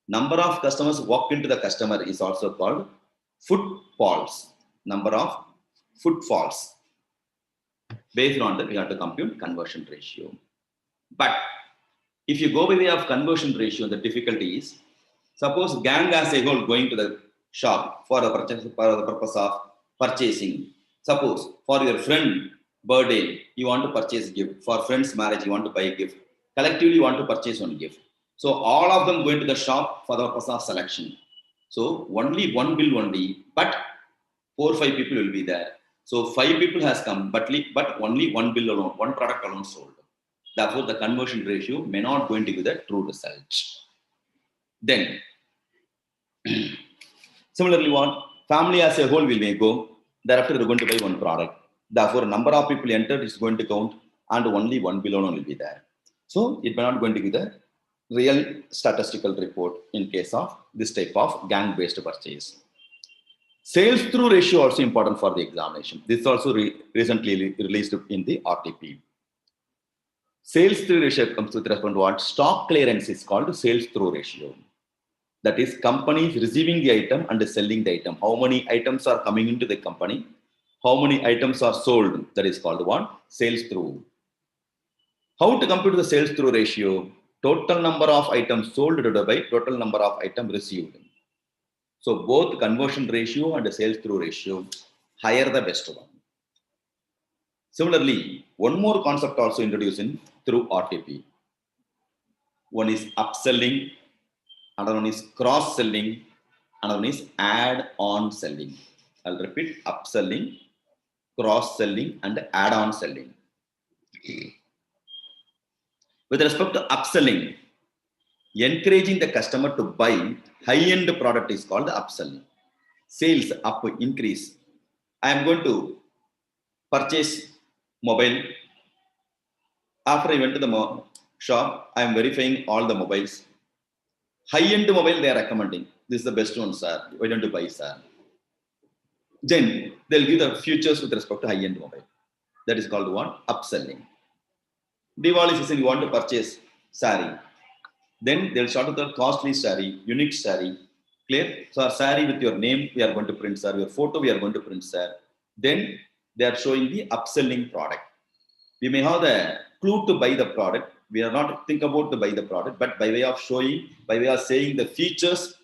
Number of customers walked into the customer is also called footfalls. Number of footfalls. Based on that, we have to compute conversion ratio. But if you go by way of conversion ratio, the difficulty is, suppose gang as a whole going to the shop for the purpose of purchasing. Suppose for your friend birthday, you want to purchase a gift. For friend's marriage, you want to buy a gift. Collectively, you want to purchase one gift. So all of them going to the shop for the purpose of selection. So only one bill only, but 4 or 5 people will be there. So 5 people has come, but only one bill alone, one product alone sold. Therefore, the conversion ratio may not going to be the true result. Then, similarly, what family as a whole will may go. Thereafter, they're going to buy one product. Therefore, number of people entered is going to count, and only one bill alone will be there. So, it may not going to be the real statistical report in case of this type of gang-based purchase. Sales through ratio also important for the examination. This is also recently released in the RTP. Sales through ratio comes with respect to what? Stock clearance is called sales through ratio. That is, companies receiving the item and selling the item. How many items are coming into the company? How many items are sold? That is called what? Sales through. How to compute the sales through ratio? Total number of items sold divided by total number of items received. So both conversion ratio and sales through ratio, higher the best one. Similarly, one more concept also introduced in through RTP. One is upselling, another one is cross-selling, another one is add-on selling. I'll repeat: upselling, cross-selling, and add-on selling. With respect to upselling, encouraging the customer to buy high-end product is called upselling. Sales up, increase. I am going to purchase mobile. After I went to the shop, I am verifying all the mobiles. High-end mobile they are recommending. This is the best one, sir. Why don't you buy, sir? Then they'll give the features with respect to high-end mobile. That is called one upselling. Diwali season, you want to purchase sari. Then they'll start with the costly sari, unique sari. Clear? So our sari with your name, we are going to print, sir. Your photo, we are going to print, sir. Then they are showing the upselling product. We may have the clue to buy the product. We are not think about to buy the product, but by way of showing, by way of saying the features,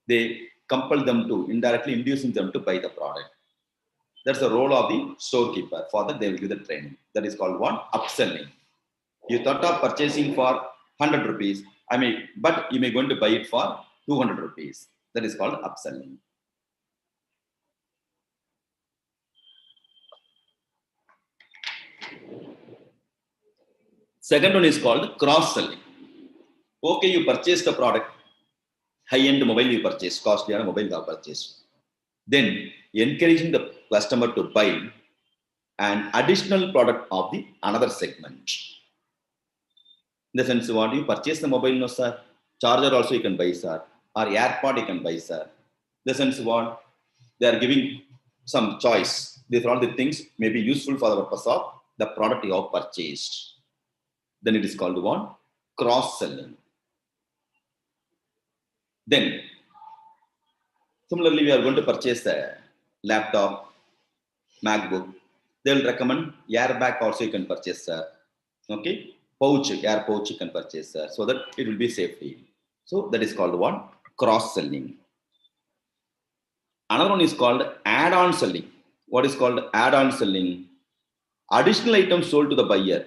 they compel them to, indirectly inducing them to buy the product. That's the role of the storekeeper. For that, they will give the training. That is called one upselling. You thought of purchasing for 100 rupees, but you may going to buy it for 200 rupees. That is called upselling. Second one is called cross-selling. Okay, you purchased the product, high-end mobile you purchased, costly mobile you purchased. Then encouraging the customer to buy an additional product of the another segment. In the sense, what you purchase the mobile, no sir. Charger also you can buy, sir. Or AirPod you can buy, sir. In the sense, what they are giving some choice. These are all the things may be useful for the purpose of the product you have purchased. Then it is called one cross-selling. Then, similarly, we are going to purchase a laptop, MacBook. They will recommend airbag also you can purchase, sir. Okay, pouch, air pouch you can purchase, sir, so that it will be safety. So that is called one cross-selling. Another one is called add-on selling. What is called add-on selling? Additional items sold to the buyer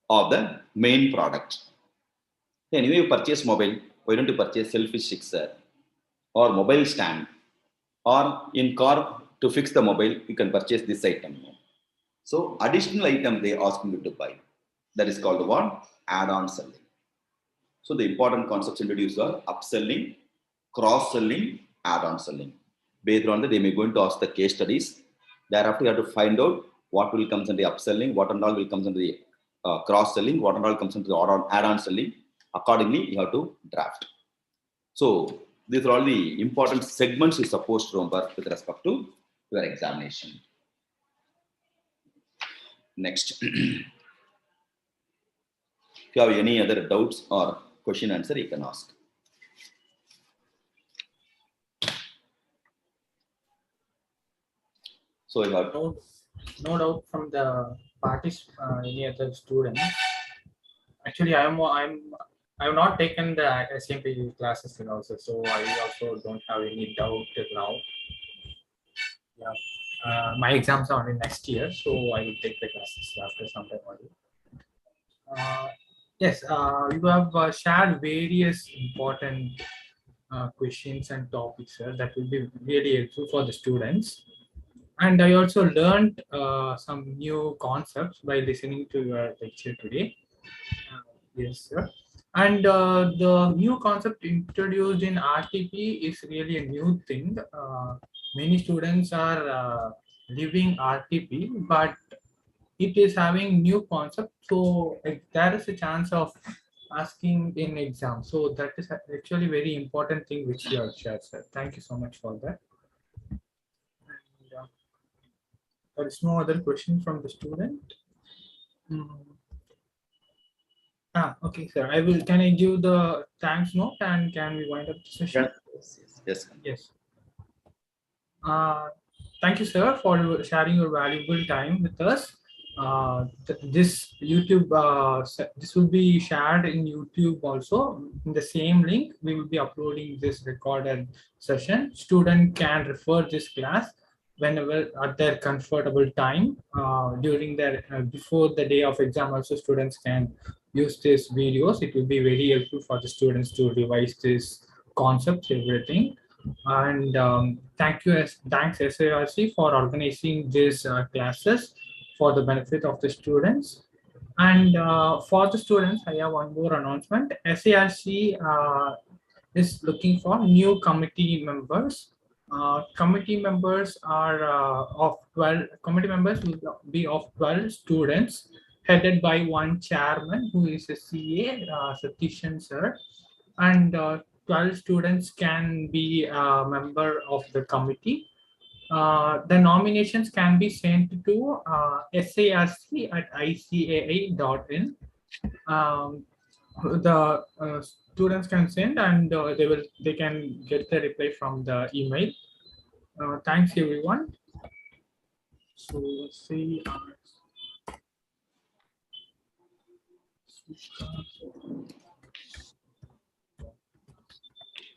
of the main product. Anyway, you purchase mobile, why don't you purchase selfie stick, sir? Or mobile stand, or in car to fix the mobile, you can purchase this item. So additional item they asking you to buy. That is called one add-on selling. So the important concepts introduced are upselling, cross-selling, add-on selling. Based on that, they may going to ask the case studies. Thereafter, you have to find out what will comes in the upselling, what and all will comes into the cross-selling, what and all comes into the add-on selling. Accordingly, you have to draft. So these are all the important segments you're supposed to remember with respect to your examination. Next. If you have any other doubts or question answer, you can ask. So you have no doubt from the any other student. Actually, I have not taken the SMP classes and also, so I also don't have any doubt till now. Yeah, my exams are only next year, so I will take the classes after some time only. Yes, you have shared various important questions and topics, sir, that will be really helpful for the students. And I also learned some new concepts by listening to your lecture today. Yes, sir. And the new concept introduced in RTP is really a new thing. Many students are leaving RTP, but it is having new concept. So there is a chance of asking in exam. So that is actually very important thing which you have shared, sir. Thank you so much for that. And, there is no other question from the student. Okay, sir. I will. Can I give the thanks note and can we wind up the session? Yes. Thank you, sir, for sharing your valuable time with us. This YouTube, this will be shared in YouTube also. In the same link, we will be uploading this recorded session. Student can refer this class whenever at their comfortable time during their before the day of exam. Also, students can use these videos. It will be very helpful for the students to revise this concepts, everything. And thanks SIRC for organizing these classes. for the benefit of the students. And for the students, I have one more announcement. SIRC is looking for new committee members. Committee members are of 12. Committee members will be of 12 students, headed by one chairman who is a CA, Satishan sir, and 12 students can be a member of the committee. The nominations can be sent to SIRC@ICAI.in. The students can send, and they can get the reply from the email. Thanks everyone. So see.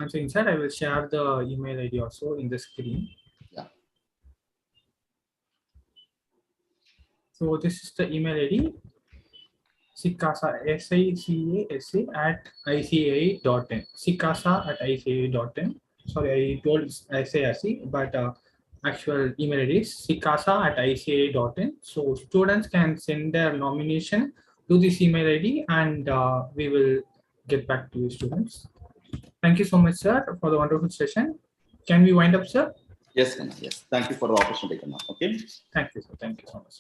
And so inside, I will share the email ID also in the screen. Yeah. So this is the email ID. SICASA, SICASA @ICAI.in. SICASA@ICAI.in. Sorry, I told SIRC, but actual email ID is SICASA@ICAI.in. So students can send their nomination to this email ID, and we will get back to you, students. Thank you so much, sir, for the wonderful session. Can we wind up, sir? Yes, Kanna. Yes. Thank you for the opportunity, Kanna. Okay. Thank you, sir. Thank you so much.